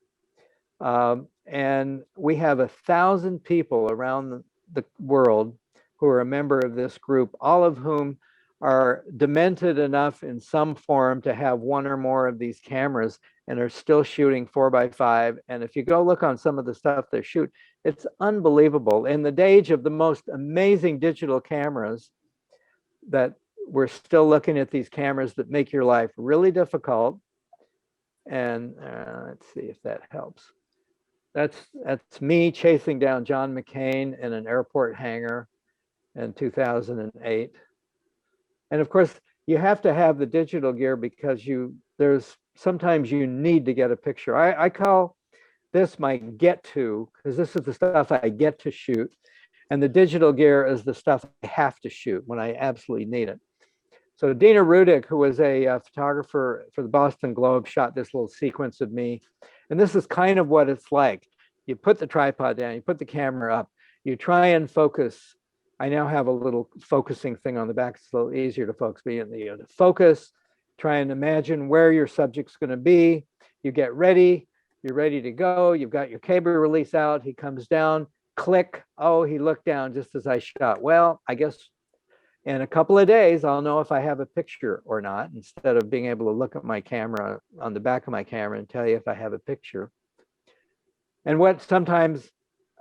And we have 1,000 people around the world who are a member of this group, all of whom are demented enough in some form to have one or more of these cameras and are still shooting 4x5. And if you go look on some of the stuff they shoot, it's unbelievable. In the age of the most amazing digital cameras, that we're still looking at these cameras that make your life really difficult. And let's see if that helps. That's me chasing down John McCain in an airport hangar in 2008. And of course, you have to have the digital gear because sometimes you need to get a picture. I call this my get to, because this is the stuff I get to shoot. And the digital gear is the stuff I have to shoot when I absolutely need it. So Dina Rudick, who was a photographer for the Boston Globe, shot this little sequence of me. And this is kind of what it's like. You put the tripod down, you put the camera up, you try and focus. I now have a little focusing thing on the back. It's a little easier to focus. But you focus, try and imagine where your subject's going to be. You get ready. You're ready to go. You've got your cable release out. He comes down. Click. Oh, he looked down just as I shot. Well, I guess In a couple of days, I'll know if I have a picture or not, instead of being able to look at my camera on the back of my camera and tell you if I have a picture. And what sometimes,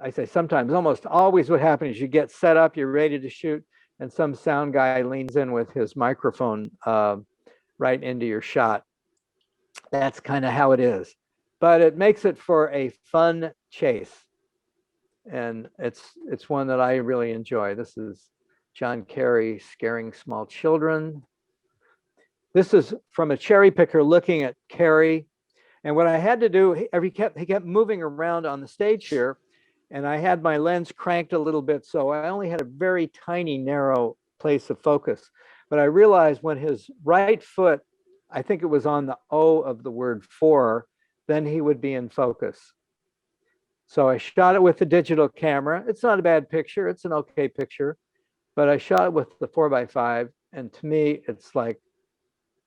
I say sometimes, almost always what happens is you get set up, you're ready to shoot, and some sound guy leans in with his microphone right into your shot. That's kind of how it is. But it makes it for a fun chase. And it's one that I really enjoy. This is John Kerry scaring small children. This is from a cherry picker looking at Kerry. And what I had to do, he kept moving around on the stage here, and I had my lens cranked a little bit, so I only had a very tiny, narrow place of focus. But I realized when his right foot, I think it was on the O of the word for, then he would be in focus. So I shot it with the digital camera. It's not a bad picture. It's an okay picture, but I shot it with the 4x5. And to me, it's like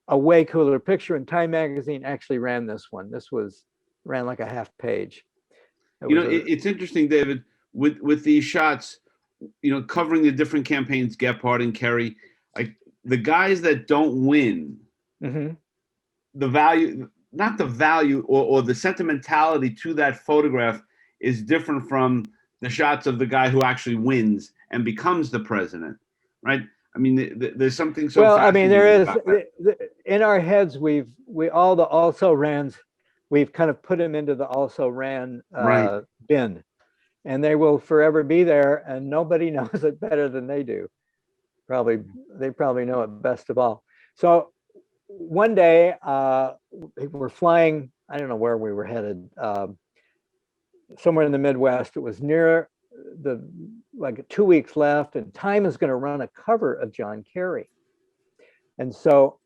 a way cooler picture. And Time Magazine actually ran this one. This ran like a half page. It's interesting, David, with these shots, covering the different campaigns, Gephardt and Kerry, like the guys that don't win, mm-hmm. the value, not the value or the sentimentality to that photograph is different from the shots of the guy who actually wins and becomes the president, right? I mean, there's something so well, I mean, there is in our heads, all the also rans, we've kind of put them into the also ran right. bin, and they will forever be there, and nobody knows it better than they do. They probably know it best of all. So one day we're flying, I don't know where we were headed, somewhere in the Midwest. It was near like 2 weeks left, and Time is going to run a cover of John Kerry. And so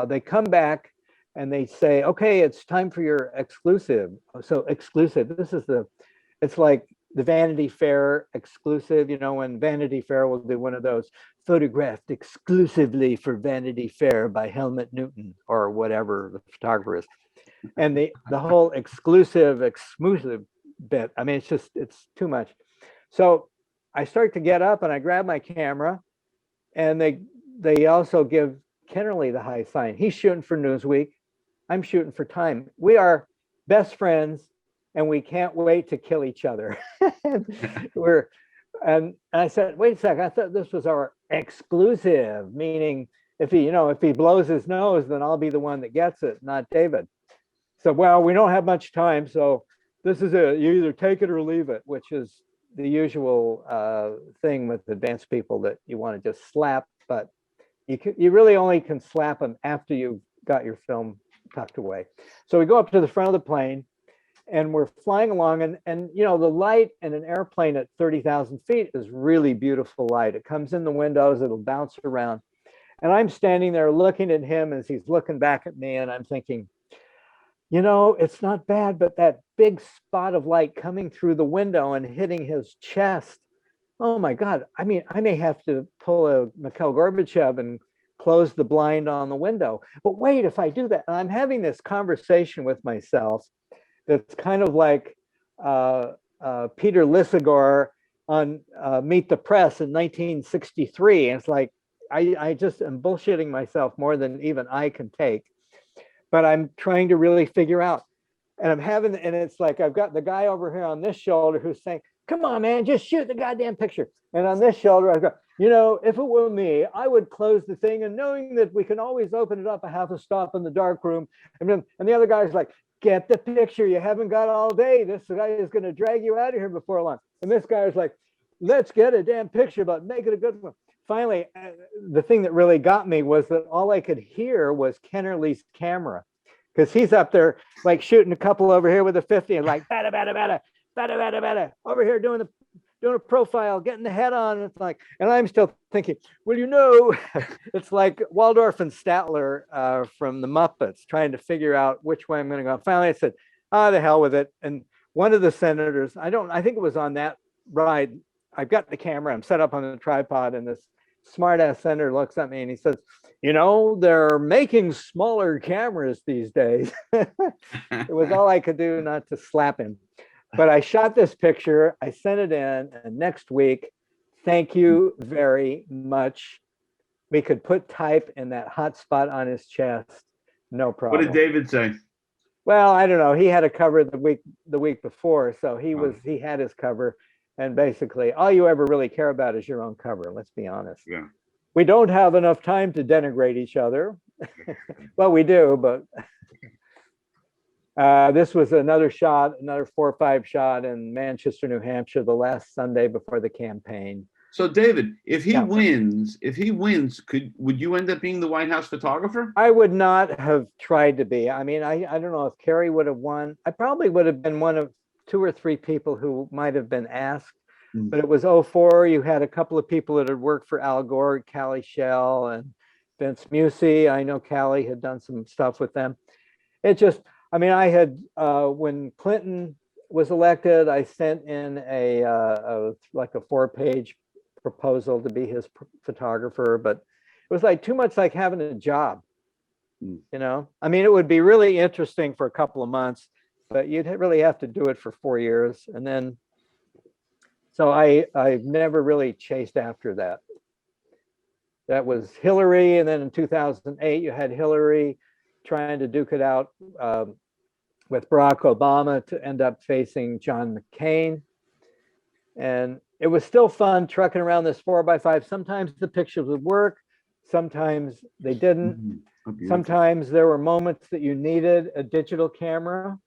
they come back and they say, okay, it's time for your exclusive. So exclusive, it's like the Vanity Fair exclusive, when Vanity Fair will do one of those photographed exclusively for Vanity Fair by Helmut Newton or whatever the photographer is. And the whole exclusive bit, I mean, it's too much. So I start to get up and I grab my camera, and they also give Kennerly the high sign. He's shooting for Newsweek. I'm shooting for Time. We are best friends, and we can't wait to kill each other. And I said, wait a second, I thought this was our exclusive, meaning if he blows his nose, then I'll be the one that gets it, not David. So, well, we don't have much time, so this is it. You either take it or leave it, which is the usual thing with advanced people that you want to just slap, but you really only can slap them after you've got your film tucked away. So we go up to the front of the plane, and we're flying along, and the light in an airplane at 30,000 feet is really beautiful light. It comes in the windows, it'll bounce around. And I'm standing there looking at him as he's looking back at me, and I'm thinking, it's not bad, but that big spot of light coming through the window and hitting his chest, oh my God. I mean, I may have to pull a Mikhail Gorbachev and close the blind on the window. But wait, if I do that, and I'm having this conversation with myself that's kind of like Peter Lisagor on Meet the Press in 1963. And it's like, I just am bullshitting myself more than even I can take. But I'm trying to really figure out, and it's like, I've got the guy over here on this shoulder who's saying, come on, man, just shoot the goddamn picture. And on this shoulder, I've got, if it were me, I would close the thing, and knowing that we can always open it up a half a stop in the dark room. And the other guy's like, get the picture. You haven't got all day. This guy is going to drag you out of here before long. And this guy is like, let's get a damn picture, but make it a good one. Finally, the thing that really got me was that all I could hear was Kennerly's camera, because he's up there like shooting a couple over here with a 50 and like bada bada bada bada bada bada over here doing a profile, getting the head on. It's like, and I'm still thinking, well, it's like Waldorf and Statler from the Muppets trying to figure out which way I'm going to go. Finally, I said, the hell with it. And one of the senators, I think it was on that ride, I've got the camera, I'm set up on the tripod, and this smart-ass senator looks at me and he says, they're making smaller cameras these days. It was all I could do not to slap him. But I shot this picture, I sent it in, and next week, thank you very much, we could put type in that hot spot on his chest, no What problem. did David say? Well, I don't know. He had a cover the week before, so Oh. he had his cover, and basically all you ever really care about is your own cover. Let's be honest. Yeah. We don't have enough time to denigrate each other. Well, we do, but this was another shot, another 4-5 shot in Manchester, New Hampshire, the last Sunday before the campaign. So David, if he Yeah. wins, would you end up being the White House photographer? I would not have tried to be. I mean, I don't know if Kerry would have won. I probably would have been one of 2 or 3 people who might have been asked. Mm. But it was 04. You had a couple of people that had worked for Al Gore, Callie Shell and Vince Musi. I know Callie had done some stuff with them. It just, I mean, I had, when Clinton was elected, I sent in like a 4-page proposal to be his photographer, but it was like too much like having a job, Mm. you know? I mean, it would be really interesting for a couple of months, but you'd really have to do it for 4 years. And then, so I've never really chased after that. That was Hillary. And then in 2008, you had Hillary trying to duke it out with Barack Obama to end up facing John McCain. And it was still fun trucking around this 4x5. Sometimes the pictures would work. Sometimes they didn't. Mhm. Oh, beautiful. Sometimes there were moments that you needed a digital camera.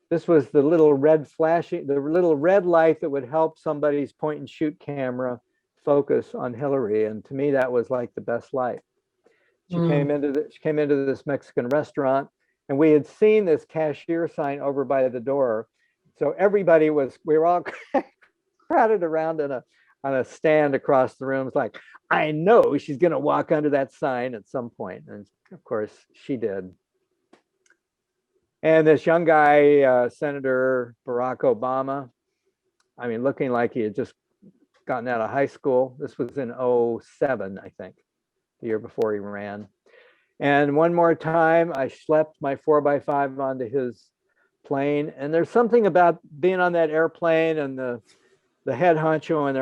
This was the little red flashing, the little red light that would help somebody's point and shoot camera focus on Hillary. And to me, that was like the best light. She came into this Mexican restaurant, and we had seen this cashier sign over by the door. So everybody we were all crowded around on a stand across the room. It's like, I know she's going to walk under that sign at some point. And of course she did. And this young guy, Senator Barack Obama, I mean, looking like he had just gotten out of high school. This was in 07, I think, the year before he ran. And one more time, I schlepped my 4x5 onto his plane. And there's something about being on that airplane and the head honcho in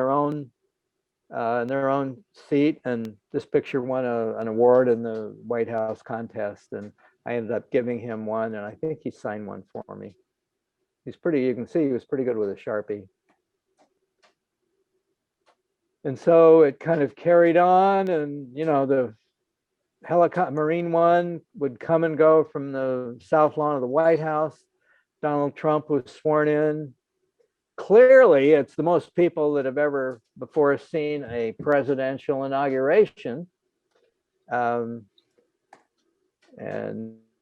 their own seat. And this picture won an award in the White House contest. And I ended up giving him one, and I think he signed one for me. You can see he was pretty good with a Sharpie. And so it kind of carried on, and the helicopter Marine One would come and go from the south lawn of the White House. Donald Trump was sworn in. Clearly, it's the most people that have ever before seen a presidential inauguration. And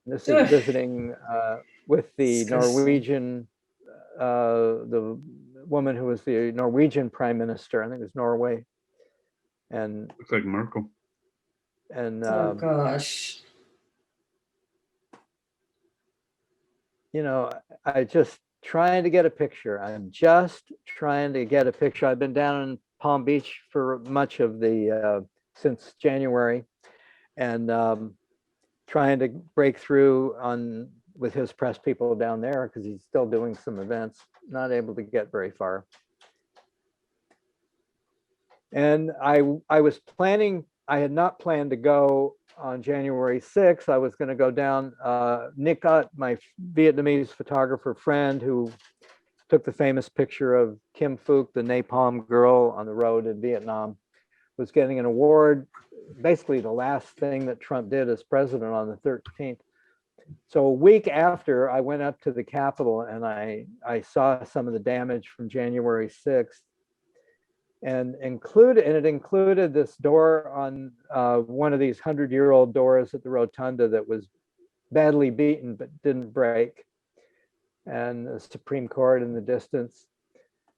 this is visiting with the Norwegian, the woman who was the Norwegian prime minister. I think it was Norway. And Looks like Merkel. and Oh gosh. I just trying to get a picture. I'm just trying to get a picture. I've been down in Palm Beach for much of the since January, and trying to break through with his press people down there because he's still doing some events. Not able to get very far. And I had not planned to go on January 6th. I was going to go down. Nick Ut, my Vietnamese photographer friend who took the famous picture of Kim Phuc, the napalm girl on the road in Vietnam, was getting an award, basically the last thing that Trump did as president on the 13th. So a week after, I went up to the Capitol and I saw some of the damage from January 6th. And it included this door on one of these 100-year-old doors at the rotunda that was badly beaten but didn't break, and the Supreme Court in the distance.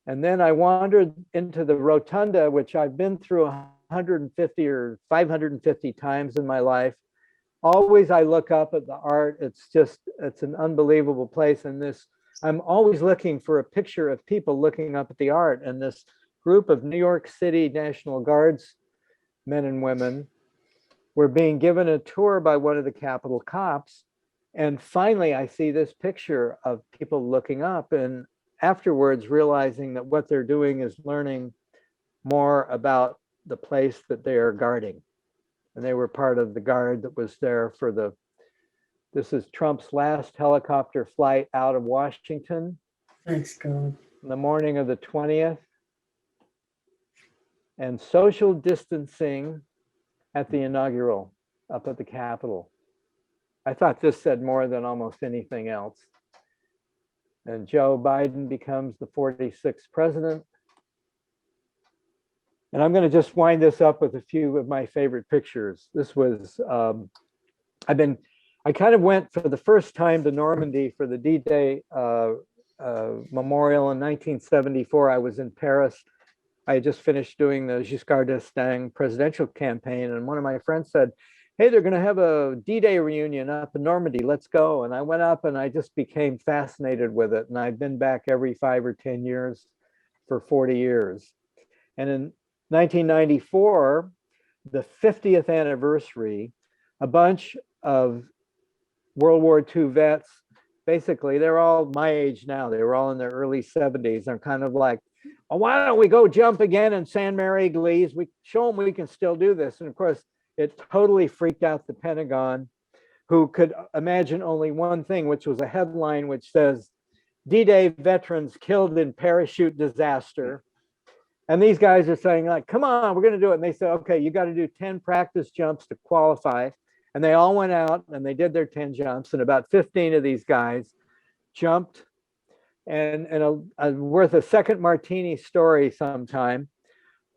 And then I wandered into the rotunda, which I've been through 150 or 550 times in my life. Always I look up at the art. It's an unbelievable place. And I'm always looking for a picture of people looking up at the art. And this group of New York City National Guards men and women were being given a tour by one of the Capitol cops. And finally, I see this picture of people looking up, and afterwards realizing that what they're doing is learning more about the place that they are guarding. And they were part of the guard that was there for this is Trump's last helicopter flight out of Washington Thanks, God. in the morning of the 20th. And social distancing at the inaugural up at the Capitol. I thought this said more than almost anything else. And Joe Biden becomes the 46th president. And I'm going to just wind this up with a few of my favorite pictures. This was, I kind of went for the first time to Normandy for the D-Day memorial in 1974. I was in Paris. I had just finished doing the Giscard d'Estaing presidential campaign. And one of my friends said, hey, they're going to have a D-Day reunion up in Normandy. Let's go. And I went up and I just became fascinated with it. And I've been back every 5 or 10 years for 40 years. And in 1994, the 50th anniversary, a bunch of World War II vets, basically, they're all my age now. They were all in their early 70s. They're kind of like, oh, why don't we go jump again in San Mary Glees? We show them we can still do this. And of course, it totally freaked out the Pentagon, who could imagine only one thing, which was a headline which says, D-Day veterans killed in parachute disaster. And these guys are saying, like, come on, we're going to do it. And they said, okay, you got to do 10 practice jumps to qualify. And they all went out and they did their 10 jumps. And about 15 of these guys jumped. And worth a second martini story sometime.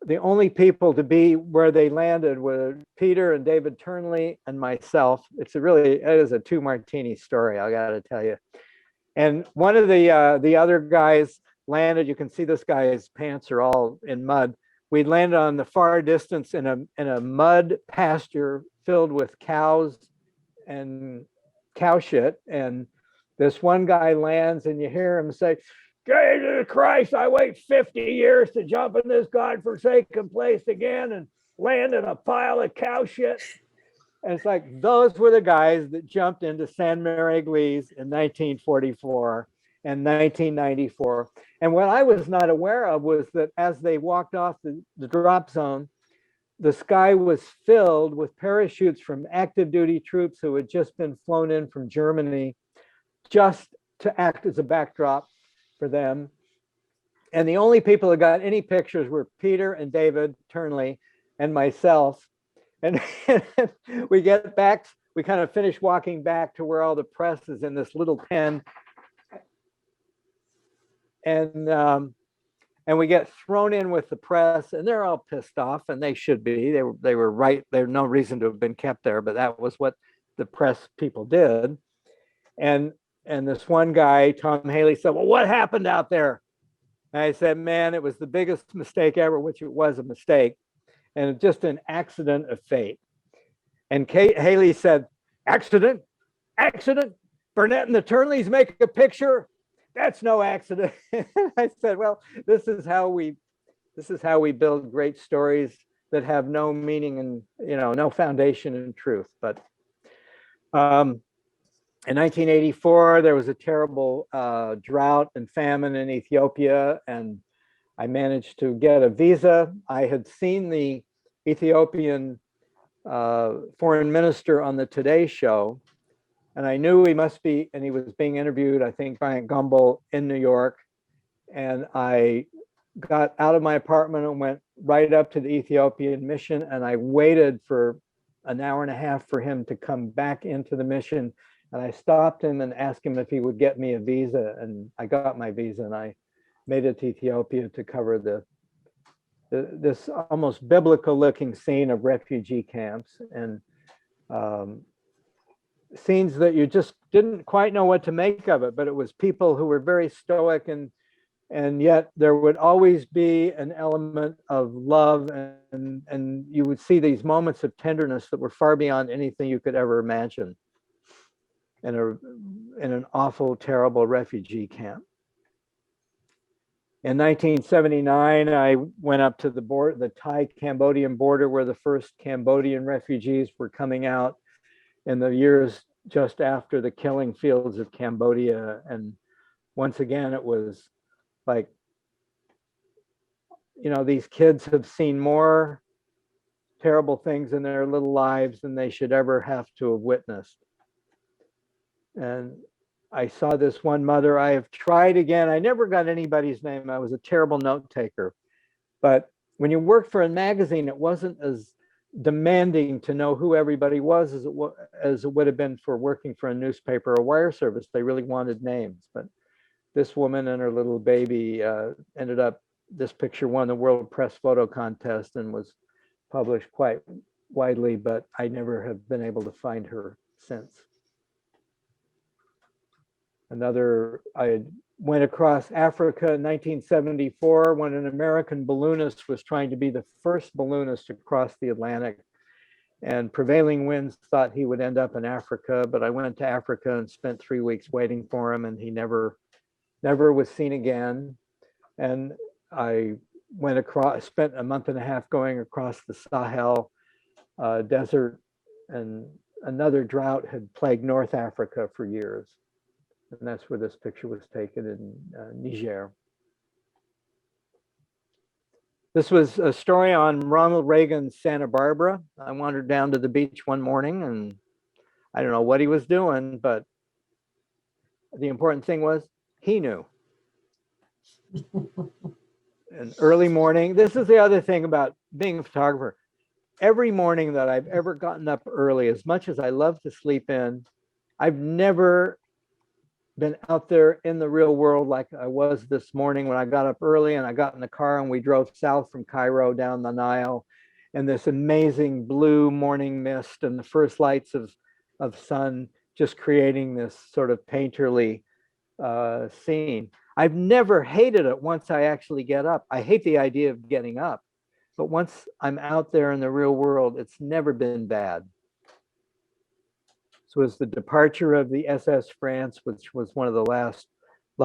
The only people to be where they landed were Peter and David Turnley and myself. It is a 2 martini story, I got to tell you. And one of the other guys landed. You can see this guy's pants are all in mud. We landed on the far distance in a mud pasture filled with cows and cow shit. And this one guy lands and you hear him say, Jesus Christ, I wait 50 years to jump in this godforsaken place again and land in a pile of cow shit. And it's like, those were the guys that jumped into San Mary Glees in 1944 and 1994. And what I was not aware of was that as they walked off the drop zone, the sky was filled with parachutes from active duty troops who had just been flown in from Germany just to act as a backdrop for them. And the only people that got any pictures were Peter and David Turnley and myself. And we get back, we kind of finish walking back to where all the press is in this little pen. And we get thrown in with the press, and they're all pissed off, and they should be. They were right. There's no reason to have been kept there, but that was what the press people did. And this one guy, Tom Haley, said, well, what happened out there? And I said, man, it was the biggest mistake ever, which it was a mistake, and just an accident of fate. And Haley said, accident? Burnett and the Turnleys make a picture? That's no accident. I said, well, this is how we build great stories that have no meaning and, no foundation in truth. But in 1984, there was a terrible drought and famine in Ethiopia, and I managed to get a visa. I had seen the Ethiopian foreign minister on the Today Show, and I knew he must be, and he was being interviewed, I think, by Gumbel in New York. And I got out of my apartment and went right up to the Ethiopian mission, and I waited for an hour and a half for him to come back into the mission. And I stopped him and asked him if he would get me a visa, and I got my visa, and I made it to Ethiopia to cover this almost biblical looking scene of refugee camps and scenes that you just didn't quite know what to make of it, but it was people who were very stoic, and yet there would always be an element of love, and you would see these moments of tenderness that were far beyond anything you could ever imagine in an awful, terrible refugee camp. In 1979, I went up to the Thai-Cambodian border, where the first Cambodian refugees were coming out in the years just after the killing fields of Cambodia. And once again, it was like, these kids have seen more terrible things in their little lives than they should ever have to have witnessed. And I saw this one mother. I have tried again. I never got anybody's name. I was a terrible note taker. But when you worked for a magazine, it wasn't as demanding to know who everybody was as it would have been for working for a newspaper or wire service. They really wanted names. But this woman and her little baby ended up, this picture won the World Press Photo Contest and was published quite widely, but I never have been able to find her since. I went across Africa in 1974 when an American balloonist was trying to be the first balloonist to cross the Atlantic. And prevailing winds thought he would end up in Africa, but I went to Africa and spent 3 weeks waiting for him, and he never was seen again. And I spent a month and a half going across the Sahel desert, and another drought had plagued North Africa for years. And that's where this picture was taken in Niger. This was a story on Ronald Reagan's Santa Barbara. I wandered down to the beach one morning and I don't know what he was doing, but the important thing was he knew. An early morning. This is the other thing about being a photographer. Every morning that I've ever gotten up early, as much as I love to sleep in, I've never been out there in the real world like I was this morning when I got up early and I got in the car and we drove south from Cairo down the Nile, and this amazing blue morning mist and the first lights of sun just creating this sort of painterly scene. I've never hated it once I actually get up. I hate the idea of getting up, but once I'm out there in the real world, it's never been bad. This was the departure of the SS France, which was one of the last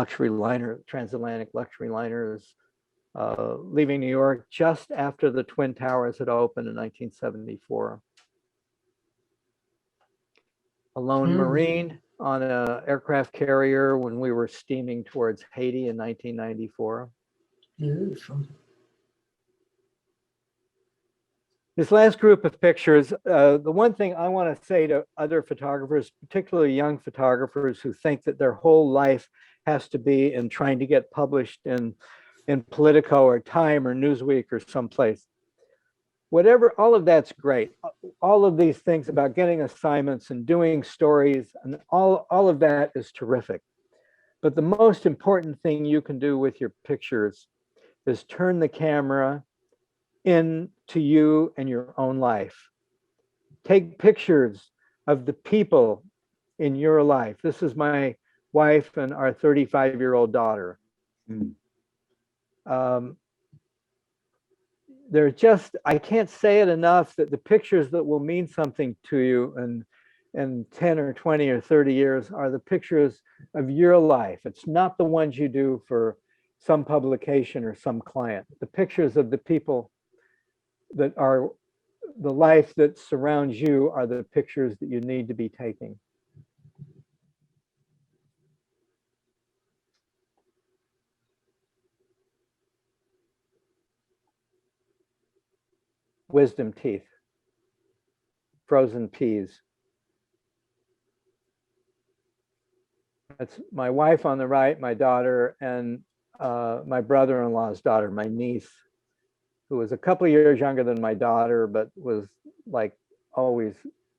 transatlantic luxury liners, leaving New York just after the Twin Towers had opened in 1974. A lone Marine on an aircraft carrier when we were steaming towards Haiti in 1994. Beautiful. This last group of pictures, the one thing I want to say to other photographers, particularly young photographers who think that their whole life has to be in trying to get published in Politico or Time or Newsweek or someplace. Whatever, all of that's great. All of these things about getting assignments and doing stories and all of that is terrific. But the most important thing you can do with your pictures is turn the camera into you and your own life. Take pictures of the people in your life. This is my wife and our 35-year-old daughter. They're just, I can't say it enough that the pictures that will mean something to you in 10 or 20 or 30 years are the pictures of your life. It's not the ones you do for some publication or some client. The pictures of the people that are the life that surrounds you are the pictures that you need to be taking. Wisdom teeth, frozen peas. That's my wife on the right, my daughter, and my brother-in-law's daughter, my niece, who was a couple of years younger than my daughter, but was like always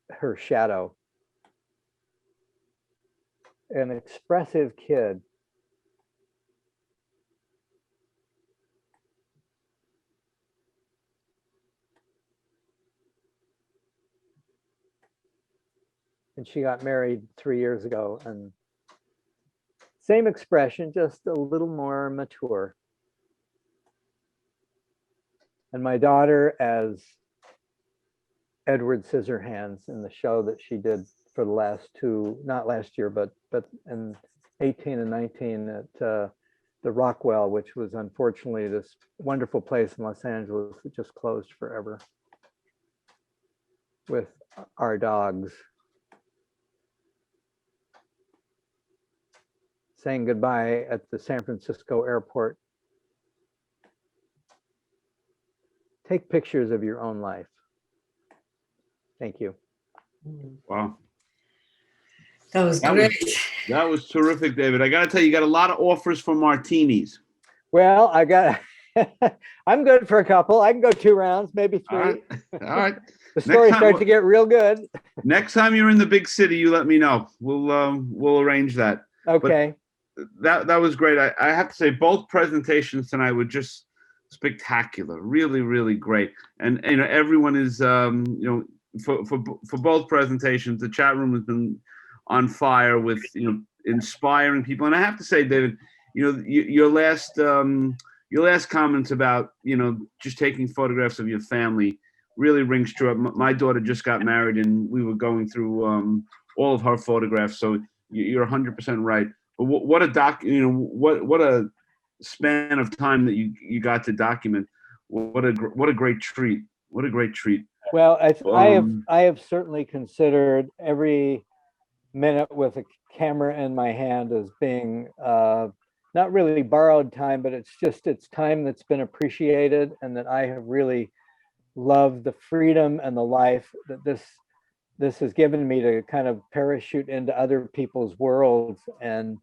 her shadow. An expressive kid. And she got married 3 years ago, and same expression, just a little more mature. And my daughter as Edward Scissorhands in the show that she did for the last two, not last year, but in 18 and 19 at the Rockwell, which was unfortunately this wonderful place in Los Angeles that just closed forever with our dogs. Saying goodbye at the San Francisco airport. Take pictures of your own life. Thank you. Wow. That was That was great. that was terrific, David. I got to tell you, you got a lot of offers for martinis. Well, I got, I'm good for a couple. I can go 2 rounds, maybe All right. 3. All right. The story time- starts to get real good. Next time you're in the big city, you let me know. We'll arrange that. Okay. That was great. I have to say both presentations tonight were just spectacular. Really, really great. And everyone is for both presentations, the chat room has been on fire with inspiring people. And I have to say, David, your last comments about just taking photographs of your family really rings true. My daughter just got married, and we were going through all of her photographs. So you're 100% right. But what a span of time that you got to document. What a great treat. What a great treat. Well, Um, I have certainly considered every minute with a camera in my hand as being not really borrowed time, but it's time that's been appreciated, and that I have really loved the freedom and the life that this has given me to kind of parachute into other people's worlds and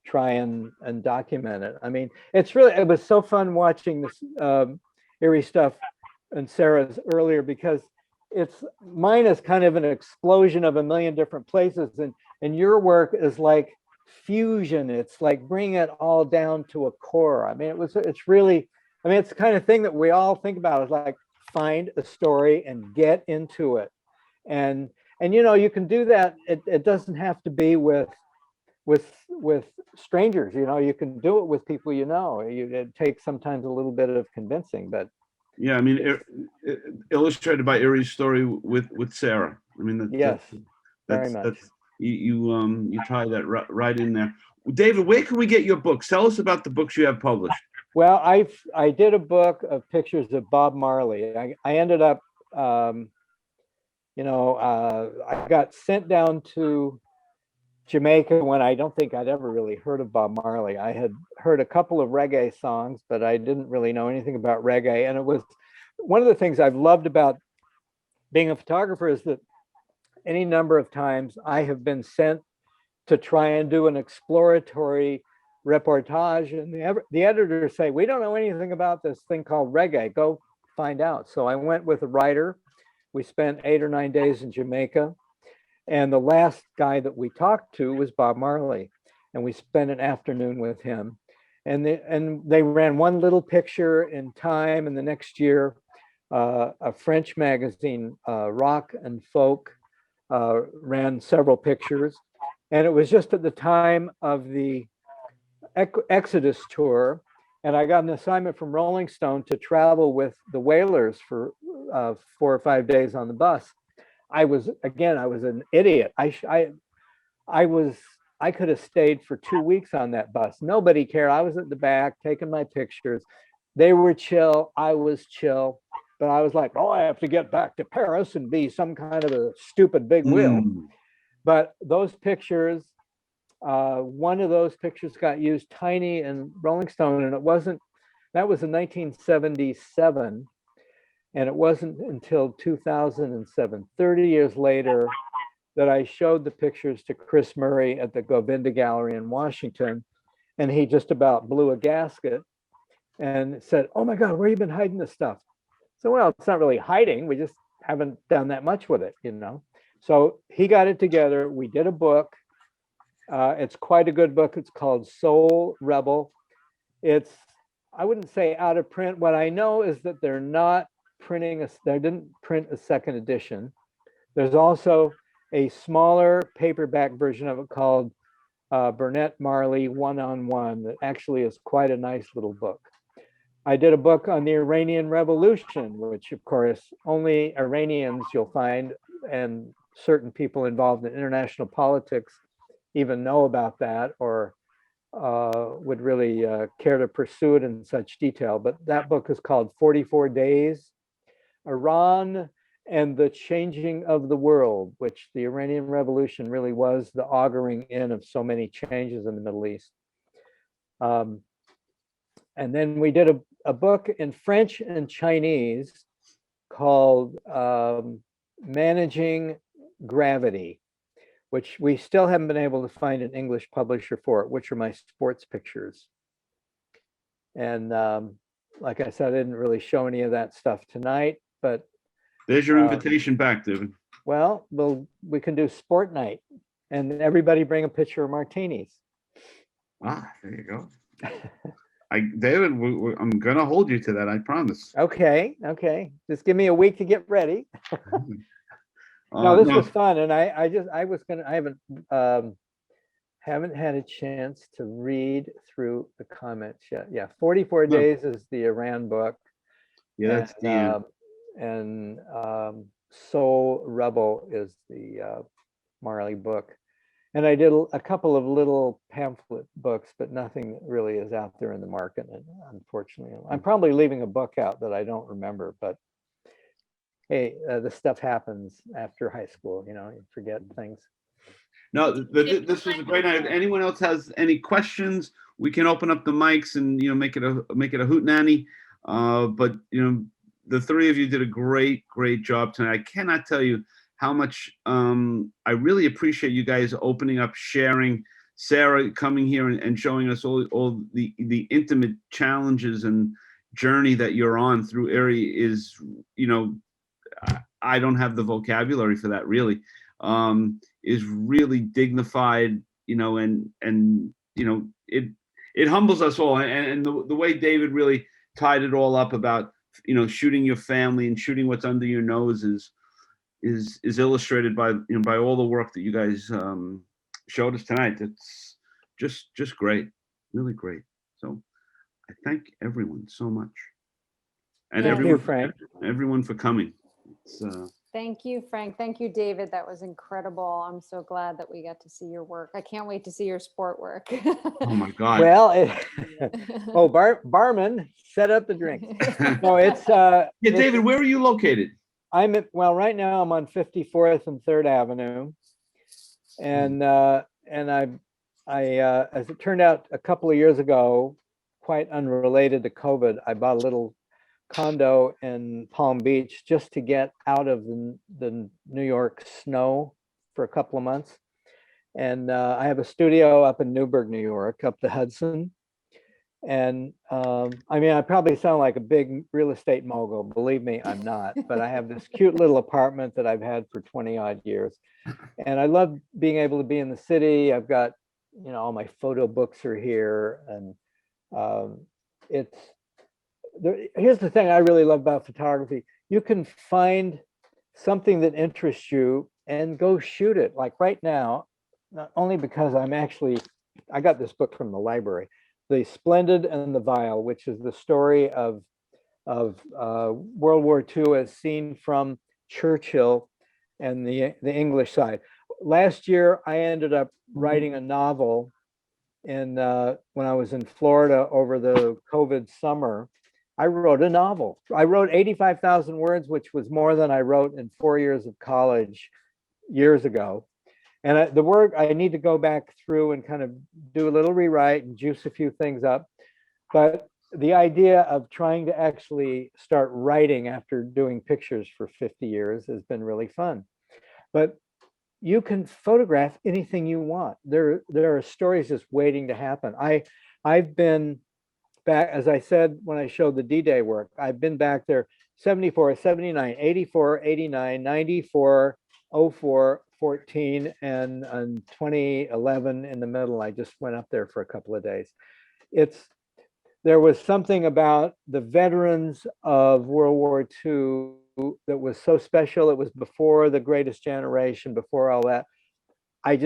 try and document it. I mean, it was so fun watching this Iri stuff and Sarah's earlier, because mine is kind of an explosion of a million different places, and your work is like fusion. It's like bringing it all down to a core. I mean, it's the kind of thing that we all think about, is like find a story and get into it. And you can do that. It doesn't have to be with strangers. You can do it with people. It takes sometimes a little bit of convincing, but yeah, I mean, illustrated by Iri's story with Sarah. I mean, yes, very much. that's you tie that right in there. David, where can we get your books? Tell us about the books you have published. Well, I did a book of pictures of Bob Marley. I ended up, I got sent down to Jamaica when I don't think I'd ever really heard of Bob Marley. I had heard a couple of reggae songs, but I didn't really know anything about reggae. And it was one of the things I've loved about being a photographer, is that any number of times I have been sent to try and do an exploratory reportage, and the editors say, we don't know anything about this thing called reggae, go find out. So I went with a writer. We spent 8 or 9 days in Jamaica, and the last guy that we talked to was Bob Marley, and we spent an afternoon with him. And they ran one little picture in Time, and the next year a French magazine, Rock and Folk, ran several pictures. And it was just at the time of the Exodus tour, and I got an assignment from Rolling Stone to travel with the Wailers for 4 or 5 days on the bus. I was an idiot. I could have stayed for 2 weeks on that bus. Nobody cared. I was at the back taking my pictures. They were chill. I was chill. But I was like, oh, I have to get back to Paris and be some kind of a stupid big wheel. But those pictures, one of those pictures got used tiny in Rolling Stone, and that was in 1977. And it wasn't until 2007, 30 years later, that I showed the pictures to Chris Murray at the Govinda Gallery in Washington. And he just about blew a gasket and said, oh my God, where have you been hiding this stuff? So, well, it's not really hiding. We just haven't done that much with it, So he got it together. We did a book. It's quite a good book. It's called Soul Rebel. I wouldn't say out of print. What I know is that they're not they didn't print a second edition. There's also a smaller paperback version of it called Burnett Marley One-on-One that actually is quite a nice little book. I did a book on the Iranian Revolution, which of course only Iranians you'll find, and certain people involved in international politics even know about that, or would really care to pursue it in such detail. But that book is called 44 Days, Iran and the Changing of the World, which the Iranian Revolution really was the auguring in of so many changes in the Middle East. And then we did a book in French and Chinese called Managing Gravity, which we still haven't been able to find an English publisher for, which are my sports pictures. And like I said, I didn't really show any of that stuff tonight, but There's your invitation back, David. well, we can do sport night and everybody bring a pitcher of martinis. Ah, there you go. David, I'm gonna hold you to that. I promise. Okay. Just give me a week to get ready. No, this was fun, and I haven't had a chance to read through the comments yet. Yeah, 44 No. Days is the Iran book. Yeah, that's and Soul Rebel is the Marley book. And I did a couple of little pamphlet books, but nothing really is out there in the market, unfortunately. I'm probably leaving a book out that I don't remember, but hey, this stuff happens after high school, you forget things. No, this was a great night. If anyone else has any questions, we can open up the mics and make it a hootenanny. But the three of you did a great job tonight. I cannot tell you how much I really appreciate you guys opening up, sharing. Sarah coming here and showing us all the intimate challenges and journey that you're on through Iri is, I don't have the vocabulary for that really. Is really dignified, and it humbles us all. And the way David really tied it all up about, shooting your family and shooting what's under your nose is illustrated by all the work that you guys showed us tonight. It's just great, really great. So I thank everyone so much, and Yes. everyone for coming. Thank you, Frank. Thank you, David. That was incredible. I'm so glad that we got to see your work. I can't wait to see your sport work. Oh my God. Well, barman, set up the drink. No, it's yeah, David, where are you located? Right now I'm on 54th and 3rd Avenue. And I as it turned out a couple of years ago, quite unrelated to COVID, I bought a little condo in Palm Beach just to get out of the New York snow for a couple of months. And I have a studio up in Newburgh, New York, up the Hudson. And I probably sound like a big real estate mogul. Believe me, I'm not. But I have this cute little apartment that I've had for 20 odd years. And I love being able to be in the city. I've got, all my photo books are here. And here's the thing I really love about photography. You can find something that interests you and go shoot it. Like right now, not only because I got this book from the library, The Splendid and the Vile, which is the story of World War II as seen from Churchill and the English side. Last year, I ended up writing a novel when I was in Florida over the COVID summer. I wrote a novel. I wrote 85,000 words, which was more than I wrote in 4 years of college years ago. And I need to go back through and kind of do a little rewrite and juice a few things up. But the idea of trying to actually start writing after doing pictures for 50 years has been really fun. But you can photograph anything you want. There are stories just waiting to happen. I've been back, as I said, when I showed the D-Day work, I've been back there 74, 79, 84, 89, 94, 04, 14, and 2011 in the middle. I just went up there for a couple of days. There was something about the veterans of World War II that was so special. It was before the Greatest Generation, before all that. I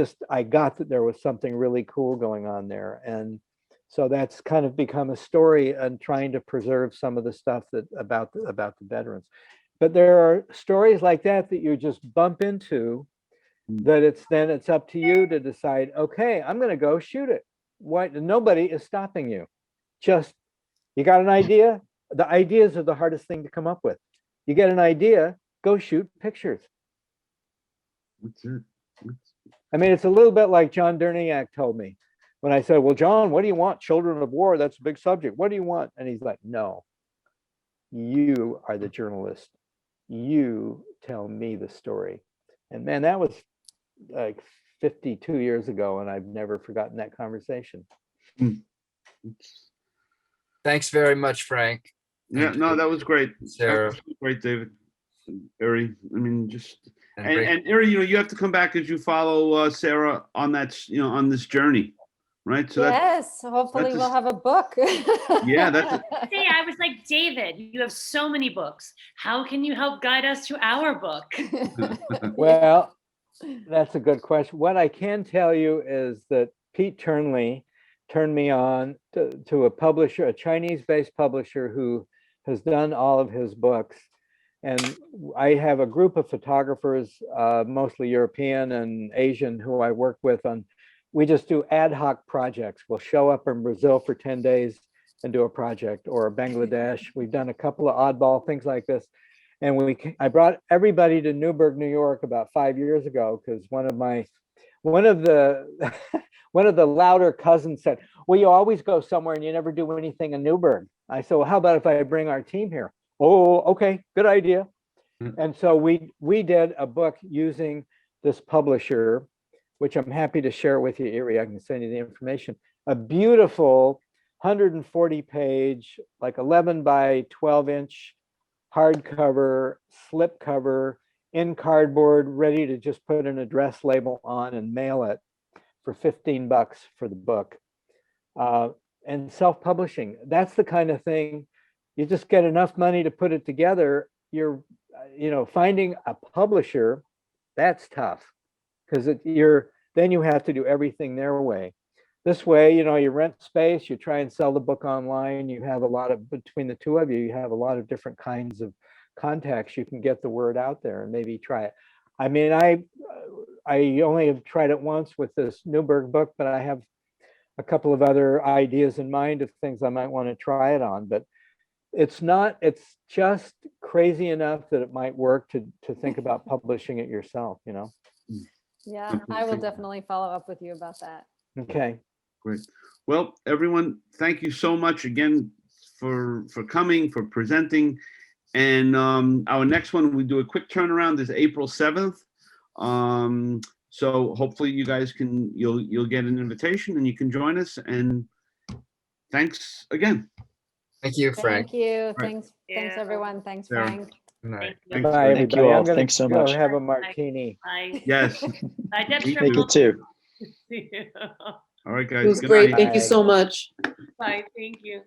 got that there was something really cool going on there. And so that's kind of become a story and trying to preserve some of the stuff about the veterans. But there are stories like that you just bump into that it's up to you to decide, okay, I'm going to go shoot it. Nobody is stopping you. Just, you got an idea? The ideas are the hardest thing to come up with. You get an idea, go shoot pictures. That's it. It's a little bit like John Derniak told me when I said, well, John, what do you want? Children of War, that's a big subject. What do you want? And he's like, no, you are the journalist. you tell me the story. And man, that was like 52 years ago, and I've never forgotten that conversation. Thanks very much, Frank. Yeah, no, that was great. Sarah. That was great, David. Iri, I mean, just And and, great- and Iri, you have to come back as you follow Sarah on that, on this journey, right? So that's Yes, hopefully that's a- we'll have a book. Yeah, that's Say, I was like, David, you have so many books. How can you help guide us to our book? Well, that's a good question. What I can tell you is that Pete Turnley turned me on to a publisher, a Chinese-based publisher who has done all of his books. And I have a group of photographers, mostly European and Asian, who I work with on, we just do ad hoc projects. We'll show up in Brazil for 10 days and do a project, or Bangladesh. We've done a couple of oddball things like this. And I brought everybody to Newburgh, New York about 5 years ago, because one of the one of the louder cousins said, well, you always go somewhere and you never do anything in Newburgh. I said, well, how about if I bring our team here? Oh, okay, good idea. And so we did a book using this publisher, which I'm happy to share with you, Iri. I can send you the information. A beautiful 140 page, like 11 by 12 inch hardcover, slip cover, in cardboard, ready to just put an address label on and mail it for $15 for the book. And self-publishing, that's the kind of thing, you just get enough money to put it together. You're, finding a publisher, that's tough, because then you have to do everything their way. This way, you rent space, you try and sell the book online, you have between the two of you, you have a lot of different kinds of contacts. You can get the word out there and maybe try it. I mean, I only have tried it once with this Newburgh book, but I have a couple of other ideas in mind of things I might want to try it on. But it's just crazy enough that it might work to think about publishing it yourself, Yeah, I will definitely follow up with you about that. Okay. great. Well, everyone, thank you so much again for coming, for presenting. And our next one, we do a quick turnaround, is April 7th. So hopefully you guys you'll get an invitation and you can join us. And thanks again. Thank you, Frank. Thank you. Right. Thanks, Yeah. everyone. Thanks, Sarah. Frank. Good night. Thank you. Bye, Thank everybody. you all. I'm gonna Thanks so go much. have a martini. Bye. Yes. Bye, Deb Me Triple. Take it too. All right, guys. It was Good great. night. Thank you so much. Bye, thank you.